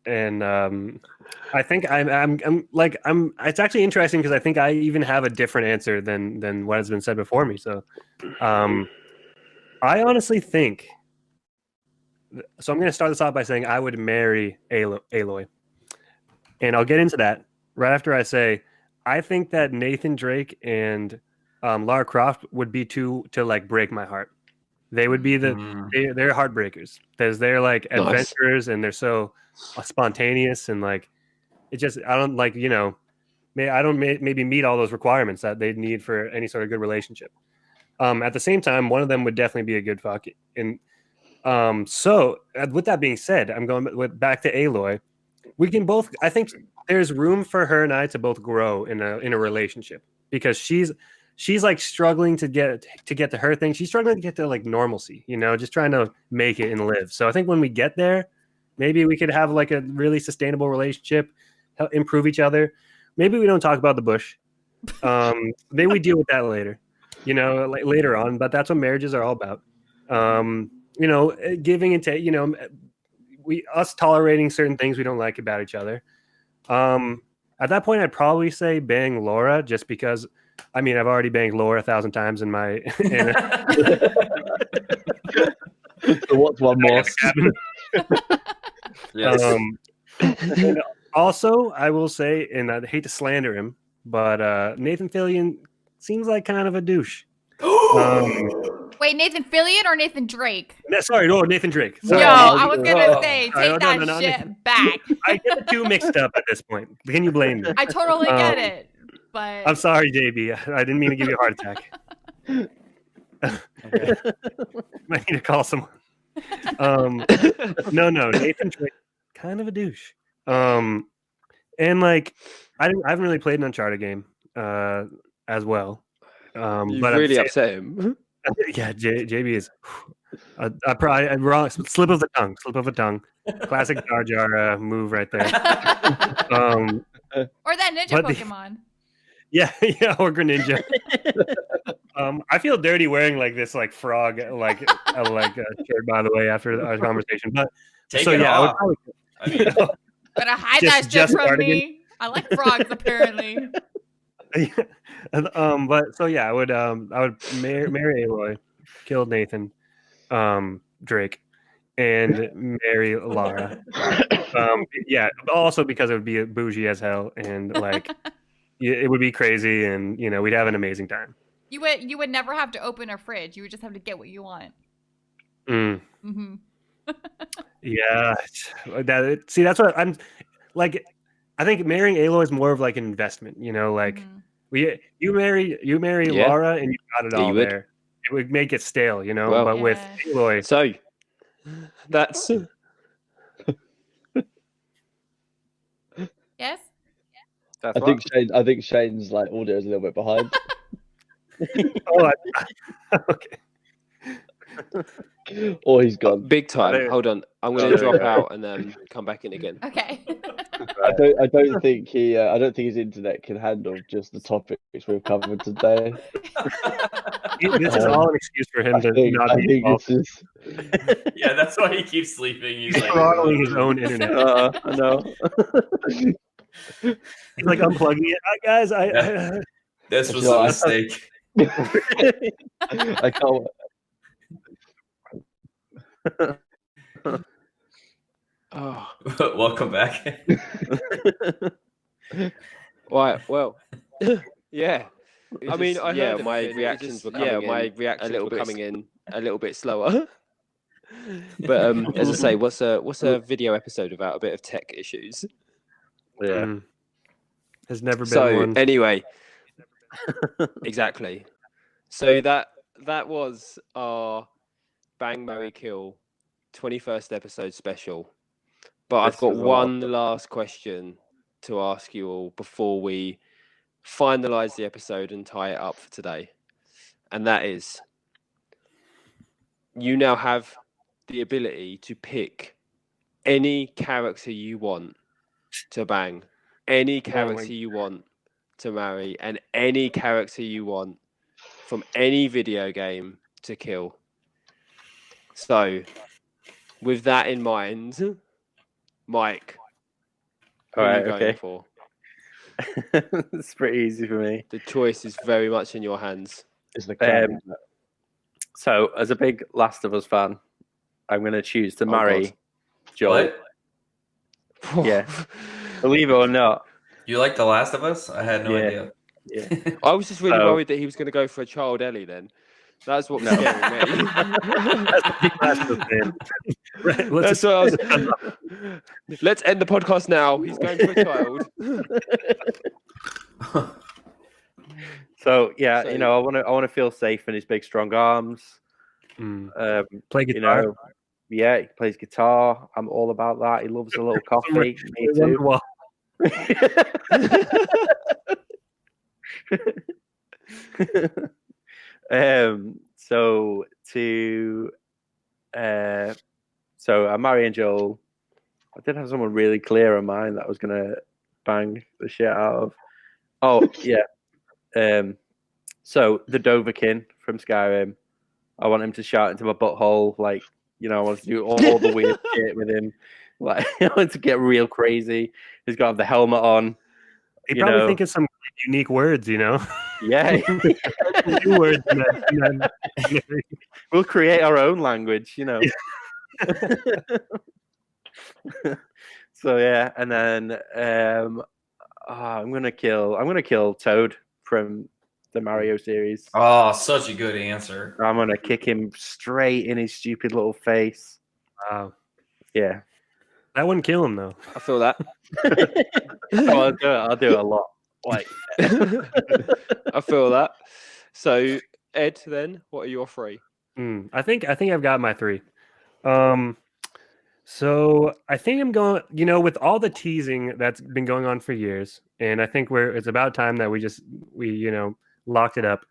[SPEAKER 3] and I think I'm it's actually interesting because I think I even have a different answer than what has been said before me. So, I honestly think. So I'm going to start this off by saying I would marry Aloy, and I'll get into that right after I say I think that Nathan Drake and Lara Croft would be two to like break my heart. They would be they're heartbreakers because they're like adventurers and they're so spontaneous and like it just I don't like I don't maybe meet all those requirements that they'd need for any sort of good relationship. At the same time, one of them would definitely be a good fuck. And so with that being said, I'm going back to Aloy. We can both. I think there's room for her and I to both grow in a relationship because she's like struggling to get to her thing. She's struggling to get to like normalcy, just trying to make it and live. So I think when we get there, maybe we could have like a really sustainable relationship, help improve each other. Maybe we don't talk about the bush. Maybe we deal with that later, like later on. But that's what marriages are all about. giving and take. Us tolerating certain things we don't like about each other. At that point, I'd probably say bang Laura, just because. I mean, I've already banged Laura 1,000 times in my.
[SPEAKER 6] So what's one more?
[SPEAKER 4] Yes.
[SPEAKER 3] And also, I will say, and I hate to slander him, but Nathan Fillion seems like kind of a douche.
[SPEAKER 1] Wait, Nathan Fillion or Nathan Drake?
[SPEAKER 3] No, Nathan Drake.
[SPEAKER 1] Yo,
[SPEAKER 3] Sorry.
[SPEAKER 1] I was gonna say,
[SPEAKER 3] Sorry,
[SPEAKER 1] take
[SPEAKER 3] no,
[SPEAKER 1] that
[SPEAKER 3] no,
[SPEAKER 1] shit back.
[SPEAKER 3] I get the two mixed up at this point. Can you blame me?
[SPEAKER 1] I totally get it, but
[SPEAKER 3] I'm sorry, JB. I didn't mean to give you a heart attack. I need to call someone. No, Nathan Drake, kind of a douche. And like, I haven't really played an Uncharted game as well.
[SPEAKER 2] You
[SPEAKER 3] but
[SPEAKER 2] really upset him.
[SPEAKER 3] Yeah, JB is. I'm wrong. Slip of the tongue. Classic Jar Jar move right there.
[SPEAKER 1] or that ninja Pokemon.
[SPEAKER 3] Yeah, or Greninja. I feel dirty wearing like this, like frog, like shirt. By the way, after our conversation, but
[SPEAKER 4] Take it
[SPEAKER 3] I would
[SPEAKER 4] off.
[SPEAKER 3] probably,
[SPEAKER 4] I mean,
[SPEAKER 1] Better hide
[SPEAKER 3] Just-
[SPEAKER 1] that shit
[SPEAKER 3] just
[SPEAKER 1] from
[SPEAKER 3] Cardigan.
[SPEAKER 1] me. I like frogs, apparently.
[SPEAKER 3] but so yeah, I would marry Aloy, kill Nathan, Drake, and marry Lara. Yeah, also because it would be bougie as hell, and like it would be crazy, and we'd have an amazing time.
[SPEAKER 1] You would never have to open a fridge. You would just have to get what you want. Mm-hmm.
[SPEAKER 3] Yeah, that's what I'm like. I think marrying Aloy is more of like an investment. Like you marry
[SPEAKER 2] Yeah.
[SPEAKER 3] Lara and you got it
[SPEAKER 2] Yeah,
[SPEAKER 3] all
[SPEAKER 2] you would.
[SPEAKER 3] there. It would make it stale,
[SPEAKER 2] Well,
[SPEAKER 3] but with
[SPEAKER 1] Yeah.
[SPEAKER 3] Aloy,
[SPEAKER 2] So that's
[SPEAKER 1] Yes.
[SPEAKER 5] That's
[SPEAKER 6] I think Shane's like audio is a little bit behind.
[SPEAKER 3] okay.
[SPEAKER 6] Or he's gone.
[SPEAKER 2] big time.
[SPEAKER 5] don't-
[SPEAKER 2] Hold on, I'm
[SPEAKER 5] Oh,
[SPEAKER 2] going to
[SPEAKER 5] there
[SPEAKER 2] drop
[SPEAKER 5] we go.
[SPEAKER 2] out and then come back in again.
[SPEAKER 1] Okay.
[SPEAKER 6] I don't think his internet can handle just the topics we've covered today.
[SPEAKER 3] This is all an excuse for him
[SPEAKER 6] I
[SPEAKER 3] to
[SPEAKER 6] think
[SPEAKER 3] not be involved.
[SPEAKER 6] this is.
[SPEAKER 4] yeah, that's why he keeps sleeping. He's
[SPEAKER 3] He's
[SPEAKER 4] like
[SPEAKER 3] throttling his own internet.
[SPEAKER 5] I know.
[SPEAKER 3] He's like unplugging it. Guys,
[SPEAKER 4] This was
[SPEAKER 6] No,
[SPEAKER 4] a
[SPEAKER 6] I-
[SPEAKER 4] mistake.
[SPEAKER 6] I can't.
[SPEAKER 2] Oh,
[SPEAKER 4] Welcome back.
[SPEAKER 2] right. Well, yeah. I mean, I
[SPEAKER 5] yeah,
[SPEAKER 2] heard
[SPEAKER 5] my
[SPEAKER 2] everything, it
[SPEAKER 5] reactions
[SPEAKER 2] just-
[SPEAKER 5] were coming
[SPEAKER 2] yeah,
[SPEAKER 5] in
[SPEAKER 2] my reactions
[SPEAKER 5] a little
[SPEAKER 2] were
[SPEAKER 5] bit
[SPEAKER 2] coming in a little bit slower. But as I say, what's a video episode without a bit of tech issues?
[SPEAKER 5] Yeah.
[SPEAKER 3] Has never been
[SPEAKER 2] So
[SPEAKER 3] one.
[SPEAKER 2] anyway, exactly. So that was our Bang Marry Kill 21st episode special. But I've
[SPEAKER 5] This
[SPEAKER 2] got
[SPEAKER 5] was
[SPEAKER 2] one last question to ask you all before we finalize the episode and tie it up for today. And that is, you now have the ability to pick any character you want to bang, any character you want to marry, and any character you want from any video game to kill. So, with that in mind, Mike, who
[SPEAKER 5] All
[SPEAKER 2] are
[SPEAKER 5] right.
[SPEAKER 2] you going
[SPEAKER 5] Okay.
[SPEAKER 2] for?
[SPEAKER 5] It's pretty easy for me.
[SPEAKER 2] The choice is very much in your hands.
[SPEAKER 6] It's the crown.
[SPEAKER 5] So, as a big Last of Us fan, I'm going to choose to
[SPEAKER 2] Oh,
[SPEAKER 5] marry
[SPEAKER 2] God.
[SPEAKER 5] Joel.
[SPEAKER 4] What?
[SPEAKER 5] Yeah. Believe it or not.
[SPEAKER 4] You like The Last of Us? I had no
[SPEAKER 5] Yeah.
[SPEAKER 4] idea.
[SPEAKER 5] Yeah.
[SPEAKER 2] I was just really
[SPEAKER 5] So-
[SPEAKER 2] worried that he was going to go for a child Ellie then. That's what was
[SPEAKER 5] No.
[SPEAKER 2] scaring me.
[SPEAKER 3] Right,
[SPEAKER 2] That's what I was... Let's end the podcast now. He's going for a child.
[SPEAKER 5] So yeah,
[SPEAKER 2] So-
[SPEAKER 5] I want to feel safe in his big strong arms.
[SPEAKER 3] Play guitar.
[SPEAKER 5] Yeah, he plays guitar. I'm all about that. He loves a little coffee. Me
[SPEAKER 3] Play
[SPEAKER 5] too.
[SPEAKER 3] Wonderwall.
[SPEAKER 5] So I'm marrying Joel. I did have someone really clear in mind that I was gonna bang the shit out of. Oh yeah. So the Dovahkiin from Skyrim. I want him to shout into my butthole like You know, I want to do all the weird shit with him. Like, I want to get real crazy. He's got to have the helmet on.
[SPEAKER 3] He probably think of some unique words, you know.
[SPEAKER 5] Yeah.
[SPEAKER 3] New words.
[SPEAKER 5] We'll create our own language, you know. So yeah, and then I'm gonna kill Toad from the Mario series.
[SPEAKER 4] Oh, such a good answer.
[SPEAKER 5] I'm gonna kick him straight in his stupid little face.
[SPEAKER 3] Wow.
[SPEAKER 5] Yeah.
[SPEAKER 3] That wouldn't kill him though.
[SPEAKER 2] I feel that.
[SPEAKER 5] Oh, I'll do it a lot. Like
[SPEAKER 2] I feel that. So Ed, then what are your three?
[SPEAKER 3] I think I've got my three. So I think I'm going, with all the teasing that's been going on for years, and I think it's about time that we locked it up.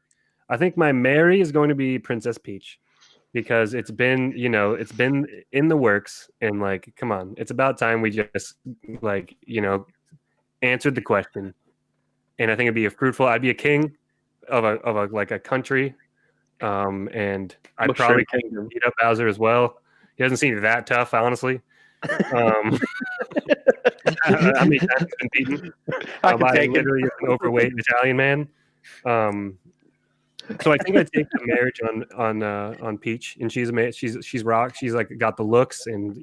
[SPEAKER 3] I think my Mary is going to be Princess Peach, because it's been in the works, and like, come on, it's about time we just answered the question. And I think it'd be I'd be a king of a country, and I'd probably beat up Bowser as well. He doesn't seem that tough, honestly. How many times has been beaten by literally an overweight Italian man? So I think I'd take the marriage on Peach, and she's rock. She's like got the looks, and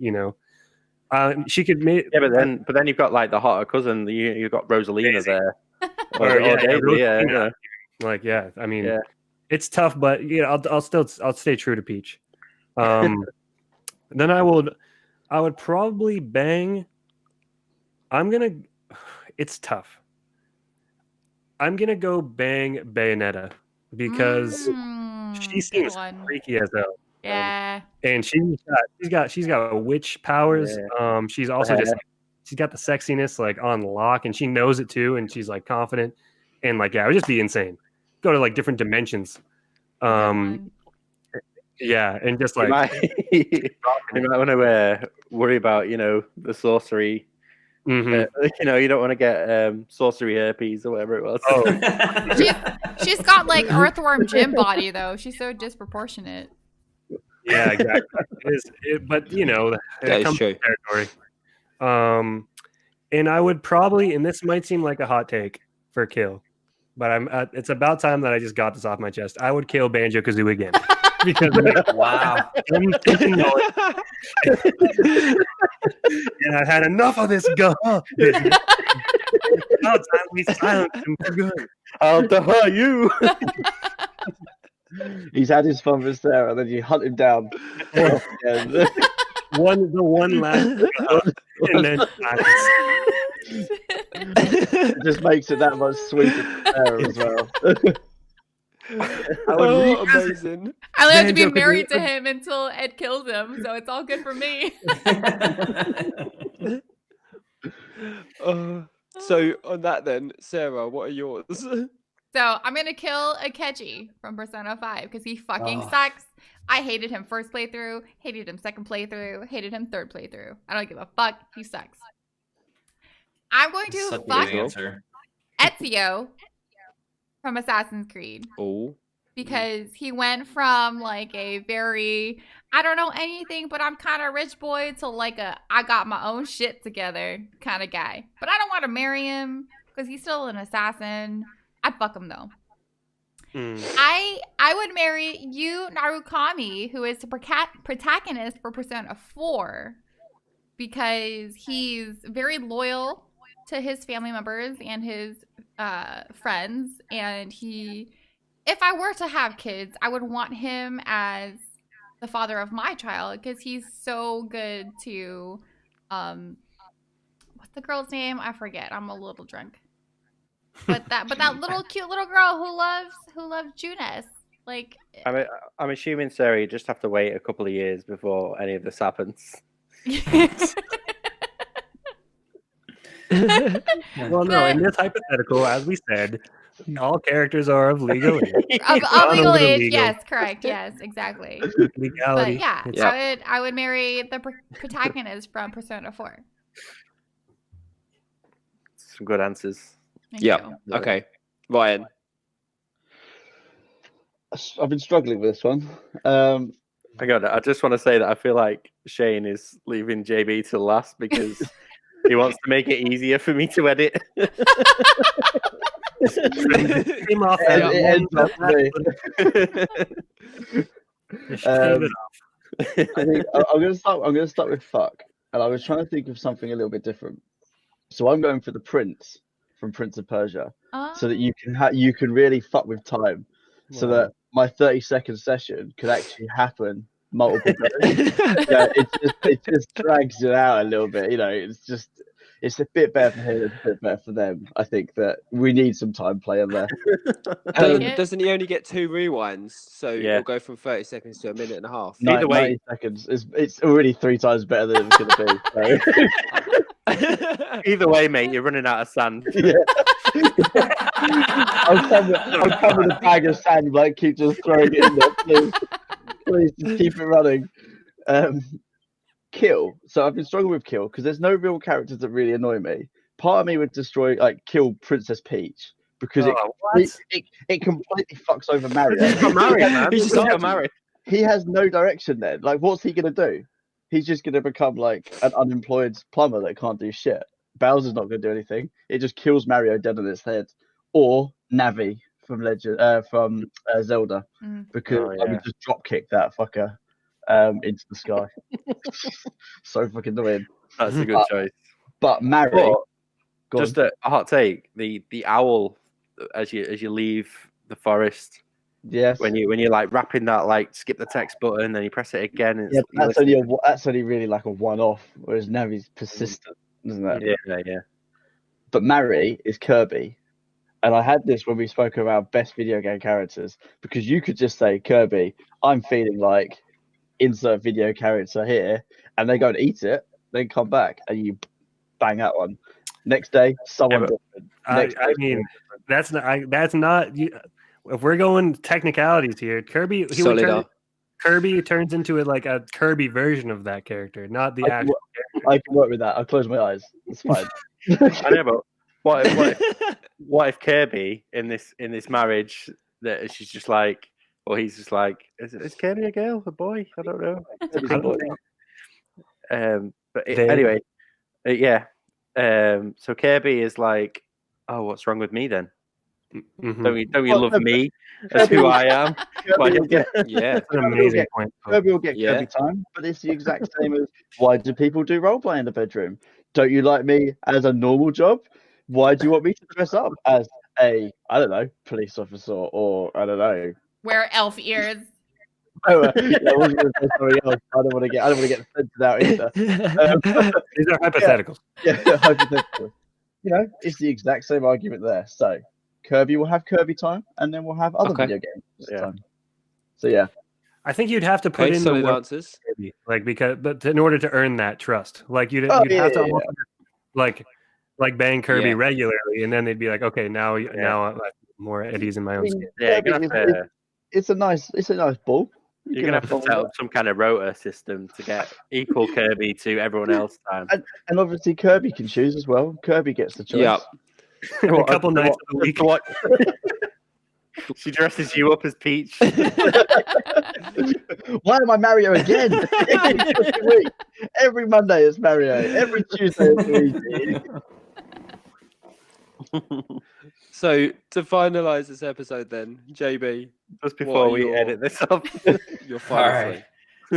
[SPEAKER 3] she could make.
[SPEAKER 5] Yeah, but then you've got like the hotter cousin. You've got Rosalina
[SPEAKER 3] Daisy.
[SPEAKER 5] there.
[SPEAKER 3] Daisy, I mean, it's tough, but I'll stay true to Peach. Then I would probably bang. It's tough. I'm gonna go bang Bayonetta, because she seems freaky as hell.
[SPEAKER 1] Yeah.
[SPEAKER 3] And she's got witch powers. Yeah. She's also she's got the sexiness like on lock, and she knows it too, and she's like confident, and like, it would just be insane. Go to like different dimensions. Yeah, and just like
[SPEAKER 5] you might want to worry about the sorcery.
[SPEAKER 3] Mm-hmm.
[SPEAKER 5] You don't want to get sorcery herpes or whatever it was.
[SPEAKER 1] Oh. she's got like earthworm gym body though. She's so disproportionate.
[SPEAKER 3] Yeah, exactly. But it comes to territory. And I would probably, and this might seem like a hot take for kill, but it's about time that I just got this off my chest. I would kill Banjo-Kazooie again. Because
[SPEAKER 4] wow.
[SPEAKER 3] And I had enough of this business. Now it's time we silence him for good.
[SPEAKER 5] I'll defer you.
[SPEAKER 6] He's had his fun with Sarah, and then you hunt him down.
[SPEAKER 3] the one last and then
[SPEAKER 6] it just makes it that much sweeter for Sarah as well.
[SPEAKER 2] Amazing.
[SPEAKER 1] I only have to be married to him until Ed kills him, so it's all good for me.
[SPEAKER 2] So on that then, Sarah, what are yours?
[SPEAKER 1] So I'm gonna kill Akechi from Persona 5 because he fucking sucks. I hated him first playthrough, hated him second playthrough, hated him third playthrough. I don't give a fuck. He sucks. I'm going to fuck Ezio from Assassin's Creed.
[SPEAKER 2] Oh.
[SPEAKER 1] Because he went from like a very, I don't know anything, but I'm kind of rich boy to like I got my own shit together kind of guy. But I don't want to marry him because he's still an assassin. I'd fuck him though. I would marry Yu Narukami, who is the protagonist for Persona 4, because he's very loyal to his family members and his friends, and if I were to have kids, I would want him as the father of my child because he's so good to what's the girl's name? I forget. I'm a little drunk. But that little cute little girl who loves Junis. Like,
[SPEAKER 5] I'm assuming, Sarah, you just have to wait a couple of years before any of this happens.
[SPEAKER 3] Well, no, in this hypothetical, as we said, all characters are of legal age.
[SPEAKER 1] Of legal age, yes, correct, yes, exactly.
[SPEAKER 3] Legality.
[SPEAKER 1] But yeah, I would marry the protagonist from Persona 4.
[SPEAKER 5] Some good answers.
[SPEAKER 1] Thank you.
[SPEAKER 2] Okay. Ryan.
[SPEAKER 6] I've been struggling with this one.
[SPEAKER 5] I just want to say that I feel like Shane is leaving JB to last because he wants to make it easier for me to edit.
[SPEAKER 3] Came off
[SPEAKER 6] And
[SPEAKER 3] that
[SPEAKER 6] it
[SPEAKER 3] one-
[SPEAKER 6] ends up me.
[SPEAKER 3] Just shave it
[SPEAKER 6] I think I'm gonna start with fuck, and I was trying to think of something a little bit different. So I'm going for the Prince from Prince of Persia, so that you can really fuck with time, so
[SPEAKER 3] Wow.
[SPEAKER 6] that my 30-second session could actually happen multiple times. It just drags it out a little bit. It's a bit better for him, it's a bit better for them. I think that we need some time playing there.
[SPEAKER 2] Doesn't he only get 2 rewinds? So
[SPEAKER 5] Yeah.
[SPEAKER 2] it'll go from 30 seconds to a minute and a half.
[SPEAKER 5] Either way-
[SPEAKER 6] 90 seconds. It's already 3 times better than it's going to be. So.
[SPEAKER 5] Either way, mate, you're running out of sand.
[SPEAKER 6] Yeah. I'll come with a bag of sand, like keep just throwing it in there, please. Please just keep it running. Kill. So I've been struggling with kill because there's no real characters that really annoy me. Part of me would kill Princess Peach because it completely fucks over Mario.
[SPEAKER 5] He's got married, man.
[SPEAKER 2] He's
[SPEAKER 5] He's
[SPEAKER 2] just
[SPEAKER 5] got married.
[SPEAKER 6] He has no direction then. Like, what's he gonna do? He's just gonna become like an unemployed plumber that can't do shit. Bowser's not gonna do anything. It just kills Mario dead on its head. Or Navi from Zelda, because I would just drop kick that fucker into the sky. So fucking annoying.
[SPEAKER 5] That's a good choice.
[SPEAKER 6] But Mario,
[SPEAKER 5] Just a hot take: the owl as you leave the forest.
[SPEAKER 6] yes.
[SPEAKER 5] When you're like wrapping that skip the text button, then you press it again. And
[SPEAKER 6] Yeah, but that's only really like a one-off, whereas Navi's persistent, isn't it?
[SPEAKER 5] Yeah.
[SPEAKER 6] But Mary is Kirby. And I had this when we spoke about best video game characters, because you could just say, Kirby, I'm feeling like insert video character here, and they go and eat it, then come back, and you bang that one. Next day, someone different. Next
[SPEAKER 3] I
[SPEAKER 6] day,
[SPEAKER 3] mean, that's not. If we're going technicalities here, Kirby turns into a Kirby version of that character, not the actual.
[SPEAKER 6] I can work with that. I'll close my eyes. It's fine.
[SPEAKER 5] I know, but what if Kirby in this marriage that she's just like, or he's just like, is Kirby a girl, a boy? I don't know. Anyway, yeah. So Kirby is like, oh, what's wrong with me then?
[SPEAKER 3] Mhm.
[SPEAKER 5] Don't you love me as who I am?
[SPEAKER 6] Kirby will get,
[SPEAKER 2] Yeah.
[SPEAKER 3] That's an amazing point.
[SPEAKER 6] Kirby will get
[SPEAKER 2] Yeah.
[SPEAKER 6] Kirby time, but it's the exact same as, why do people do roleplay in the bedroom? Don't you like me as a normal job? Why do you want me to dress up as a, I don't know, police officer, or I don't know?
[SPEAKER 1] Wear elf ears.
[SPEAKER 6] Oh, I wasn't going to say something else. I don't want to get censored out either.
[SPEAKER 3] These are hypotheticals.
[SPEAKER 6] Yeah, hypothetically. It's the exact same argument there. So Kirby will have Kirby time, and then we'll have other
[SPEAKER 2] Okay.
[SPEAKER 6] video games
[SPEAKER 5] Yeah.
[SPEAKER 6] time. So yeah.
[SPEAKER 3] I think you'd have to put
[SPEAKER 2] Okay,
[SPEAKER 3] in the
[SPEAKER 2] solid
[SPEAKER 3] work,
[SPEAKER 2] answers.
[SPEAKER 3] but in order to earn that trust, you'd
[SPEAKER 6] Oh,
[SPEAKER 3] have
[SPEAKER 6] yeah,
[SPEAKER 3] to
[SPEAKER 6] yeah,
[SPEAKER 3] offer, bang Kirby
[SPEAKER 2] Yeah.
[SPEAKER 3] regularly, and then they'd be like, okay, now I'm more at ease in my own skin.
[SPEAKER 5] Yeah, you're
[SPEAKER 6] Kirby
[SPEAKER 5] gonna have to,
[SPEAKER 6] it's a nice ball.
[SPEAKER 5] you're gonna have to set up some kind of rota system to get equal Kirby to everyone else time.
[SPEAKER 6] And obviously Kirby can choose as well. Kirby gets the choice.
[SPEAKER 2] Yeah.
[SPEAKER 3] A couple nights of the week.
[SPEAKER 5] What? She dresses you up as Peach.
[SPEAKER 6] Why am I Mario again? Every week. Every Monday it's Mario. Every Tuesday it's Luigi.
[SPEAKER 2] So to finalize this episode, then JB,
[SPEAKER 5] Just
[SPEAKER 2] What
[SPEAKER 5] before
[SPEAKER 2] are
[SPEAKER 5] we
[SPEAKER 2] your-
[SPEAKER 5] edit this up.
[SPEAKER 2] your final
[SPEAKER 4] All right.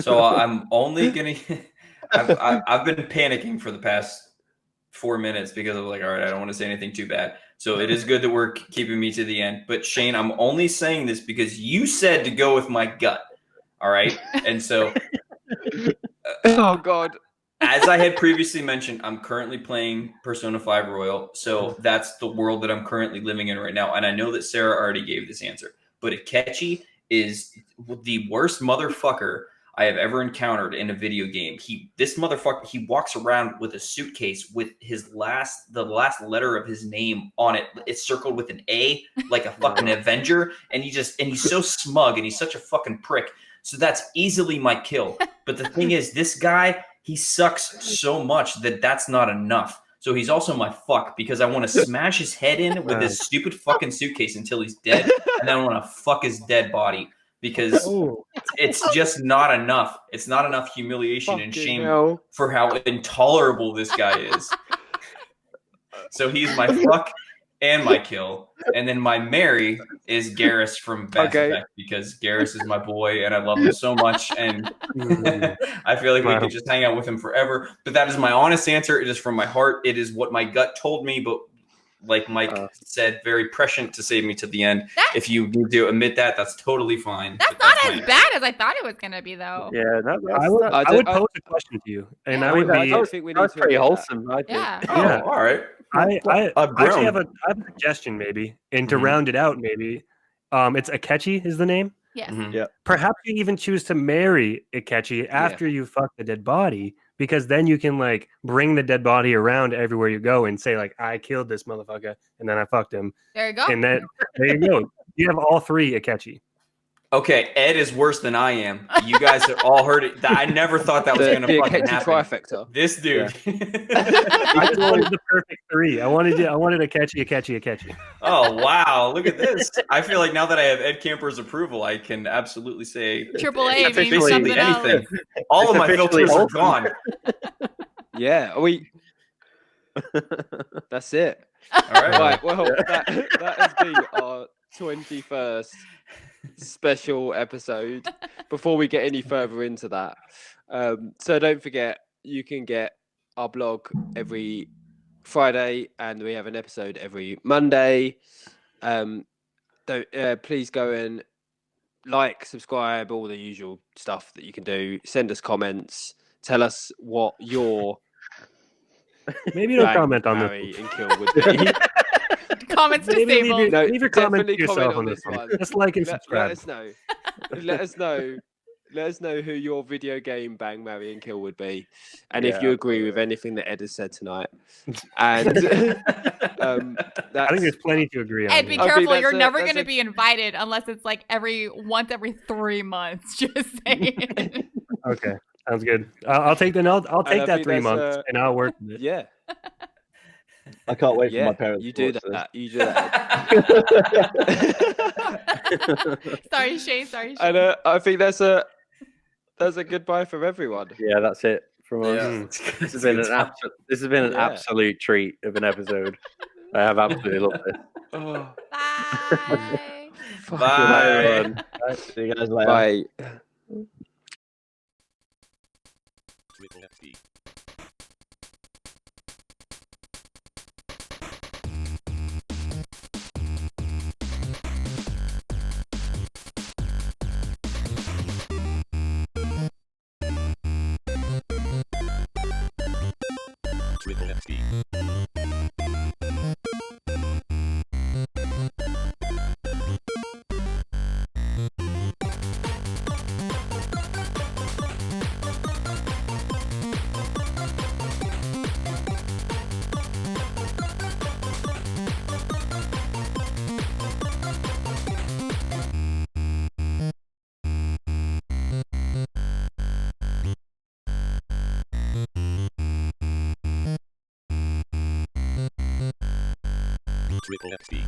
[SPEAKER 4] So I'm only gonna. I've been panicking for the past 4 minutes because I'm like, all right, I don't want to say anything too bad. So it is good that we're keeping me to the end. But Shane, I'm only saying this because you said to go with my gut. All right, and so
[SPEAKER 2] Oh God.
[SPEAKER 4] as I had previously mentioned, I'm currently playing Persona 5 Royal. So that's the world that I'm currently living in right now. And I know that Sarah already gave this answer. But Akechi is the worst motherfucker I have ever encountered in a video game. This motherfucker, he walks around with a suitcase with the last letter of his name on it. It's circled with an A, like a fucking Avenger. And he's so smug and he's such a fucking prick. So that's easily my kill. But the thing is, this guy, he sucks so much that that's not enough. So he's also my fuck because I want to smash his head in with this stupid fucking suitcase until he's dead. And then I want to fuck his dead body because
[SPEAKER 3] Oh,
[SPEAKER 4] it's just not enough. It's not enough humiliation and
[SPEAKER 2] Fucking
[SPEAKER 4] shame
[SPEAKER 2] hell.
[SPEAKER 4] for how intolerable this guy is. So he's my fuck and my kill. And then my marry is Garrus from Mass
[SPEAKER 2] Okay.
[SPEAKER 4] Effect, because Garrus is my boy and I love him so much. And
[SPEAKER 3] Mm.
[SPEAKER 4] I feel like we
[SPEAKER 3] Wow.
[SPEAKER 4] could just hang out with him forever. But that is my honest answer. It is from my heart. It is what my gut told me. But like Mike said, very prescient to save me to the end. If you need to admit that, that's totally fine.
[SPEAKER 1] That's
[SPEAKER 4] But
[SPEAKER 1] not
[SPEAKER 4] my
[SPEAKER 1] as
[SPEAKER 4] answer.
[SPEAKER 1] bad as I thought it was gonna be, though.
[SPEAKER 5] Yeah,
[SPEAKER 3] I would,
[SPEAKER 2] I
[SPEAKER 3] I would
[SPEAKER 2] don't-
[SPEAKER 3] pose a question to you, and
[SPEAKER 1] Yeah.
[SPEAKER 3] I would
[SPEAKER 2] I
[SPEAKER 3] be.
[SPEAKER 2] don't think we need
[SPEAKER 5] That's
[SPEAKER 2] to
[SPEAKER 5] pretty
[SPEAKER 2] admit that.
[SPEAKER 5] wholesome, I think.
[SPEAKER 1] Yeah.
[SPEAKER 4] Oh,
[SPEAKER 3] Yeah.
[SPEAKER 4] all right.
[SPEAKER 3] I
[SPEAKER 4] I've
[SPEAKER 3] actually
[SPEAKER 4] grown.
[SPEAKER 3] have a suggestion, maybe, and to
[SPEAKER 4] Mhm.
[SPEAKER 3] round it out, maybe. It's Akechi is the name.
[SPEAKER 1] Yes.
[SPEAKER 4] Mhm.
[SPEAKER 3] Perhaps you even choose to marry Akechi after you fuck the dead body, because then you can like bring the dead body around everywhere you go and say like, I killed this motherfucker and then I fucked him,
[SPEAKER 1] There you go.
[SPEAKER 3] and then there you go. You have all three Akechi.
[SPEAKER 4] Okay, Ed is worse than I am. You guys have all heard it. I never thought that was going to
[SPEAKER 2] The
[SPEAKER 4] fucking
[SPEAKER 2] Akechi
[SPEAKER 4] happen.
[SPEAKER 2] trifecta.
[SPEAKER 4] This dude.
[SPEAKER 3] I just wanted the perfect three. I wanted Akechi.
[SPEAKER 4] Oh, wow. Look at this. I feel like now that I have Ed Camper's approval, I can absolutely say
[SPEAKER 1] Triple A
[SPEAKER 4] it's
[SPEAKER 1] means
[SPEAKER 4] basically
[SPEAKER 1] something else.
[SPEAKER 4] anything. All of my
[SPEAKER 5] officially
[SPEAKER 4] filters are
[SPEAKER 5] wholesome.
[SPEAKER 4] gone.
[SPEAKER 2] Yeah, that's it.
[SPEAKER 4] All right.
[SPEAKER 2] Right, well, that has been our 21st special episode. Before we get any further into that, so don't forget, you can get our blog every Friday, and we have an episode every Monday. Please go and like, subscribe, all the usual stuff that you can do. Send us comments. Tell us what your
[SPEAKER 3] Maybe don't
[SPEAKER 2] bang,
[SPEAKER 3] comment on
[SPEAKER 2] marry,
[SPEAKER 3] this.
[SPEAKER 2] and kill would be.
[SPEAKER 1] Comments
[SPEAKER 3] Maybe
[SPEAKER 1] disabled.
[SPEAKER 2] No,
[SPEAKER 3] leave your comment to
[SPEAKER 2] definitely
[SPEAKER 3] yourself
[SPEAKER 2] comment
[SPEAKER 3] on
[SPEAKER 2] on
[SPEAKER 3] this
[SPEAKER 2] this
[SPEAKER 3] one.
[SPEAKER 2] one.
[SPEAKER 3] Just like and
[SPEAKER 2] Let
[SPEAKER 3] subscribe.
[SPEAKER 2] us know. Let us know. Let us know who your video game bang, marry, and kill would be, and if
[SPEAKER 5] Yeah,
[SPEAKER 2] you agree with anything that Ed has said tonight. And
[SPEAKER 3] I think there's plenty to agree on.
[SPEAKER 1] Ed, be
[SPEAKER 3] here.
[SPEAKER 2] I think
[SPEAKER 1] careful.
[SPEAKER 2] that's
[SPEAKER 1] You're
[SPEAKER 2] a-
[SPEAKER 1] never
[SPEAKER 2] that's
[SPEAKER 1] going to
[SPEAKER 2] a-
[SPEAKER 1] be invited unless it's like once every 3 months. Just saying.
[SPEAKER 3] Okay, sounds good. I'll take I'll take
[SPEAKER 2] I
[SPEAKER 3] that
[SPEAKER 2] think
[SPEAKER 3] 3
[SPEAKER 2] that's,
[SPEAKER 3] months and I'll work with it.
[SPEAKER 2] yeah,
[SPEAKER 6] I can't wait for
[SPEAKER 2] yeah.
[SPEAKER 6] my parents
[SPEAKER 2] You
[SPEAKER 6] to
[SPEAKER 2] do
[SPEAKER 6] watch
[SPEAKER 2] that. You do that.
[SPEAKER 1] Sorry, Shay. Sorry, Shay.
[SPEAKER 2] And I think that's a goodbye from everyone.
[SPEAKER 5] Yeah, that's it from us.
[SPEAKER 4] Yeah.
[SPEAKER 5] This has been an
[SPEAKER 2] Yeah.
[SPEAKER 5] absolute treat of an episode. I have absolutely loved it.
[SPEAKER 2] Oh,
[SPEAKER 1] Bye.
[SPEAKER 2] fucking
[SPEAKER 4] Bye.
[SPEAKER 2] everyone.
[SPEAKER 6] See you guys later.
[SPEAKER 2] Bye.
[SPEAKER 7] Triple FD. Triple FD. Triple FD.